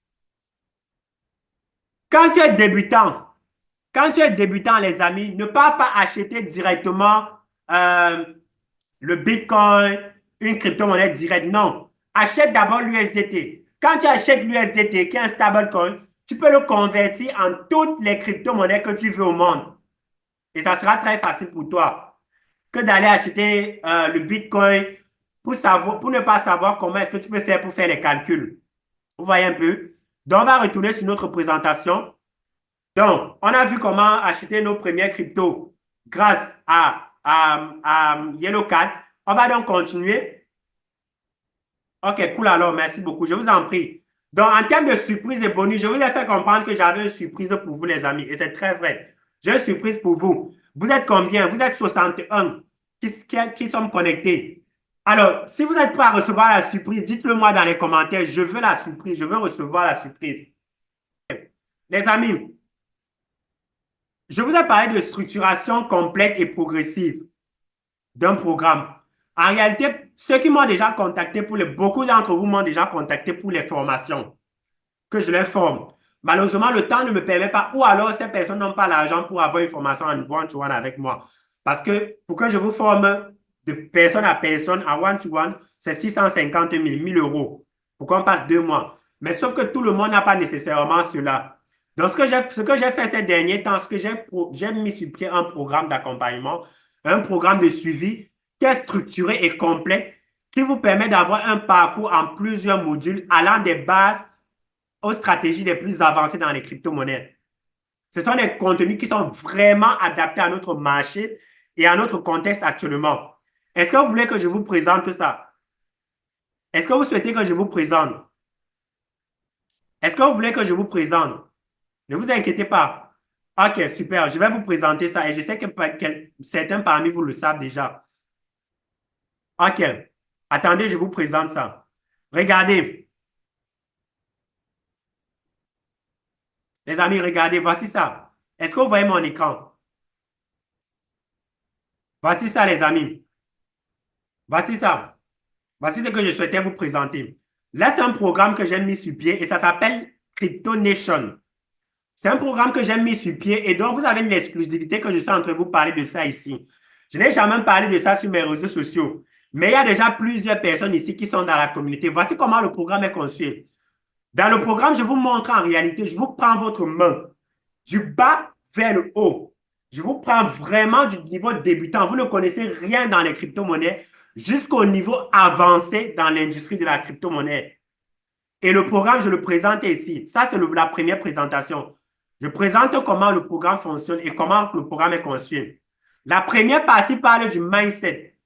Quand tu es débutant, les amis, ne pas acheter directement euh, le Bitcoin, une crypto-monnaie directe. Non. Achète d'abord l'USDT. Quand tu achètes l'USDT, qui est un stablecoin, tu peux le convertir en toutes les crypto-monnaies que tu veux au monde. Et ça sera très facile pour toi que d'aller acheter le Bitcoin pour ne pas savoir comment est-ce que tu peux faire pour faire les calculs. Vous voyez un peu? Donc, on va retourner sur notre présentation. Donc, on a vu comment acheter nos premières cryptos grâce à YellowCat. On va donc continuer. OK, cool alors, merci beaucoup. Je vous en prie. Donc, en termes de surprise et bonus, je vous ai fait comprendre que j'avais une surprise pour vous, les amis. Et c'est très vrai. J'ai une surprise pour vous. Vous êtes combien? Vous êtes 61 qui sont connectés. Alors, si vous êtes prêts à recevoir la surprise, dites-le moi dans les commentaires. Je veux la surprise. Je veux recevoir la surprise. Les amis, je vous ai parlé de structuration complète et progressive d'un programme. En réalité, ceux qui m'ont déjà contacté beaucoup d'entre vous m'ont déjà contacté pour les formations que je les forme. Malheureusement, le temps ne me permet pas, ou alors ces personnes n'ont pas l'argent pour avoir une formation en one-to-one avec moi. Parce que pour que je vous forme de personne à personne en one-to-one, c'est 650 000, 1000 euros pour qu'on passe 2 mois. Mais sauf que tout le monde n'a pas nécessairement cela. Donc, ce que j'ai fait ces derniers temps, j'ai mis sur pied un programme d'accompagnement, un programme de suivi qui est structuré et complet, qui vous permet d'avoir un parcours en plusieurs modules allant des bases aux stratégies les plus avancées dans les crypto-monnaies. Ce sont des contenus qui sont vraiment adaptés à notre marché et à notre contexte actuellement. Est-ce que vous voulez que je vous présente ça? Est-ce que vous souhaitez que je vous présente? Est-ce que vous voulez que je vous présente? Ne vous inquiétez pas. OK, super. Je vais vous présenter ça et je sais que certains parmi vous le savent déjà. OK. Attendez, je vous présente ça. Regardez. Les amis, regardez, voici ça. Est-ce que vous voyez mon écran? Voici ça, les amis. Voici ça. Voici ce que je souhaitais vous présenter. Là, c'est un programme que j'ai mis sur pied et ça s'appelle Crypto Nation. C'est un programme que j'ai mis sur pied et donc vous avez une exclusivité que je suis en train de vous parler de ça ici. Je n'ai jamais parlé de ça sur mes réseaux sociaux, mais il y a déjà plusieurs personnes ici qui sont dans la communauté. Voici comment le programme est conçu. Dans le programme, je vous montre en réalité, je vous prends votre main du bas vers le haut. Je vous prends vraiment du niveau débutant. Vous ne connaissez rien dans les crypto-monnaies jusqu'au niveau avancé dans l'industrie de la crypto-monnaie. Et le programme, je le présente ici. Ça, c'est la première présentation. Je présente comment le programme fonctionne et comment le programme est conçu. La première partie parle du mindset,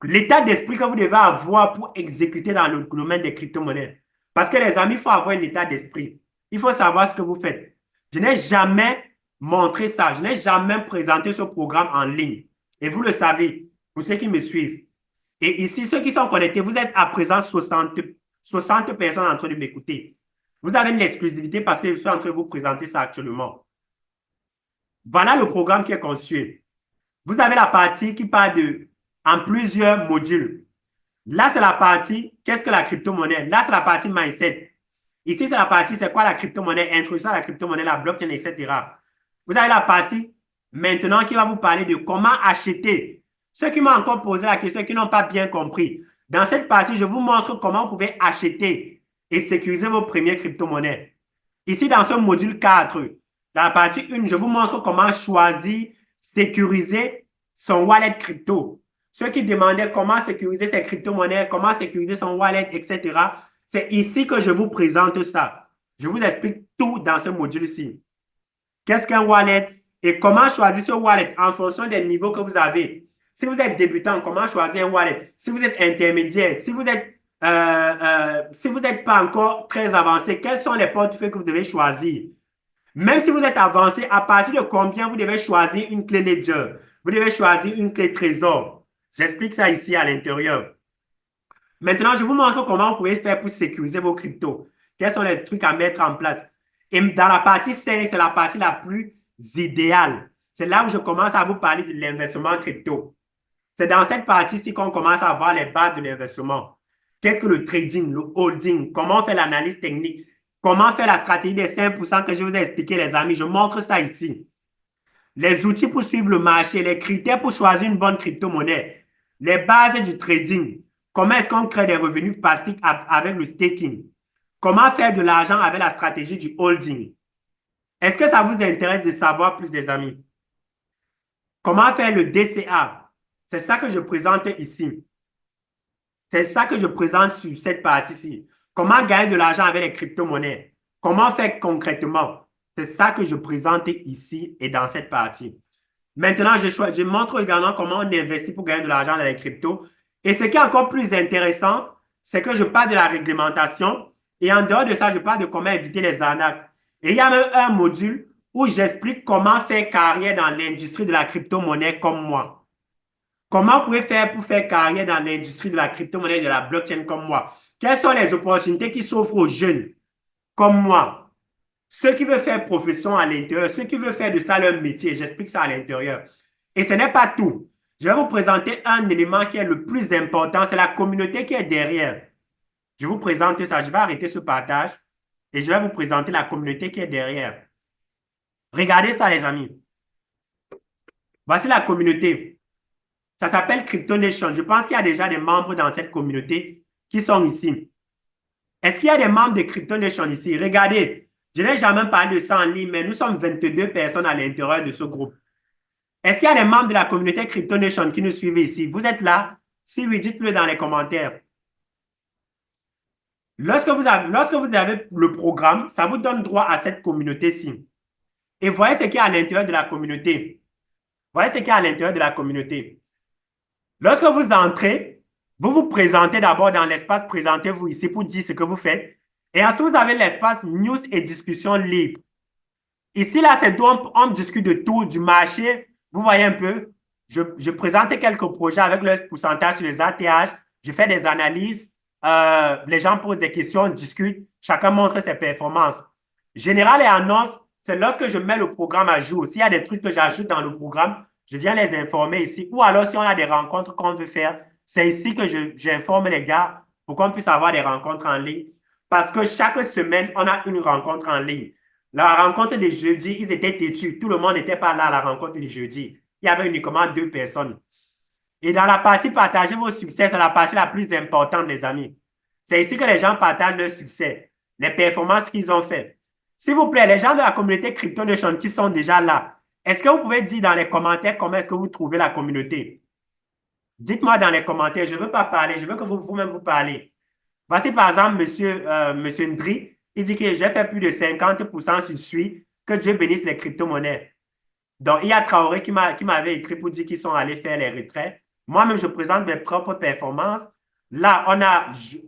l'état d'esprit que vous devez avoir pour exécuter dans le domaine des crypto-monnaies. Parce que les amis, il faut avoir un état d'esprit. Il faut savoir ce que vous faites. Je n'ai jamais montré ça. Je n'ai jamais présenté ce programme en ligne. Et vous le savez, pour ceux qui me suivent. Et ici, ceux qui sont connectés, vous êtes à présent 60 personnes en train de m'écouter. Vous avez une exclusivité parce que je suis en train de vous présenter ça actuellement. Voilà le programme qui est conçu. Vous avez la partie qui parle en plusieurs modules. Là, c'est la partie, qu'est-ce que la crypto-monnaie? Là, c'est la partie mindset. Ici, c'est la partie, c'est quoi la crypto-monnaie, introduction à la crypto-monnaie, la blockchain, etc. Vous avez la partie maintenant qui va vous parler de comment acheter. Ceux qui m'ont encore posé la question, qui n'ont pas bien compris. Dans cette partie, je vous montre comment vous pouvez acheter et sécuriser vos premières crypto-monnaies. Ici, dans ce module 4, dans la partie 1, je vous montre comment choisir, sécuriser son wallet crypto. Ceux qui demandaient comment sécuriser ses crypto-monnaies, comment sécuriser son wallet, etc., c'est ici que je vous présente ça. Je vous explique tout dans ce module-ci. Qu'est-ce qu'un wallet et comment choisir ce wallet en fonction des niveaux que vous avez. Si vous êtes débutant, comment choisir un wallet? Si vous êtes intermédiaire, si vous n'êtes pas encore très avancé, quels sont les portefeuilles que vous devez choisir? Même si vous êtes avancé, à partir de combien vous devez choisir une clé Ledger? Vous devez choisir une clé Trésor. J'explique ça ici à l'intérieur. Maintenant, je vous montre comment vous pouvez faire pour sécuriser vos cryptos. Quels sont les trucs à mettre en place? Et dans la partie 5, c'est la partie la plus idéale. C'est là où je commence à vous parler de l'investissement crypto. C'est dans cette partie-ci qu'on commence à voir les bases de l'investissement. Qu'est-ce que le trading, le holding, comment on fait l'analyse technique, comment faire la stratégie des 5% que je vous ai expliqué, les amis. Je montre ça ici. Les outils pour suivre le marché, les critères pour choisir une bonne crypto-monnaie, les bases du trading, comment est-ce qu'on crée des revenus passifs avec le staking, comment faire de l'argent avec la stratégie du holding. Est-ce que ça vous intéresse de savoir plus, les amis? Comment faire le DCA? C'est ça que je présente ici. C'est ça que je présente sur cette partie-ci. Comment gagner de l'argent avec les crypto-monnaies? Comment faire concrètement? C'est ça que je présente ici et dans cette partie. Maintenant, je montre également comment on investit pour gagner de l'argent dans les cryptos. Et ce qui est encore plus intéressant, c'est que je parle de la réglementation et en dehors de ça, je parle de comment éviter les arnaques. Et il y a même un module où j'explique comment faire carrière dans l'industrie de la crypto-monnaie comme moi. Comment vous pouvez faire pour faire carrière dans l'industrie de la crypto-monnaie et de la blockchain comme moi? Quelles sont les opportunités qui s'offrent aux jeunes comme moi? Ceux qui veulent faire profession à l'intérieur, ceux qui veulent faire de ça leur métier, j'explique ça à l'intérieur. Et ce n'est pas tout. Je vais vous présenter un élément qui est le plus important, c'est la communauté qui est derrière. Je vous présente ça, je vais arrêter ce partage et je vais vous présenter la communauté qui est derrière. Regardez ça, les amis. Voici la communauté. Ça s'appelle Crypto Nation. Je pense qu'il y a déjà des membres dans cette communauté qui sont ici. Est-ce qu'il y a des membres de Crypto Nation ici? Regardez, je n'ai jamais parlé de ça en ligne, mais nous sommes 22 personnes à l'intérieur de ce groupe. Est-ce qu'il y a des membres de la communauté Crypto Nation qui nous suivent ici? Vous êtes là? Si oui, dites-le dans les commentaires. Lorsque vous avez le programme, ça vous donne droit à cette communauté-ci. Et voyez ce qu'il y a à l'intérieur de la communauté. Voyez ce qu'il y a à l'intérieur de la communauté. Lorsque vous entrez, vous vous présentez d'abord dans l'espace, présentez-vous ici pour dire ce que vous faites. Et ensuite, vous avez l'espace news et discussion libre. Ici, là, c'est d'où on discute de tout, du marché. Vous voyez un peu, je présente quelques projets avec le pourcentage sur les ATH. Je fais des analyses. Les gens posent des questions, discutent. Chacun montre ses performances. Général et annonce, c'est lorsque je mets le programme à jour. S'il y a des trucs que j'ajoute dans le programme, je viens les informer ici. Ou alors, si on a des rencontres qu'on veut faire, c'est ici que j'informe les gars pour qu'on puisse avoir des rencontres en ligne. Parce que chaque semaine, on a une rencontre en ligne. La rencontre des jeudis, ils étaient têtus. Tout le monde n'était pas là à la rencontre des jeudis. Il y avait uniquement 2 personnes. Et dans la partie partager vos succès, c'est la partie la plus importante, les amis. C'est ici que les gens partagent leurs succès, les performances qu'ils ont faites. S'il vous plaît, les gens de la communauté Crypto Nation qui sont déjà là, est-ce que vous pouvez dire dans les commentaires comment est-ce que vous trouvez la communauté? Dites-moi dans les commentaires, je ne veux pas parler, je veux que vous-même vous parlez. Voici par exemple monsieur Ndri, il dit que j'ai fait plus de 50% sur Sui, que Dieu bénisse les crypto-monnaies. Donc, il y a Traoré qui m'avait écrit pour dire qu'ils sont allés faire les retraits. Moi-même, je présente mes propres performances. Là,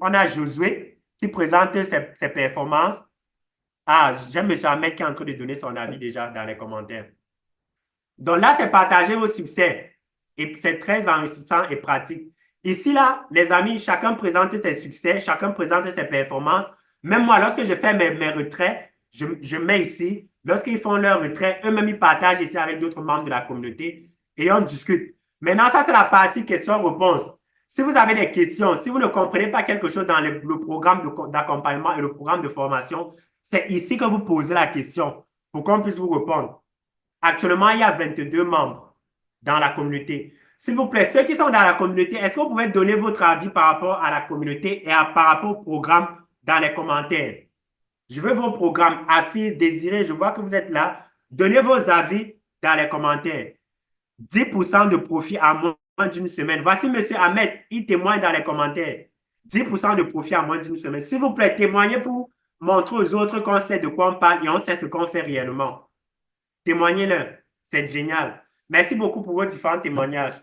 on a Josué qui présente ses performances. Ah, j'aime M. Ahmed qui est en train de donner son avis déjà dans les commentaires. Donc là, c'est partager vos succès. Et c'est très enrichissant et pratique. Ici, là, les amis, chacun présente ses succès, chacun présente ses performances. Même moi, lorsque je fais mes retraits, je mets ici. Lorsqu'ils font leur retrait, eux-mêmes, ils partagent ici avec d'autres membres de la communauté et on discute. Maintenant, ça, c'est la partie questions-réponses. Si vous avez des questions, si vous ne comprenez pas quelque chose dans le programme d'accompagnement et le programme de formation, c'est ici que vous posez la question pour qu'on puisse vous répondre. Actuellement, il y a 22 membres dans la communauté. S'il vous plaît, ceux qui sont dans la communauté, est-ce que vous pouvez donner votre avis par rapport à la communauté et par rapport au programme dans les commentaires? Je veux vos programmes. Affiche, Désiré, je vois que vous êtes là. Donnez vos avis dans les commentaires. 10% de profit à moins d'une semaine. Voici M. Ahmed, il témoigne dans les commentaires. 10% de profit à moins d'une semaine. S'il vous plaît, témoignez pour montrer aux autres qu'on sait de quoi on parle et on sait ce qu'on fait réellement. Témoignez-le. C'est génial. Merci beaucoup pour vos différents témoignages.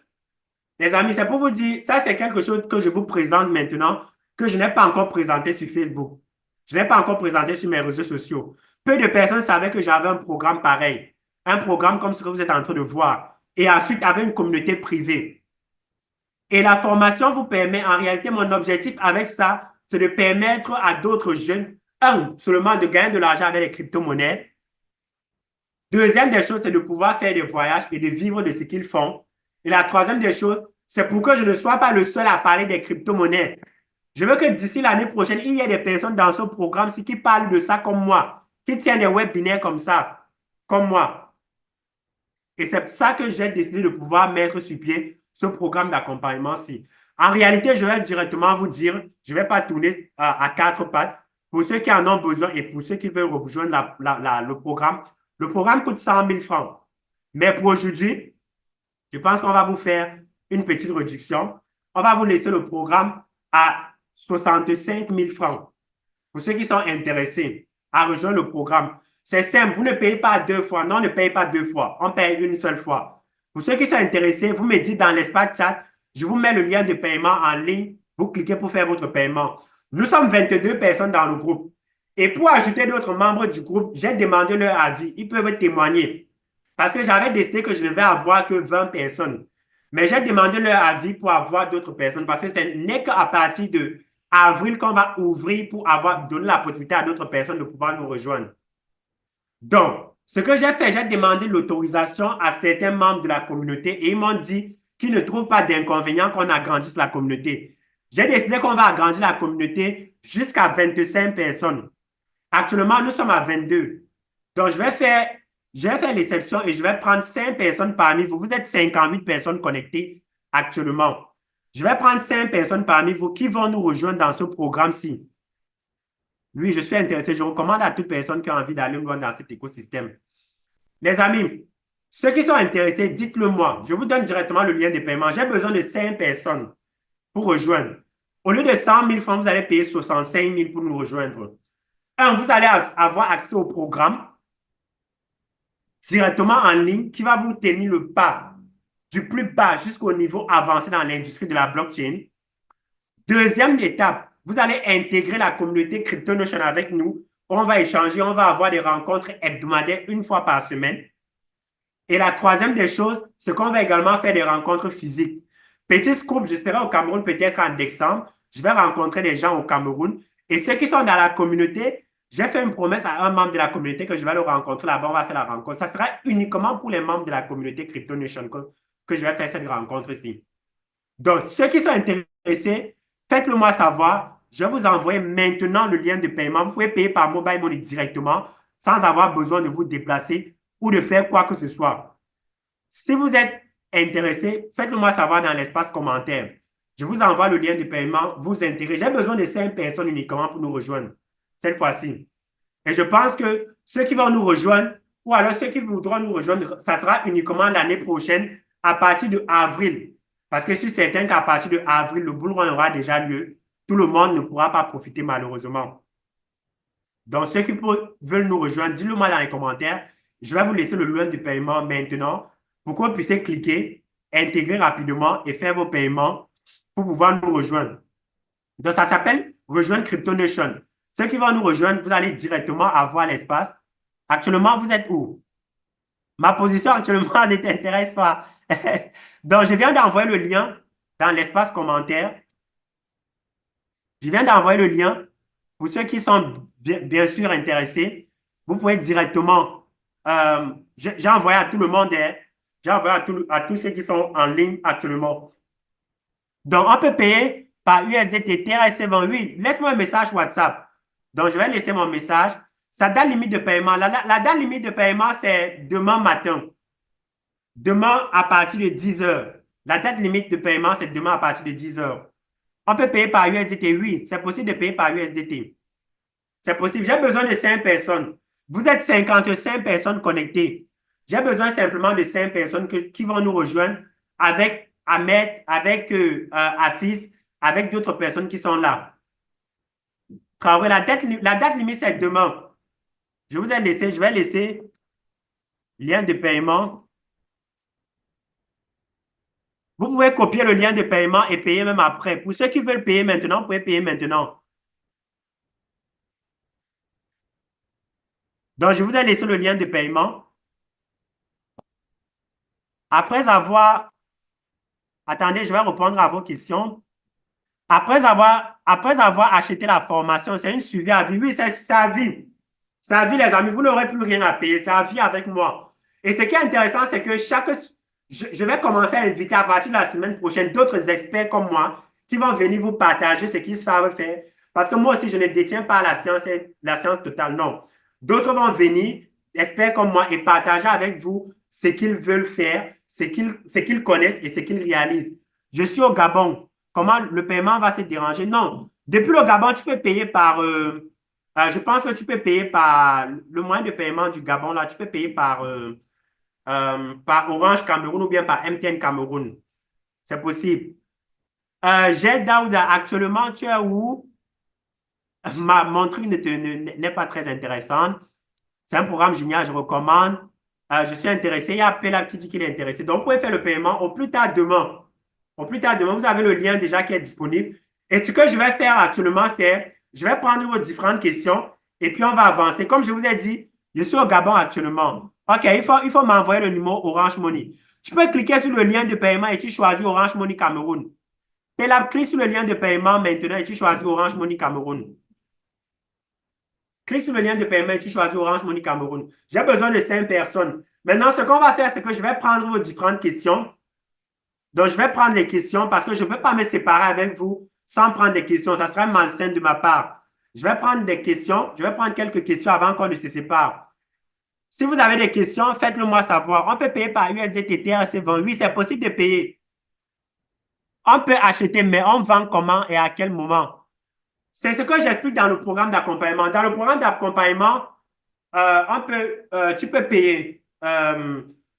Les amis, c'est pour vous dire, ça c'est quelque chose que je vous présente maintenant, que je n'ai pas encore présenté sur Facebook. Je n'ai pas encore présenté sur mes réseaux sociaux. Peu de personnes savaient que j'avais un programme pareil. Un programme comme ce que vous êtes en train de voir. Et ensuite, avec une communauté privée. Et la formation vous permet, en réalité, mon objectif avec ça, c'est de permettre à d'autres jeunes, un, seulement de gagner de l'argent avec les crypto-monnaies. Deuxième des choses, c'est de pouvoir faire des voyages et de vivre de ce qu'ils font. Et la troisième des choses, c'est pour que je ne sois pas le seul à parler des crypto-monnaies. Je veux que d'ici l'année prochaine, il y ait des personnes dans ce programme-ci qui parlent de ça comme moi, qui tiennent des webinaires comme ça, comme moi. Et c'est pour ça que j'ai décidé de pouvoir mettre sur pied ce programme d'accompagnement-ci. En réalité, je vais directement vous dire, je ne vais pas tourner à quatre pattes. Pour ceux qui en ont besoin et pour ceux qui veulent rejoindre le programme coûte 100 000 francs. Mais pour aujourd'hui, je pense qu'on va vous faire une petite réduction. On va vous laisser le programme à 65 000 francs. Pour ceux qui sont intéressés à rejoindre le programme, c'est simple, vous ne payez pas deux fois. Non, on ne paye pas deux fois. On paye une seule fois. Pour ceux qui sont intéressés, vous me dites dans l'espace chat, je vous mets le lien de paiement en ligne. Vous cliquez pour faire votre paiement. Nous sommes 22 personnes dans le groupe. Et pour ajouter d'autres membres du groupe, j'ai demandé leur avis. Ils peuvent témoigner. Parce que j'avais décidé que je ne vais avoir que 20 personnes. Mais j'ai demandé leur avis pour avoir d'autres personnes parce que ce n'est qu'à partir de avril qu'on va ouvrir pour avoir donné la possibilité à d'autres personnes de pouvoir nous rejoindre. Donc, ce que j'ai fait, j'ai demandé l'autorisation à certains membres de la communauté et ils m'ont dit qu'ils ne trouvent pas d'inconvénient qu'on agrandisse la communauté. J'ai décidé qu'on va agrandir la communauté jusqu'à 25 personnes. Actuellement, nous sommes à 22. Donc, je vais faire l'exception et je vais prendre 5 personnes parmi vous. Vous êtes 50 000 personnes connectées actuellement. Je vais prendre 5 personnes parmi vous qui vont nous rejoindre dans ce programme-ci. Oui, je suis intéressé. Je recommande à toute personne qui a envie d'aller loin dans cet écosystème. Les amis, ceux qui sont intéressés, dites-le moi. Je vous donne directement le lien de paiement. J'ai besoin de 5 personnes pour rejoindre. Au lieu de 100 000 francs, vous allez payer 65 000 pour nous rejoindre. Un, vous allez avoir accès au programme directement en ligne qui va vous tenir le pas du plus bas jusqu'au niveau avancé dans l'industrie de la blockchain. Deuxième étape, vous allez intégrer la communauté CryptoNotion avec nous. On va échanger, on va avoir des rencontres hebdomadaires une fois par semaine. Et la troisième des choses, c'est qu'on va également faire des rencontres physiques. Petit scoop, je serai au Cameroun peut-être en décembre. Je vais rencontrer des gens au Cameroun. Et ceux qui sont dans la communauté, j'ai fait une promesse à un membre de la communauté que je vais le rencontrer là-bas. On va faire la rencontre. Ça sera uniquement pour les membres de la communauté CryptoNation que je vais faire cette rencontre-ci. Donc, ceux qui sont intéressés, faites-le moi savoir. Je vais vous envoyer maintenant le lien de paiement. Vous pouvez payer par mobile money directement sans avoir besoin de vous déplacer ou de faire quoi que ce soit. Si vous êtes intéressé, faites-le moi savoir dans l'espace commentaire. Je vous envoie le lien de paiement. Vous intéressez. J'ai besoin de 5 personnes uniquement pour nous rejoindre cette fois-ci. Et je pense que ceux qui vont nous rejoindre, ou alors ceux qui voudront nous rejoindre, ça sera uniquement l'année prochaine à partir de avril. Parce que je suis certain qu'à partir de avril, le bull run aura déjà lieu. Tout le monde ne pourra pas profiter malheureusement. Donc, ceux qui veulent nous rejoindre, dites-le moi dans les commentaires. Je vais vous laisser le lien de paiement maintenant pour que vous puissiez cliquer, intégrer rapidement et faire vos paiements pour pouvoir nous rejoindre. Donc, ça s'appelle Rejoindre CryptoNation. Ceux qui vont nous rejoindre, vous allez directement avoir l'espace. Actuellement, vous êtes où? Ma position actuellement ne t'intéresse pas. Donc, je viens d'envoyer le lien dans l'espace commentaire. Je viens d'envoyer le lien. Pour ceux qui sont bien sûr intéressés, vous pouvez directement, j'ai envoyé à tout le monde, hein. J'ai envoyé à tous ceux qui sont en ligne actuellement. Donc, on peut payer par USDT TRS7. Oui, laisse-moi un message WhatsApp. Donc, je vais laisser mon message. Sa date limite de paiement, la date limite de paiement, c'est demain matin. Demain à partir de 10 heures. La date limite de paiement, c'est demain à partir de 10 heures. On peut payer par USDT, oui, c'est possible de payer par USDT. C'est possible. J'ai besoin de 5 personnes. Vous êtes 55 personnes connectées. J'ai besoin simplement de 5 personnes qui vont nous rejoindre avec Ahmed, avec Afis, avec d'autres personnes qui sont là. Car oui, la date limite, c'est demain. Je vous ai laissé, je vais laisser lien de paiement. Vous pouvez copier le lien de paiement et payer même après. Pour ceux qui veulent payer maintenant, vous pouvez payer maintenant. Donc, je vous ai laissé le lien de paiement. Après avoir Attendez, je vais répondre à vos questions. Après avoir acheté la formation, c'est une suivi à vie. Oui, c'est à vie. C'est à vie, les amis. Vous n'aurez plus rien à payer. C'est à vie avec moi. Et ce qui est intéressant, c'est que je vais commencer à inviter à partir de la semaine prochaine d'autres experts comme moi qui vont venir vous partager ce qu'ils savent faire. Parce que moi aussi, je ne détiens pas la science totale. Non. D'autres vont venir, experts comme moi, et partager avec vous ce qu'ils veulent faire, ce qu'ils connaissent et ce qu'ils réalisent. Je suis au Gabon. Comment le paiement va se déranger? Non. Depuis le Gabon, tu peux payer je pense que tu peux payer par le moyen de paiement du Gabon, là, tu peux payer par Orange Cameroun ou bien par MTN Cameroun. C'est possible. J'ai Daouda, actuellement, tu es où? Mon truc n'est pas très intéressant. C'est un programme génial, je recommande. Je suis intéressé. Il y a Pella qui dit qu'il est intéressé. Donc, vous pouvez faire le paiement au plus tard demain. Au plus tard demain, vous avez le lien déjà qui est disponible. Et ce que je vais faire actuellement, c'est je vais prendre vos différentes questions et puis on va avancer. Comme je vous ai dit, je suis au Gabon actuellement. OK, il faut m'envoyer le numéro Orange Money. Tu peux cliquer sur le lien de paiement et tu choisis Orange Money Cameroun. Pella, clique sur le lien de paiement maintenant et tu choisis Orange Money Cameroun. Clique sur le lien de paiement et tu choisis Orange Money Cameroun. J'ai besoin de 5 personnes. Maintenant, ce qu'on va faire, c'est que je vais prendre vos différentes questions. Donc, je vais prendre les questions parce que je ne peux pas me séparer avec vous sans prendre des questions. Ça serait malsain de ma part. Je vais prendre des questions. Je vais prendre quelques questions avant qu'on ne se sépare. Si vous avez des questions, faites-le moi savoir. On peut payer par USDT, TRC20. Oui, c'est possible de payer. On peut acheter, mais on vend comment et à quel moment? C'est ce que j'explique dans le programme d'accompagnement. Dans le programme d'accompagnement, tu peux payer.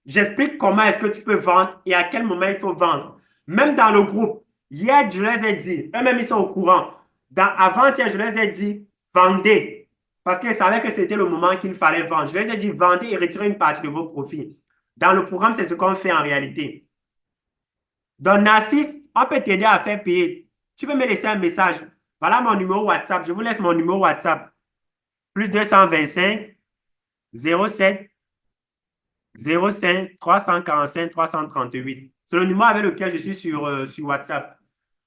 J'explique comment est-ce que tu peux vendre et à quel moment il faut vendre. Même dans le groupe, hier, je les ai dit, eux-mêmes, ils sont au courant. Avant-hier, je les ai dit, vendez. Parce qu'ils savaient que c'était le moment qu'il fallait vendre. Je les ai dit, vendez et retirez une partie de vos profits. Dans le programme, c'est ce qu'on fait en réalité. Donc, Narcisse, on peut t'aider à faire payer. Tu peux me laisser un message. Voilà mon numéro WhatsApp. Je vous laisse mon numéro WhatsApp. Plus 225 07 05 345 338. C'est le numéro avec lequel je suis sur WhatsApp.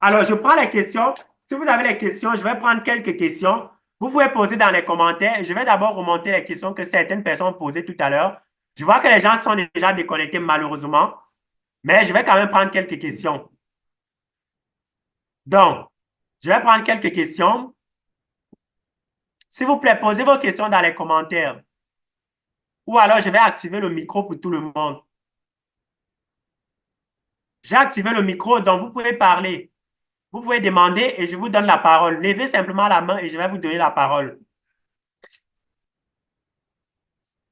Alors, je prends les questions. Si vous avez les questions, je vais prendre quelques questions. Vous pouvez poser dans les commentaires. Je vais d'abord remonter les questions que certaines personnes ont posées tout à l'heure. Je vois que les gens sont déjà déconnectés malheureusement, mais je vais quand même prendre quelques questions. Donc, je vais prendre quelques questions. S'il vous plaît, posez vos questions dans les commentaires. Ou alors, je vais activer le micro pour tout le monde. J'ai activé le micro, donc vous pouvez parler. Vous pouvez demander et je vous donne la parole. Levez simplement la main et je vais vous donner la parole.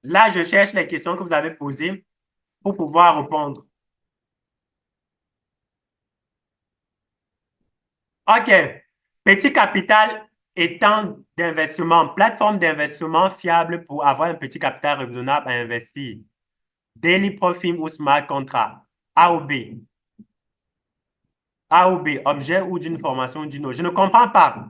Là, je cherche les questions que vous avez posées pour pouvoir répondre. OK. Petit capital étant d'investissement, plateforme d'investissement fiable pour avoir un petit capital raisonnable à investir. Daily Profit ou Smart Contract. A ou B. A ou B, objet ou d'une formation ou d'une autre. Je ne comprends pas.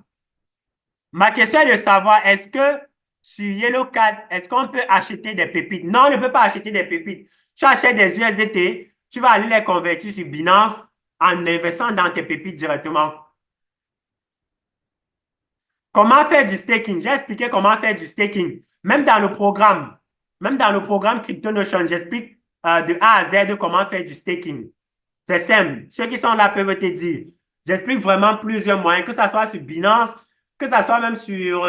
Ma question est de savoir, est-ce que sur YellowCard, est-ce qu'on peut acheter des pépites? Non, on ne peut pas acheter des pépites. Tu achètes des USDT, tu vas aller les convertir sur Binance en investissant dans tes pépites directement. Comment faire du staking? J'ai expliqué comment faire du staking. Même dans le programme CryptoNotion, j'explique de A à Z comment faire du staking. C'est simple. Ceux qui sont là peuvent te dire. J'explique vraiment plusieurs moyens, que ce soit sur Binance, que ce soit même sur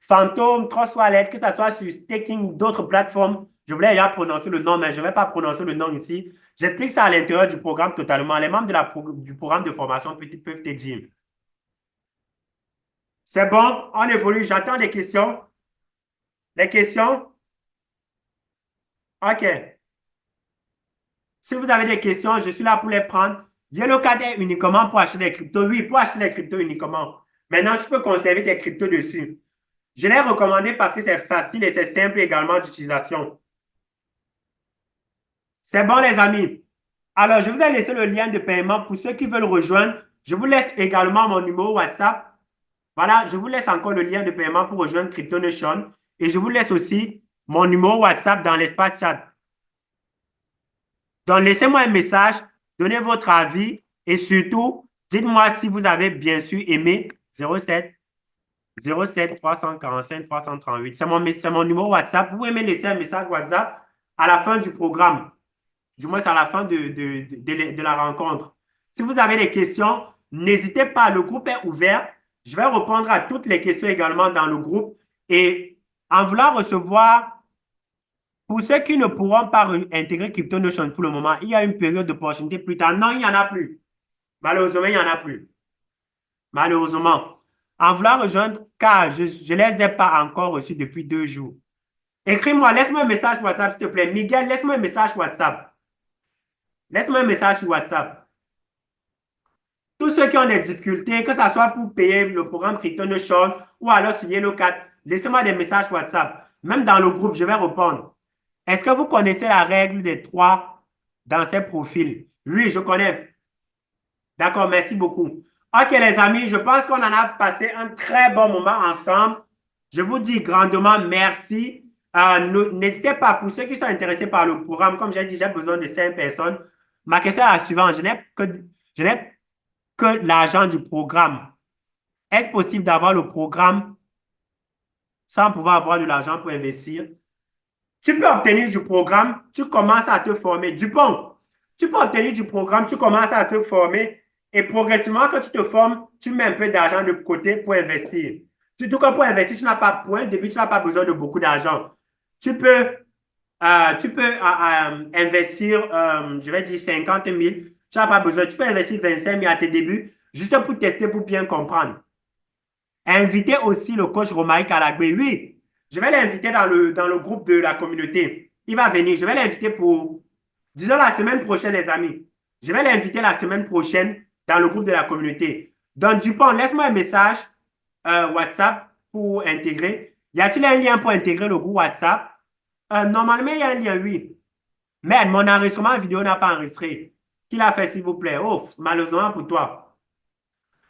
Phantom, Trust Wallet, que ce soit sur Staking ou d'autres plateformes. Je voulais déjà prononcer le nom, mais je ne vais pas prononcer le nom ici. J'explique ça à l'intérieur du programme totalement. Les membres du programme de formation peuvent te dire. C'est bon, on évolue. J'attends des questions. Les questions? OK. Si vous avez des questions, je suis là pour les prendre. YellowCard est uniquement pour acheter des cryptos. Oui, pour acheter des cryptos uniquement. Maintenant, tu peux conserver tes cryptos dessus. Je l'ai recommandé parce que c'est facile et c'est simple également d'utilisation. C'est bon, les amis. Alors, je vous ai laissé le lien de paiement pour ceux qui veulent rejoindre. Je vous laisse également mon numéro WhatsApp. Voilà, je vous laisse encore le lien de paiement pour rejoindre CryptoNation. Et je vous laisse aussi mon numéro WhatsApp dans l'espace chat. Donc, laissez-moi un message, donnez votre avis Et surtout, dites-moi si vous avez bien sûr aimé 07 345 338. C'est mon numéro WhatsApp. Vous pouvez me laisser un message WhatsApp à la fin du programme. Du moins, c'est à la fin de la rencontre. Si vous avez des questions, n'hésitez pas. Le groupe est ouvert. Je vais répondre à toutes les questions également dans le groupe. Et en voulant recevoir, pour ceux qui ne pourront pas intégrer CryptoNotion pour le moment, il y a une période d'opportunité plus tard. Non, il n'y en a plus. Malheureusement, il n'y en a plus. Malheureusement. En voulant rejoindre, car je ne les ai pas encore reçus depuis 2 jours. Écris-moi, laisse-moi un message WhatsApp, s'il te plaît. Miguel, laisse-moi un message WhatsApp. Laisse-moi un message sur WhatsApp. Tous ceux qui ont des difficultés, que ce soit pour payer le programme CryptoNotion ou alors sur Yellowcat, laissez-moi des messages WhatsApp. Même dans le groupe, je vais répondre. Est-ce que vous connaissez la règle des trois dans ces profils? Oui, je connais. D'accord, merci beaucoup. OK, les amis, je pense qu'on en a passé un très bon moment ensemble. Je vous dis grandement merci. N'hésitez pas, pour ceux qui sont intéressés par le programme, comme j'ai dit, j'ai besoin de 5 personnes. Ma question est la suivante. Je n'ai que l'argent du programme. Est-ce possible d'avoir le programme sans pouvoir avoir de l'argent pour investir? Tu peux obtenir du programme, tu commences à te former. Dupont, tu peux obtenir du programme, tu commences à te former et progressivement, quand tu te formes, tu mets un peu d'argent de côté pour investir. Surtout que pour investir, pour un début, tu n'as pas besoin de beaucoup d'argent. Tu peux, investir, je vais dire 50 000. Tu n'as pas besoin. Tu peux investir 25 000 à tes débuts, juste pour tester, pour bien comprendre. Invitez aussi le coach Romaric Kalagbe. Oui, je vais l'inviter dans le groupe de la communauté. Il va venir. Je vais l'inviter pour, disons, la semaine prochaine, les amis. Je vais l'inviter la semaine prochaine dans le groupe de la communauté. Donc, Dupont, laisse-moi un message WhatsApp pour intégrer. Y a-t-il un lien pour intégrer le groupe WhatsApp? Normalement, il y a un lien, oui. Mais mon enregistrement vidéo n'a pas enregistré. Qui l'a fait, s'il vous plaît? Oh, malheureusement pour toi.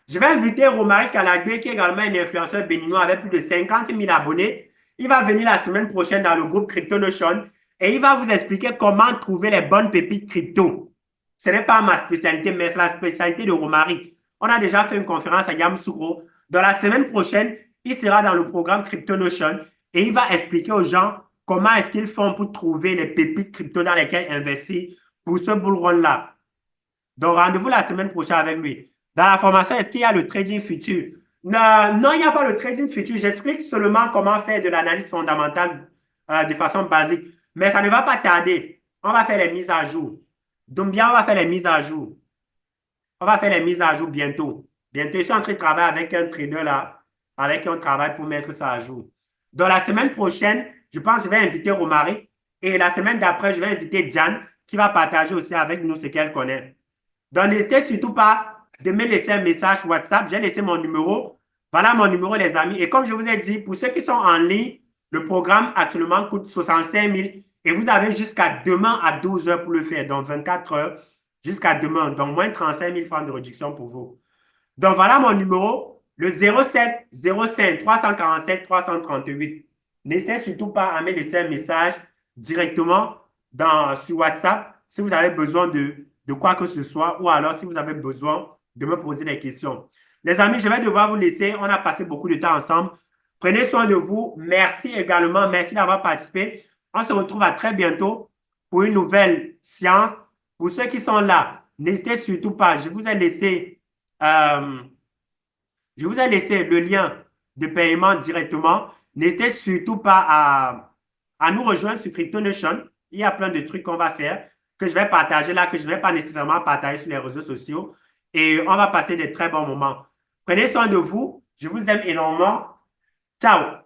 Je vais inviter Romaric Kalagbe, qui est également un influenceur béninois avec plus de 50 000 abonnés. Il va venir la semaine prochaine dans le groupe CryptoNotion et il va vous expliquer comment trouver les bonnes pépites crypto. Ce n'est pas ma spécialité, mais c'est la spécialité de Romaric. On a déjà fait une conférence à Yamoussoukro. Dans la semaine prochaine, il sera dans le programme CryptoNotion et il va expliquer aux gens comment est-ce qu'ils font pour trouver les pépites crypto dans lesquelles investir pour ce bull run-là. Donc, rendez-vous la semaine prochaine avec lui. Dans la formation, est-ce qu'il y a le trading futur? Non, non, il n'y a pas le trading futur. J'explique seulement comment faire de l'analyse fondamentale de façon basique. Mais ça ne va pas tarder. On va faire les mises à jour. Donc, bien, on va faire les mises à jour. On va faire les mises à jour bientôt. Bientôt, je suis en train de travailler avec un trader là, avec qui on travaille pour mettre ça à jour. Donc, la semaine prochaine, je pense que je vais inviter Romaric. Et la semaine d'après, je vais inviter Diane qui va partager aussi avec nous ce qu'elle connaît. Donc, n'hésitez surtout pas de me laisser un message WhatsApp. J'ai laissé mon numéro. Voilà mon numéro, les amis. Et comme je vous ai dit, pour ceux qui sont en ligne, le programme actuellement coûte 65 000 et vous avez jusqu'à demain à 12 heures pour le faire. Donc, 24 heures jusqu'à demain. Donc, moins 35 000 francs de réduction pour vous. Donc, voilà mon numéro, le 07 05 347 338. N'hésitez surtout pas à me laisser un message directement sur WhatsApp si vous avez besoin de quoi que ce soit ou alors si vous avez besoin de me poser des questions. Les amis, je vais devoir vous laisser. On a passé beaucoup de temps ensemble. Prenez soin de vous. Merci également. Merci d'avoir participé. On se retrouve à très bientôt pour une nouvelle séance. Pour ceux qui sont là, n'hésitez surtout pas. Euh, je vous ai laissé le lien de paiement directement. N'hésitez surtout pas à nous rejoindre sur CryptoNotion. Il y a plein de trucs qu'on va faire, que je vais partager là, que je ne vais pas nécessairement partager sur les réseaux sociaux. Et on va passer des très bons moments. Prenez soin de vous. Je vous aime énormément. Ciao!